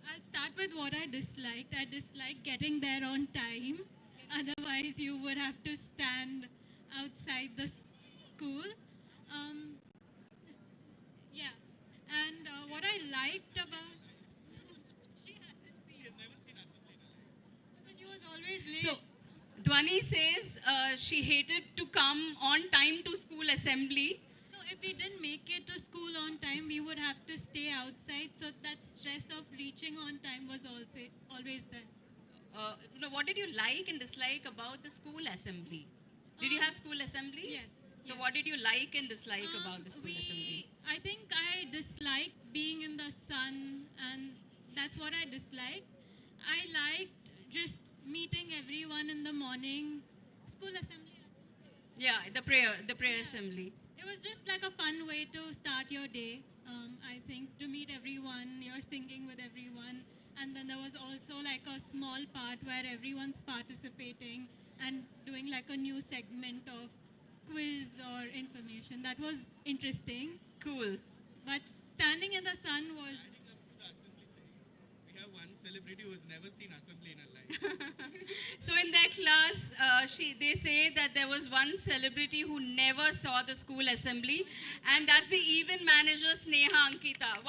I'll start with what I disliked. I disliked getting there on time. Otherwise, you would have to stand outside the school. Um, yeah. And what I liked about she was always late. So, Dwani says she hated to come on time to school assembly. No, if we didn't make it to school on time, we would have to stay outside. So that stress of reaching on time was also always there. What did you like and dislike about the school assembly? Did you have school assembly? Yes. So what did you like and dislike about the school assembly? I think I disliked being in the sun, and that's what I disliked. I liked just meeting everyone in the morning. School assembly. Yeah, the prayer assembly. It was just like a fun way to start your day. I think to meet everyone, you're singing with everyone, and then there was also like a small part where everyone's participating and doing like a new segment of quiz or information. That was interesting. Cool. But standing in the sun was. We have one celebrity who has never seen assembly in her life. So in their class, they say that there was one celebrity who never saw the school assembly, and that's the event manager Sneha Ankita.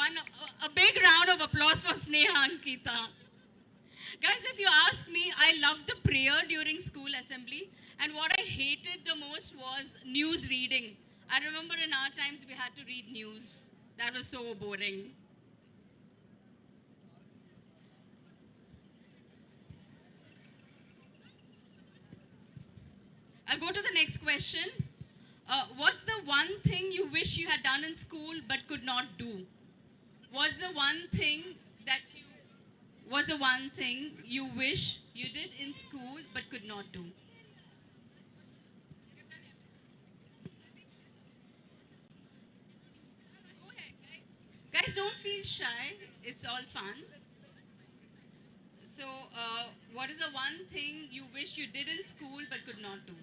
A big round of applause for Sneha Ankita. Guys, if you ask me, I loved the prayer during school assembly, and what I hated the most was news reading. I remember in our times we had to read news. That was so boring. I'll go to the next question. What's the one thing you wish you had done in school but could not do? What's the one thing you wish you did in school but could not do? Go ahead, guys. Guys, don't feel shy. It's all fun. So, what is the one thing you wish you did in school but could not do?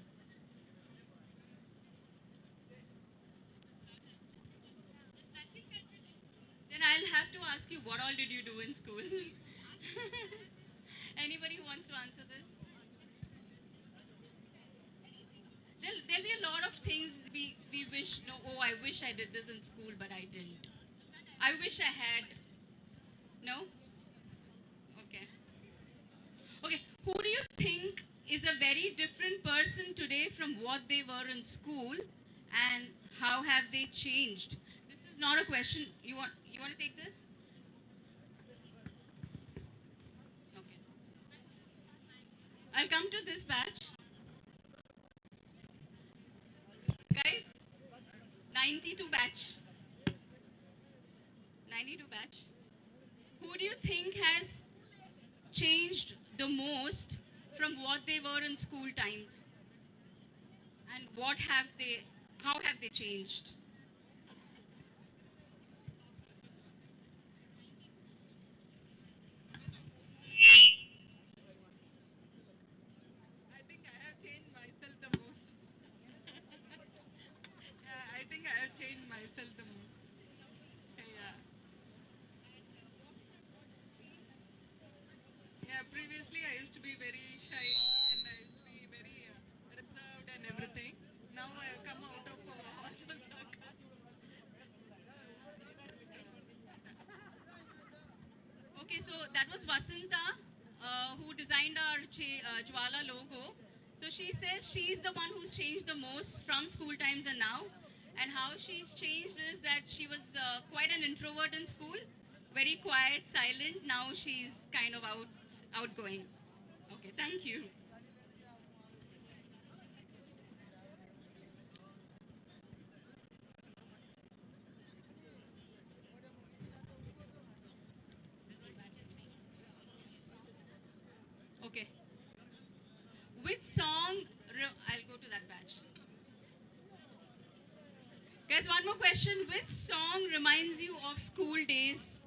Then I'll have to ask you, what all did you do in school? Anybody who wants to answer this? There'll be a lot of things we wish, I wish I did this in school, but I didn't. I wish I had. No? Okay. Okay, who do you think is a very different person today from what they were in school, and how have they changed? This is not a question. You want to take this? Okay. I'll come to this batch. Guys, 92 batch. 92 batch. Who do you think has changed the most from what they were in school times? And how have they changed? I think I have changed myself the most. Yeah, I think I have changed myself the most. Yeah. Yeah, previously I used to be very shy and I used to be very reserved and everything. Now I have come out of all the circles. Okay, so that was Vasanta, who designed our Jwala logo. So she says she's the one who's changed the most from school times and now. And how she's changed is that she was quite an introvert in school, very quiet, silent. Now she's kind of outgoing. Okay, thank you. Okay. Which song? I'll go to that batch. Guys, one more question. Which song reminds you of school days?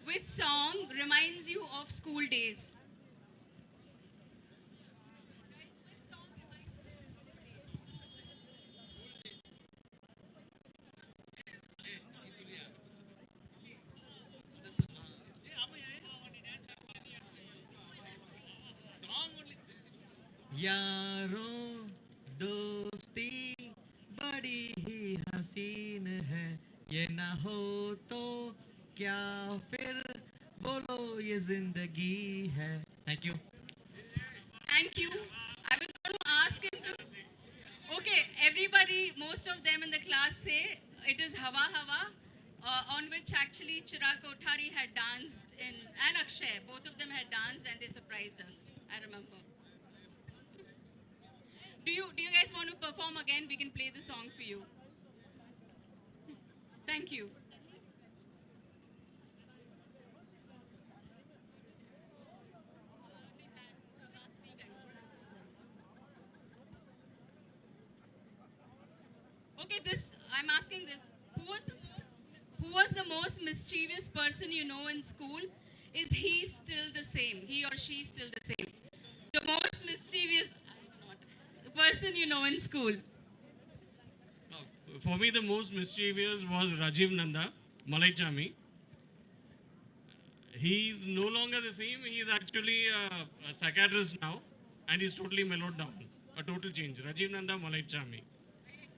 Which song reminds you of school days? यारों दोस्ती बड़ी ही हसीन है, ये ना हो तो क्या फिर बोलो ये जिंदगी है. Thank you. Thank you. I was going to ask him to. Okay, everybody, most of them in the class say it is Hawa Hawa, on which actually Chirag Kothari had danced in, and Akshay, both of them had danced and they surprised us. I remember. Do you guys want to perform again? We can play the song for you. Thank you. Okay, I'm asking this. Who was the most mischievous person you know in school? Is he still the same? He or she still the same? The most mischievous person you know in school? For me, the most mischievous was Rajiv Nanda, Malaichami. He's no longer the same. He's actually a psychiatrist now, and he's totally mellowed down. A total change. Rajiv Nanda Malaichami.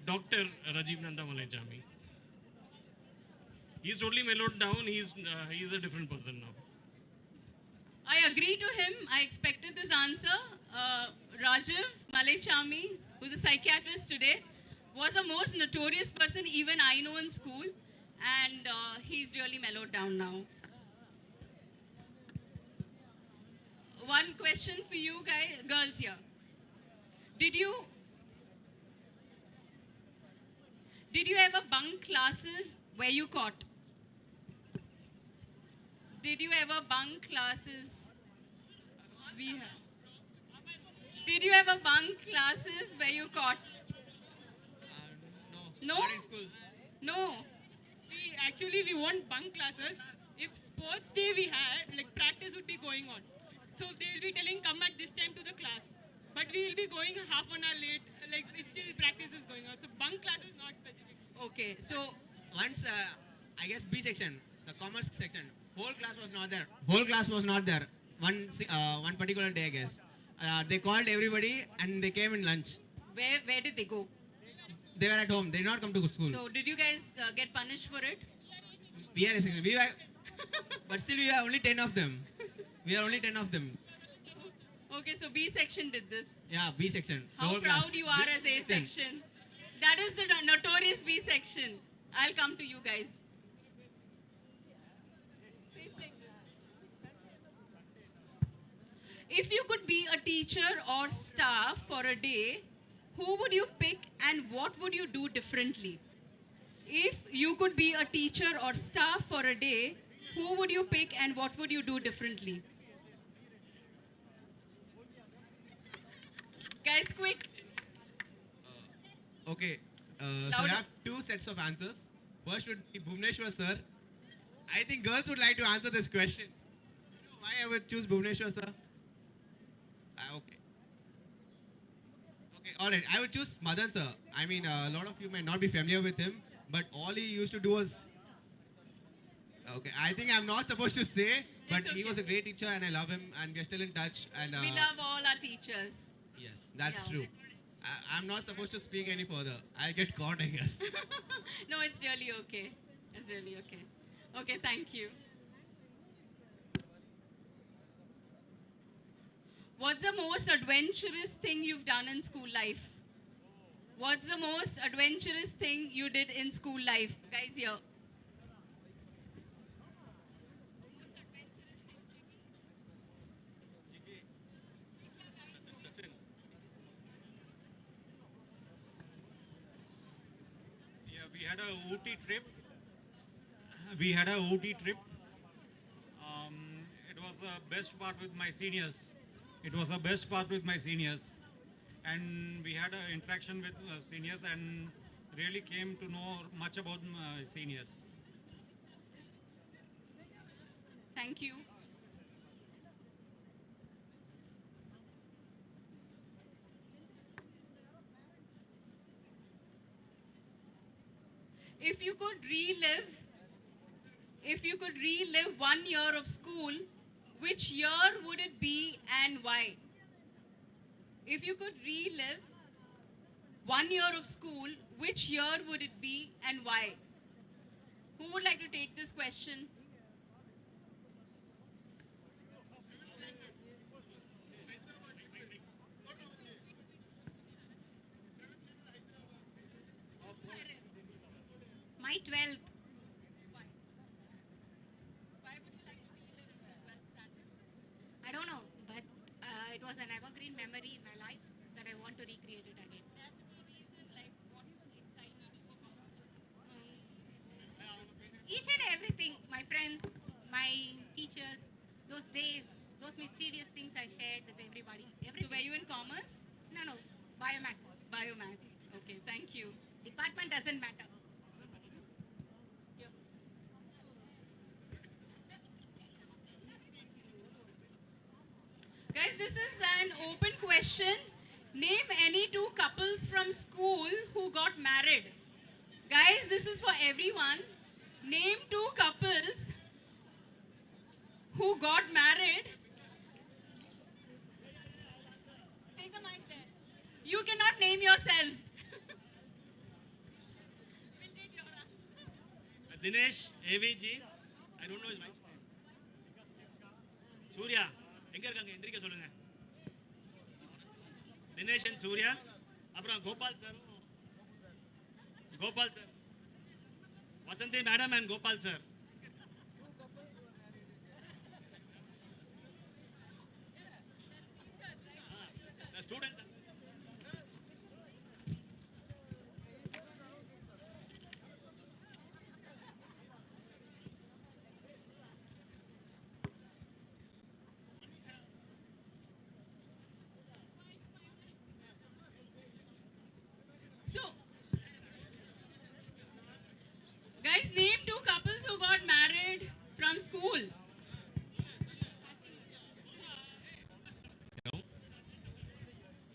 Dr. Rajiv Nanda Malaichami. He's totally mellowed down. He's a different person now. I agree to him. I expected this answer. Rajiv Malaichami, who's a psychiatrist today, was the most notorious person even I know in school, and he's really mellowed down now. One question for you guys, girls here. Did you ever bunk classes? Were you caught? Did you ever bunk classes? Did you ever bunk classes? Were you caught? No. Not in school. No. We won't bunk classes. If sports day we had, like practice would be going on. So they'll be telling come at this time to the class. But we will be going half an hour late. Like it's still practice is going on. So bunk classes not specific. Okay. So Once, I guess B section, the commerce section, whole class was not there. Whole class was not there. One particular day, I guess. They called everybody and they came in lunch. where did they go? They were at home. They did not come to school. So did you guys get punished for it? We are a section. But still we are only 10 of them. We are only 10 of them. Okay, so B section did this. Yeah, B section. The How whole proud class. you are as A section. That is the notorious B section. I'll come to you guys. If you could be a teacher or staff for a day, who would you pick and what would you do differently? If you could be a teacher or staff for a day, who would you pick and what would you do differently? Guys, quick. Okay. So we have two sets of answers. First would be Bhuvneshwar sir. I think girls would like to answer this question. You know why I would choose Bhuvneshwar sir? Okay. Okay, alright. I would choose Madan sir. I mean, a lot of you may not be familiar with him, but all he used to do was... Okay, I think I'm not supposed to say, but he was a great teacher and I love him and we're still in touch. And We love all our teachers. Yes, that's Yeah. true. I'm not supposed to speak any further. I'll get caught, I guess. No, it's really okay. It's really okay. Okay, thank you. What's the most adventurous thing you've done in school life? What's the most adventurous thing you did in school life? Guys, here. Yeah, we had a Ooty trip. We had a Ooty trip. It was the best part with my seniors. It was the best part with my seniors. And we had an interaction with seniors and really came to know much about seniors. Thank you. If you could relive 1 year of school, which year would it be and why? if you could relive 1 year of school, which year would it be and why? Who would like to take this question? My 12th. I don't know, but it was an evergreen memory in my life that I want to recreate it again. Each and everything, my friends, my teachers, those days, those mysterious things I shared with everybody. So were you in commerce? No, biomax. Biomax. Okay, thank you. Department doesn't matter. Guys, this is an open question. Name any two couples from school who got married. Guys, this is for everyone. Name two couples who got married. Take the mic there. You cannot name yourselves. Dinesh, AVG, I don't know his wife's name. Surya, எங்க இருக்காங்க எந்திரிக்க சொல்லுங்க. Dinesh and Surya, அப்புறம் Gopal sir. Gopal sir. Vasanthi madam and Gopal sir. The students. So, guys, name two couples who got married from school.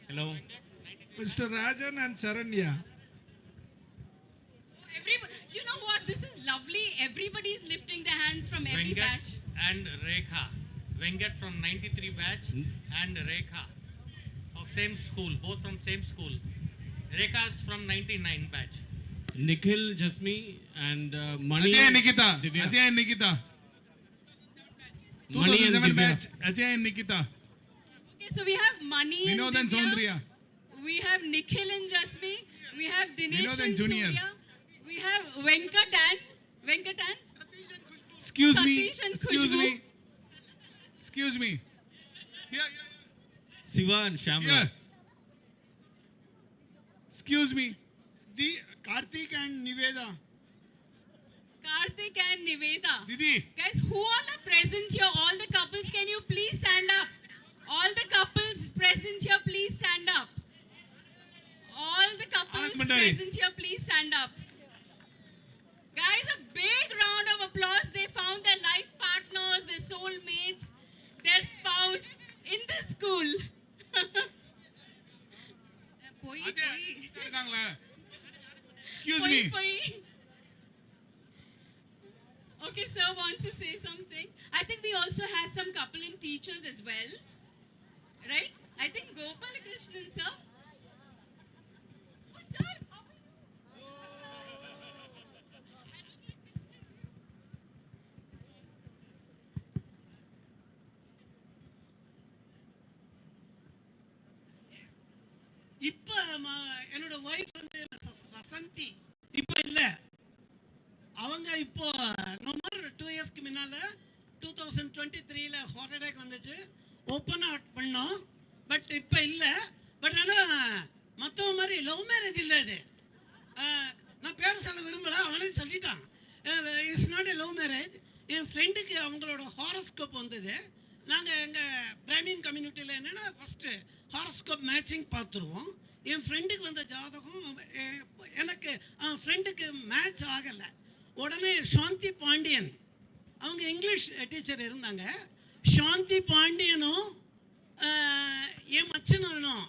Hello. Mr. Rajan and Saranya. You know what? This is lovely. Everybody is lifting their hands from every Venkat batch. and Rekha. Venkat from 93 batch and Rekha of same school, both from same school. Rekha is from 99 batch. Nikhil, Jasmi and Mani. Ajay and Nikita. Divya. Ajay and Nikita. Mani and 2007 Divya. batch. Ajay and Nikita. Okay, so we have Mani Vinod and Divya. Saundriya. We have Nikhil and Jasmi. We have Dinesh Vinod and and Junior. Surya. We have Venkat and Excuse me. Satish and Excuse Khushbu. me. Excuse me. Here. Siva and Shamla. Here. Excuse me. The Karthik and Niveda. Karthik and Niveda. Didi. Guys, who all are present here? All the couples, can you please stand up? All the couples present here, please stand up. All the couples Anand Mandari. present here, please stand up. Guys, a big round of applause. They found their life partners, their soulmates, their spouse in this school. Excuse me. Okay, sir wants to say something. I think we also had some couple in teachers as well. Right? I think Gopalakrishnan, sir. Oh, sir. இப்போ என்னோட wife வந்து வசந்தி இப்போ இல்லை அவங்க இப்போ நோமர் 2 இயர்ஸ்க்கு முன்னால் 2023 heart attack வந்துச்சு ஓப்பன் அவுட் பண்ணோம் பட் இப்போ இல்லை பட் ஆனால் மற்றவங்க மாதிரி லவ் மேரேஜ் இல்லை இது நான் பேர் சொல்ல விரும்பலை அவனே சொல்லிட்டான் it's not a love marriage என் ஃப்ரெண்டுக்கு அவங்களோட ஹாரோஸ்கோப் வந்தது நாங்கள் எங்கள் பிராமின் கம்யூனிட்டியில் என்னென்னா ஃபஸ்ட்டு ஹாரோஸ்கோப் மேட்சிங் பார்த்துருவோம் என் ஃப்ரெண்டுக்கு வந்த ஜாதகம் எனக்கு ஃப்ரெண்டுக்கு மேட்ச் ஆகலை உடனே சாந்தி பாண்டியன் அவங்க இங்கிலீஷ் டீச்சர் இருந்தாங்க சாந்தி பாண்டியனும் என் மச்சனும்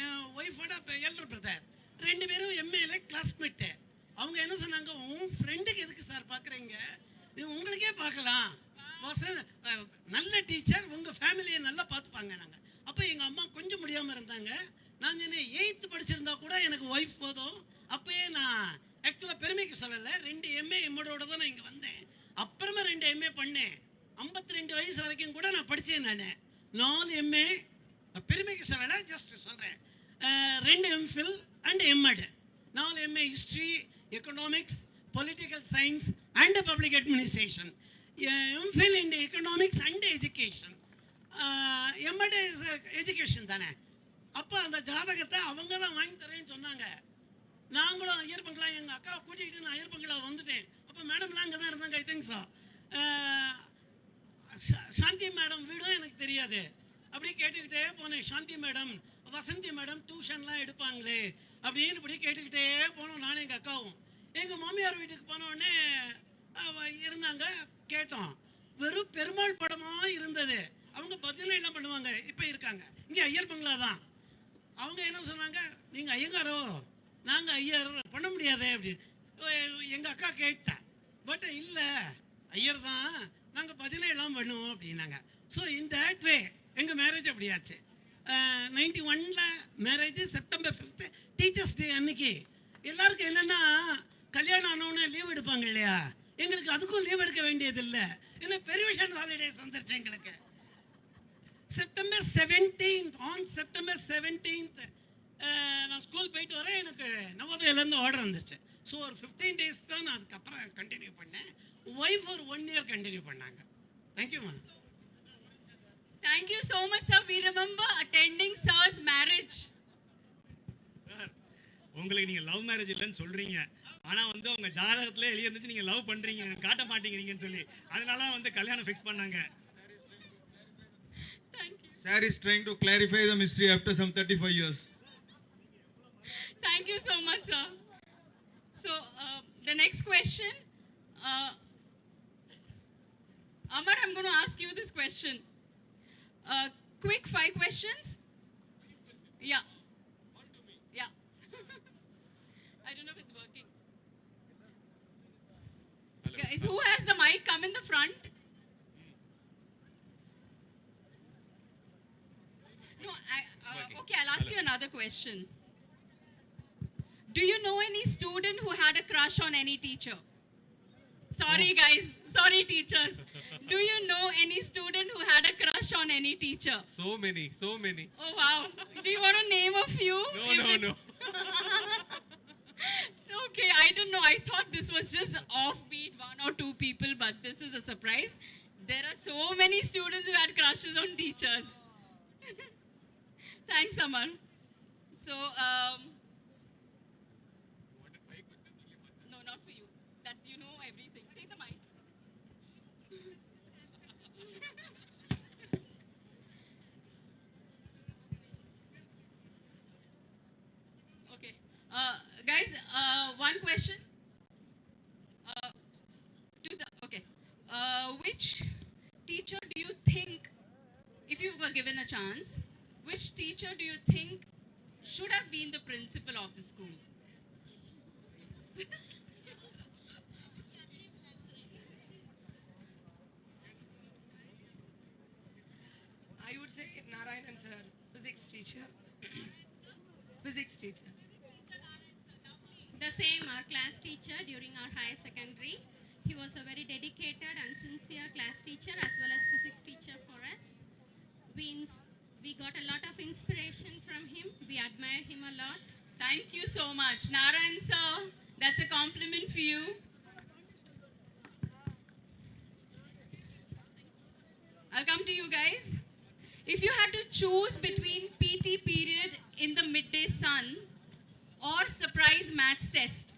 என் ஒய்ஃபோட எல்டர் பிரதர் 2 பேரும் எம்ஏல கிளாஸ்மேட்டு அவங்க என்ன சொன்னாங்க உன் ஃப்ரெண்டுக்கு எதுக்கு சார் பார்க்குறீங்க உங்களுக்கே பார்க்கலாம் நல்ல டீச்சர் உங்கள் ஃபேமிலியை நல்லா பார்த்துப்பாங்க நாங்கள் அப்போ எங்கள் அம்மா கொஞ்சம் முடியாமல் இருந்தாங்க. நான் சொன்னேன் 8th படிச்சிருந்தா கூட எனக்கு ஒய்ஃப் போதும். அப்போயே நான் ஆக்சுவலாக பெருமைக்கு சொல்லலை, 2 MA எம்மோட தான் நான் இங்கே வந்தேன். அப்புறமா 2 MA பண்ணேன். 52 வயசு வரைக்கும் கூட நான் படித்தேன். நான் 4 MA பெருமைக்கு சொல்லலை, ஜஸ்ட் சொல்கிறேன். 2 MPhil and MAd, 4 MA history, economics, political science and public administration, MPhil in economics and education, MAd education தானே. அப்போ அந்த ஜாதகத்தை அவங்க தான் வாங்கி தரேன்னு சொன்னாங்க. நாங்களும் ஐயர் பங்களா, எங்கள் அக்காவை கூட்டிகிட்டு நான் ஐயர் பங்களா வந்துட்டேன். அப்போ மேடம்லாம் அங்கே தான் இருந்தாங்க. I think so. Shanthi madam வீடும் எனக்கு தெரியாது. அப்படியே கேட்டுக்கிட்டே போனேன். சாந்தி மேடம், வசந்தி மேடம் டியூஷன்லாம் எடுப்பாங்களே அப்படின்னு இப்படி கேட்டுக்கிட்டே போனோம், நானும் எங்கள் அக்காவும். எங்கள் மாமியார் வீட்டுக்கு போனோடனே இருந்தாங்க, கேட்டோம். வெறும் பெருமாள் படமாக இருந்தது. அவங்க பஜனை எல்லாம் பண்ணுவாங்க, இப்போ இருக்காங்க இங்கே ஐயர் பங்களா தான். அவங்க என்ன சொன்னாங்க, நீங்கள் ஐயங்காரோ, நாங்கள் ஐயர் பண்ண முடியாதே அப்படின்னு. எங்கள் அக்கா கேட்டேன். பட் இல்லை, ஐயர் தான், நாங்கள் பஜனை எல்லாம் பண்ணுவோம் அப்படின்னாங்க. ஸோ இன் தட் வே எங்கள் மேரேஜ் அப்படியாச்சு. 91ல் marriage, September 5th teachers day அன்னைக்கு. எல்லாருக்கும் என்னென்னா, கல்யாணம் ஆனவுடனே லீவ் எடுப்பாங்க இல்லையா, எங்களுக்கு அதுக்கும் லீவ் எடுக்க வேண்டியதில்லை. இன்னும் பெரிவிஷன் ஹாலிடேஸ் வந்துருச்சு எங்களுக்கு. September 17th, on September 17th நான் ஸ்கூல் போயிட்டு வரேன். எனக்கு நவோதயிலேருந்து ஆர்டர் வந்துருச்சு. ஸோ ஒரு 15 days தான் நான் அதுக்கப்புறம் கண்டினியூ பண்ணேன். ஒய்ஃப் ஒரு 1 year கண்டினியூ பண்ணாங்க. Thank you ma'am. Thank you so much, sir. We remember attending sir's marriage. Sir, உங்களுக்கு நீங்கள் லவ் மேரேஜ் இல்லைன்னு சொல்கிறீங்க, ஆனால் வந்து உங்கள் ஜாதகத்தில் எழுதி இருந்துச்சு நீங்கள் லவ் பண்ணுறீங்க, காட்ட மாட்டேங்கிறீங்கன்னு சொல்லி, அதனால வந்து கல்யாணம் ஃபிக்ஸ் பண்ணாங்க. Sir is trying to clarify the mystery after some 35 years. Thank you so much, sir. So, the next question. Amar, I'm going to ask you this question. Quick 5 questions. Yeah. Yeah. I don't know if it's working. Guys, who has the mic? Come in the front. No, okay, I'll ask you another question. Do you know any student who had a crush on any teacher? Sorry, guys. Sorry, teachers. Do you know any student who had a crush on any teacher? So many, so many. Oh, wow. Do you want to name a few? No. Okay, I don't know. I thought this was just offbeat 1 or 2 people, but this is a surprise. There are so many students who had crushes on teachers. Thanks, Amar. So, no, not for you. That you know everything. Take the mic. Okay. Guys, one question. Which teacher do you think, if you were given a chance, which teacher do you think should have been the principal of the school? I would say Narayanan sir, physics teacher. Physics teacher. The same, our class teacher during our higher secondary. He was a very dedicated and sincere class teacher as well as physics teacher for us. We got a lot of inspiration from him. We admire him a lot. Thank you so much. Narayan sir, that's a compliment for you. I'll come to you guys. If you had to choose between PT period in the midday sun or surprise maths test,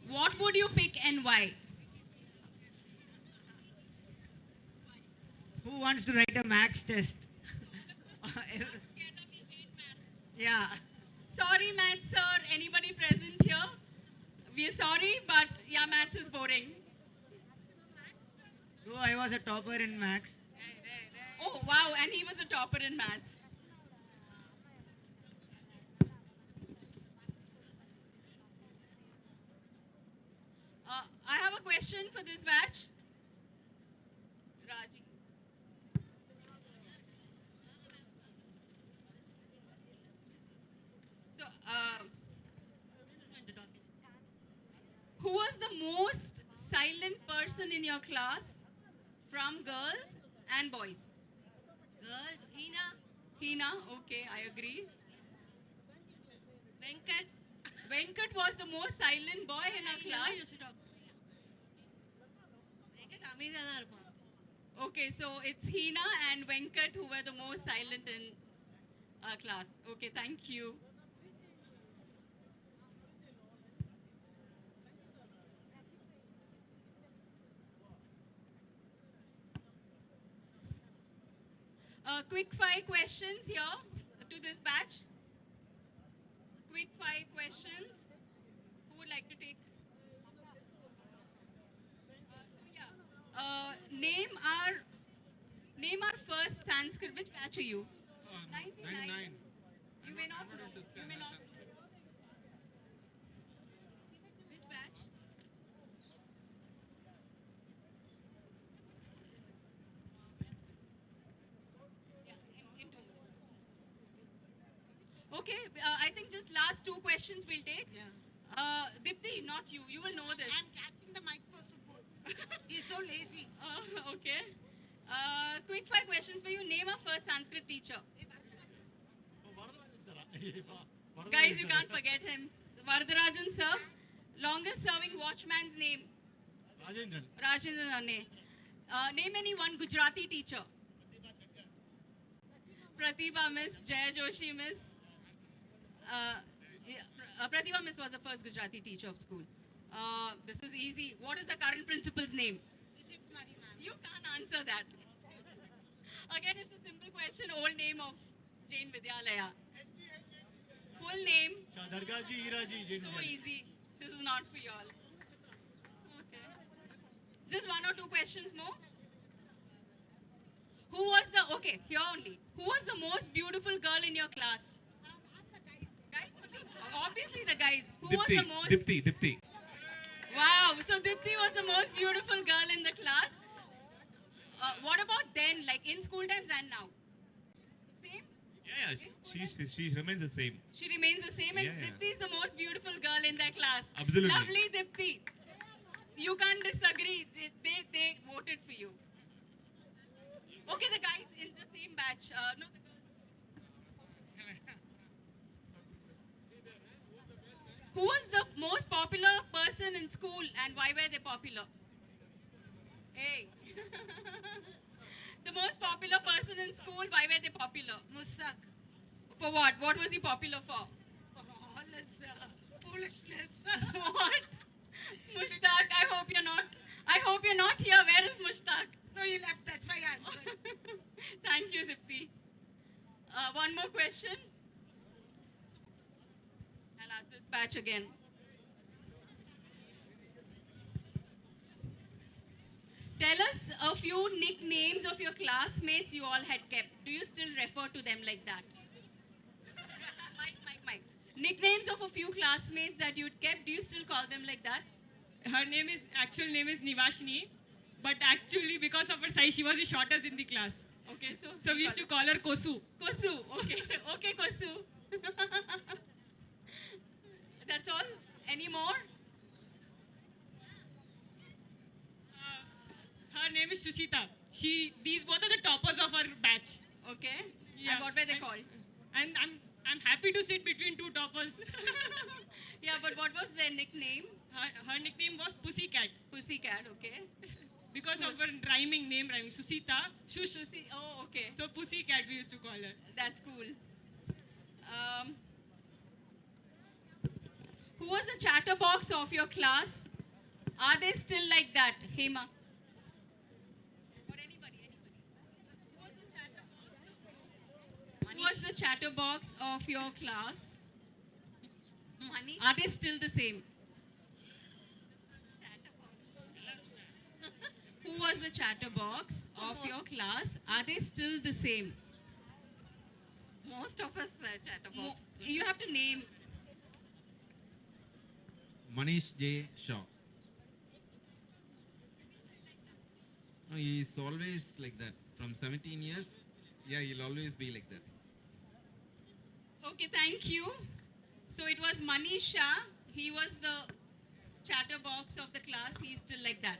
what would you pick and why? Who wants to write a maths test? Yeah. Sorry, maths sir. Anybody present here? We are sorry, but yeah, maths is boring. Though I was a topper in maths. Oh, wow. And he was a topper in maths. I have a question for this batch. Raji. silent person in your class from girls and boys? Girls, Hina, Hina, okay, I agree. Venkat. Venkat was the most silent boy in our class. Used to talk. Venkat அமைதியா தான் இருப்பான். Okay, so it's Hina and Venkat who were the most silent in our class. Okay, thank you. Quick 5 questions here to this batch. Quick 5 questions. Who would like to take? Name our first Sanskrit. Which batch are you? 99. You may not know. You may not. Which batch? In 2 minutes. Okay, I think just last 2 questions we'll take. Dipti, not you. You will know this. I'm catching the mic for Subbu. He's so lazy. Okay. Quick 5 questions for you. Name our first Sanskrit teacher. Guys, you can't forget him. Varadarajan sir. Longest serving watchman's name. Rajendran. Rajendran. Name any one Gujarati teacher. Pratibha Miss, Jaya Joshi Miss. Pratibha Miss was the first Gujarati teacher of school. This is easy. What is the current principal's name? You can't answer that. Again, it's a simple question. Old name of Jain Vidyalaya. Full name. Dargaji, Hiraji, Jain. So easy. This is not for y'all. Okay. Just 1 or 2 questions more. Who was the, okay, here only. Who was the most beautiful girl in your class? Guys only? Obviously the guys. Who was the most? Dipti. Wow, so Dipti was the most beautiful girl in the class. What about then, like in school times and now? Same? Yeah, she remains the same. She remains the same and Yeah. Dipti is the most beautiful girl in their class. Absolutely. Lovely Dipti. You can't disagree. They voted for you. Okay, the guys in the same batch. No, the girls. Who was the most popular person in school and why were they popular? Hey. The most popular person in school, why were they popular? Mustaq. For what? What was he popular for? For all his foolishness. What? Mushtaq, I hope you're not here. Where is Mushtaq? No, he left. That's why I answered. Thank you, Dipti. One more question. I'll ask this batch again. Tell us a few nicknames of your classmates you all had kept. Do you still refer to them like that? Mike. Nicknames of a few classmates that you'd kept, do you still call them like that? Her actual name is Nivashini, but actually because of her size, she was the shortest in the class. Okay, So we used to call her Kosu. Kosu, okay. Okay, Kosu. That's all? Any more? Her name is Sushita. These both are the toppers of our batch. Okay. Yeah. And what were they called? And I'm happy to sit between two toppers. Yeah, but what was their nickname? Her nickname was Pussycat. Pussycat, okay. Because of her name rhyming. Susita, Shush. Oh, okay. So Pussycat we used to call her. That's cool. Who was the chatterbox of your class? Are they still like that? Hema. Or anybody. Who was the chatterbox of your class? Are they still the same? Who was the chatterbox of your class? Are they still the same? Most of us were chatterbox. You have to name. Manish J. Shaw. No, he's always like that. From 17 years, yeah, he'll always be like that. Okay, thank you. So it was Manish Shah. He was the chatterbox of the class. He's still like that.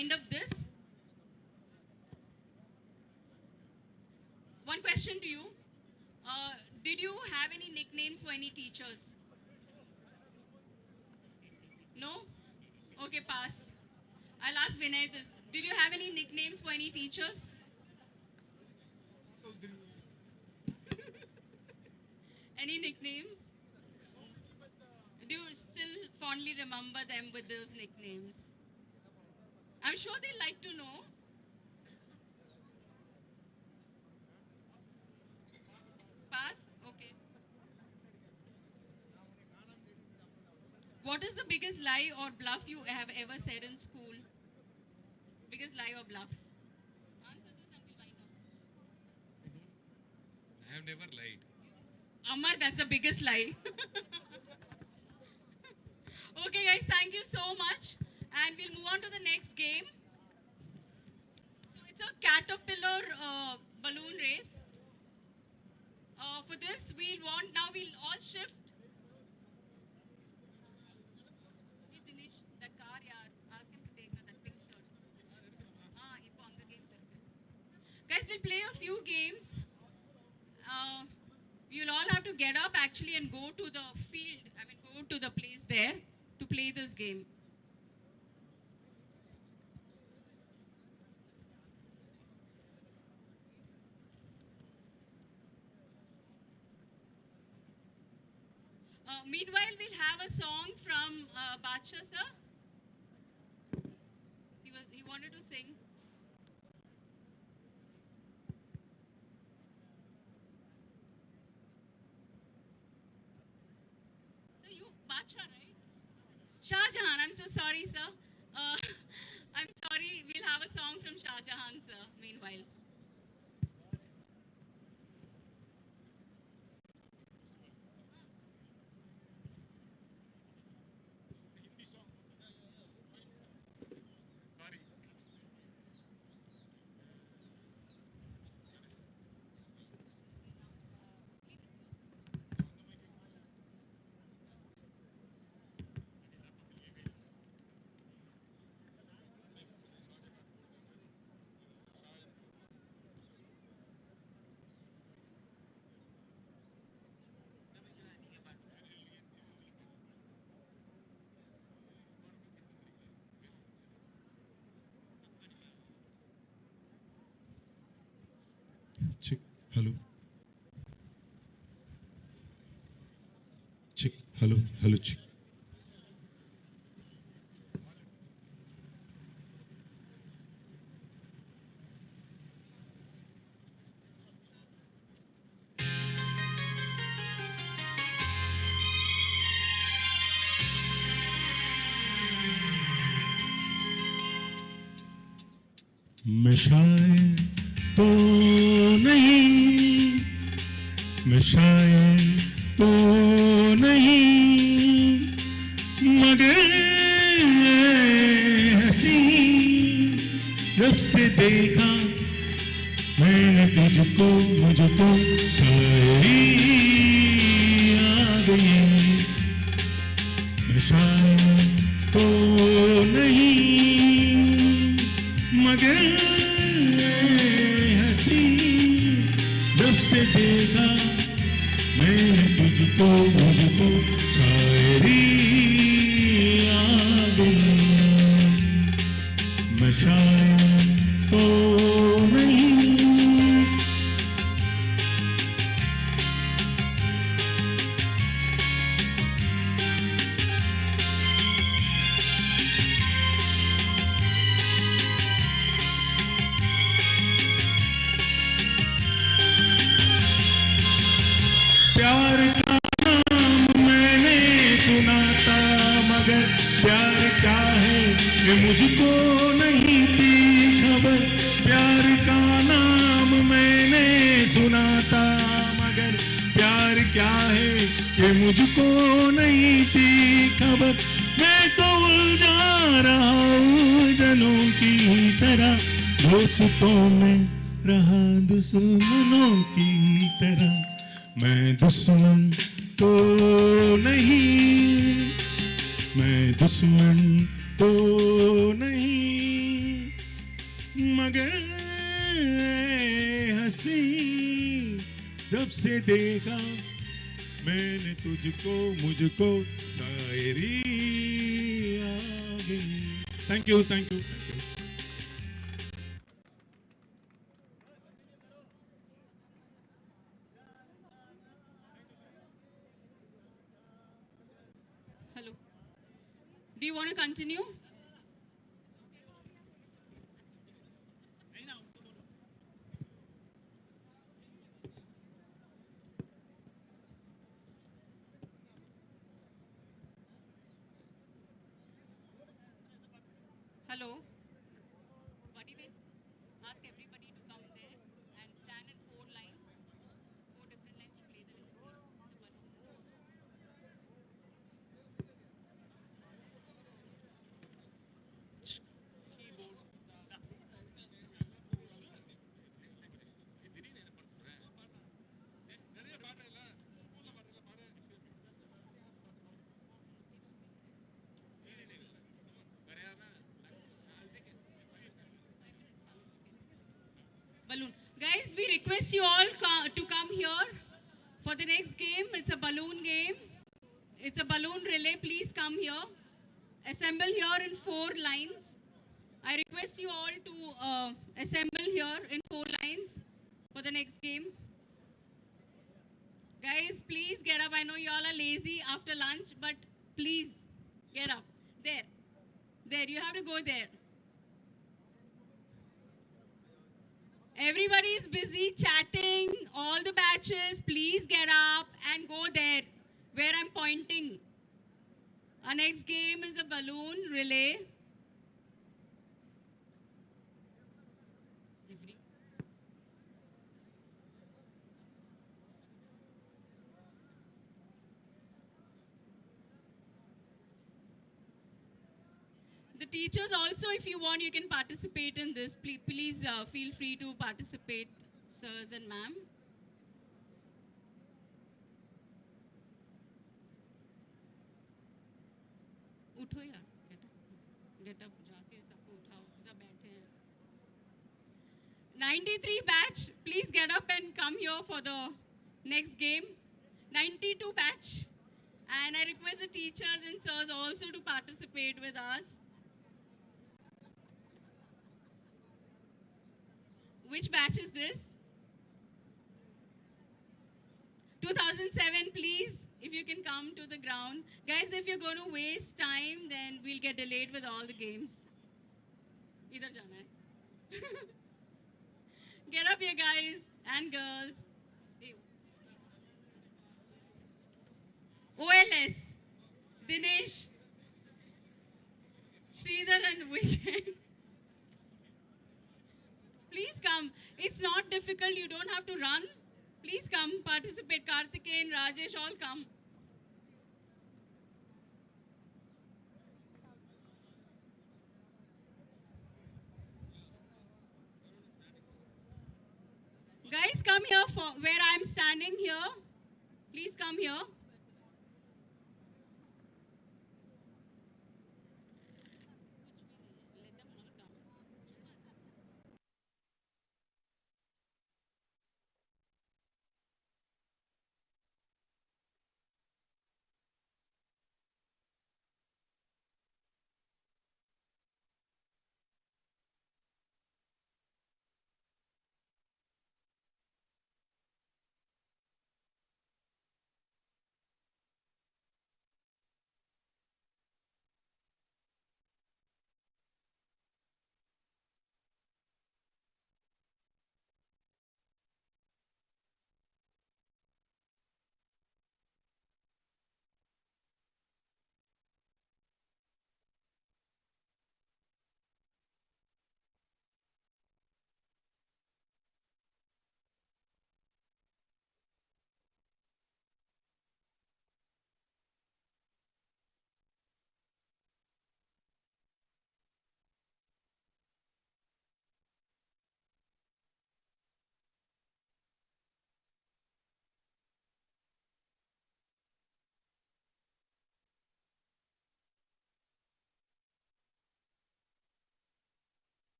wind up this. One question to you. Did you have any nicknames for any teachers? No? Okay, pass. I'll ask Vinay this. Did you have any nicknames for any teachers? Any nicknames? Do you still fondly remember them with those nicknames? I'm sure they like to know. Pass? Okay. What is the biggest lie or bluff you have ever said in school? Biggest lie or bluff? Answer this and we'll wind up. I have never lied. Amar, that's the biggest lie. Okay, guys, thank you so much. And we'll move on to the next game. So it's a caterpillar balloon race. For this, we'll all shift. Dinesh, that car, yeah, ask him to take that pink shirt. Ipo anga games irukku. Guys, we'll play a few games. You'll all have to get up actually and go to the field, go to the place there to play this game. Meanwhile, we'll have a song from Bacha sir. He wanted to sing. So you Bacha, right? Shah Jahan, I'm so sorry, sir. I'm sorry, we'll have a song from Shah Jahan, sir, meanwhile. Check. Hello. Check. Hello. Hello. Check. मैं शायर तो नहीं, मैं शायर तो नहीं, मगर हंसी जब से देखा मैंने तुझको, मुझको शायरी आ गई। मैं शायर तो नहीं, मगर हंसी जब से देखा मैंने तुझको, मुझको शायरी आ गई। मैं शायर तो नहीं। प्यार का नाम मैंने सुना था, मगर प्यार क्या है ये मुझको नहीं थी खबर। प्यार का नाम मैंने सुना था, मगर प्यार क्या है ये मुझको नहीं थी खबर। मैं तो उलझा रहा हूँ जनों की तरह, दोस्तों में रहा दुश्मनों की तरह। मैं दुश्मन तो नहीं, मैं दुश्मन तो नहीं। मगर हंसी जब से देखा मैंने तुझको मुझको शायरी आ गई. Thank you, thank you, thank you. Hello. Do you want to continue? Hello. What do you ask everybody to come there and stand in 4 lines, 4 different lines to play the next game. Balloon. Guys, we request you all to come here for the next game. It's a balloon game. It's a balloon relay. Please come here. Assemble here in 4 lines. I request you all to assemble here in 4 lines for the next game. Guys, please get up. I know you all are lazy after lunch, but please get up. There. There. You have to go there. Everybody is busy chatting. All the batches, please get up and go there where I'm pointing. Our next game is a balloon relay. The teachers also, if you want, you can participate in this. Please feel free to participate, sirs and ma'am. उठो यार, get up, जाके सबको उठाओ, सब बैठे हैं. 93 batch, please get up and come here for the next game. 92 batch, and I request the teachers and sirs also to participate with us. Which batch is this? 2007, please, if you can come to the ground. Guys, if you're going to waste time, then we'll get delayed with all the games. Idhar jana hai. Get up here, guys and girls. OLS, Dinesh, Sridhar and Vijay. Please come. It's not difficult. You don't have to run. Please come, participate. Karthikeyan, Rajesh, all come. Guys, come here for where I'm standing here. Please come here.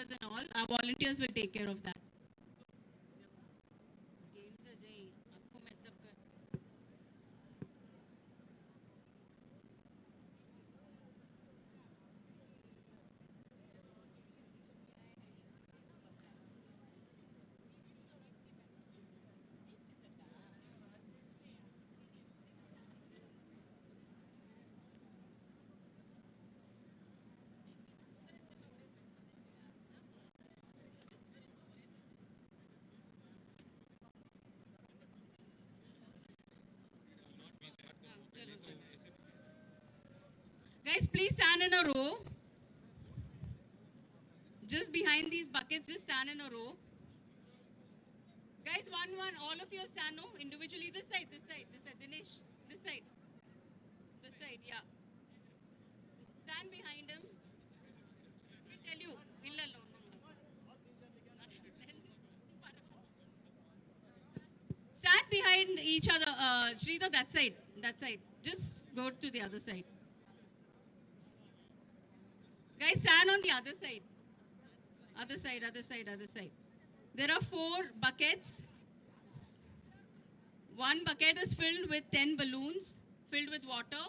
papers and all. Our volunteers will take care of that. Guys, please stand in a row. Just behind these buckets, just stand in a row. Guys, one, all of you will stand, no? Individually, this side. Dinesh, this side. This side, yeah. Stand behind him. He'll tell you. No. Stand behind each other. Shrita, that side. Just go to the other side. Guys, stand on the other side. Other side. There are 4 buckets. One bucket is filled with 10 balloons, filled with water.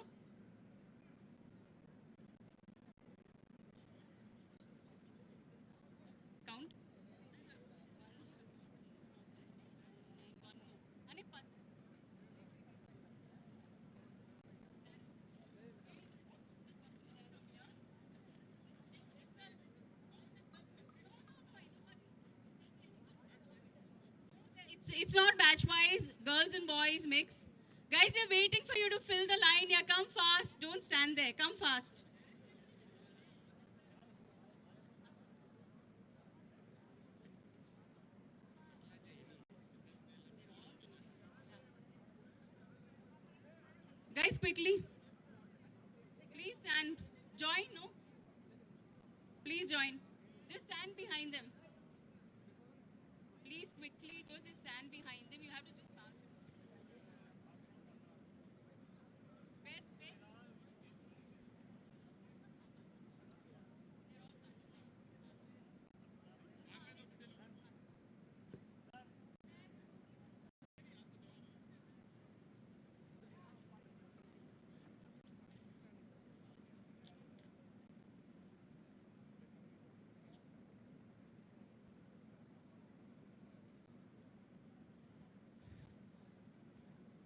Count. It's not batch wise, girls and boys mix. Guys, they're waiting for you to fill the line. Yeah, come fast. Don't stand there. Come fast. Guys, quickly. Please stand. Join, no? Please join. Just stand behind them. Please quickly go, just stand behind them. You have to just pass. Where?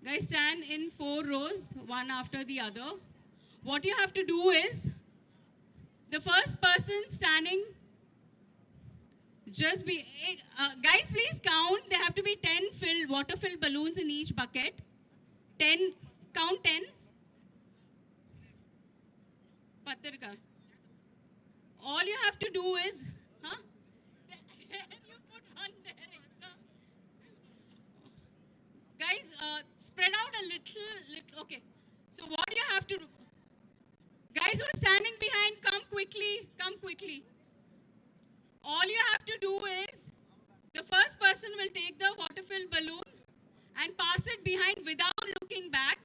Guys, stand in 4 rows, one after the other. What you have to do is, the first person standing, guys, please count. There have to be 10 water-filled balloons in each bucket. 10, count 10. Patrika. All you have to do is, you put one there extra. Guys, spread out a little, okay. So what you have to do, guys who are standing behind, come quickly. All you have to do is, the first person will take the water-filled balloon and pass it behind without looking back.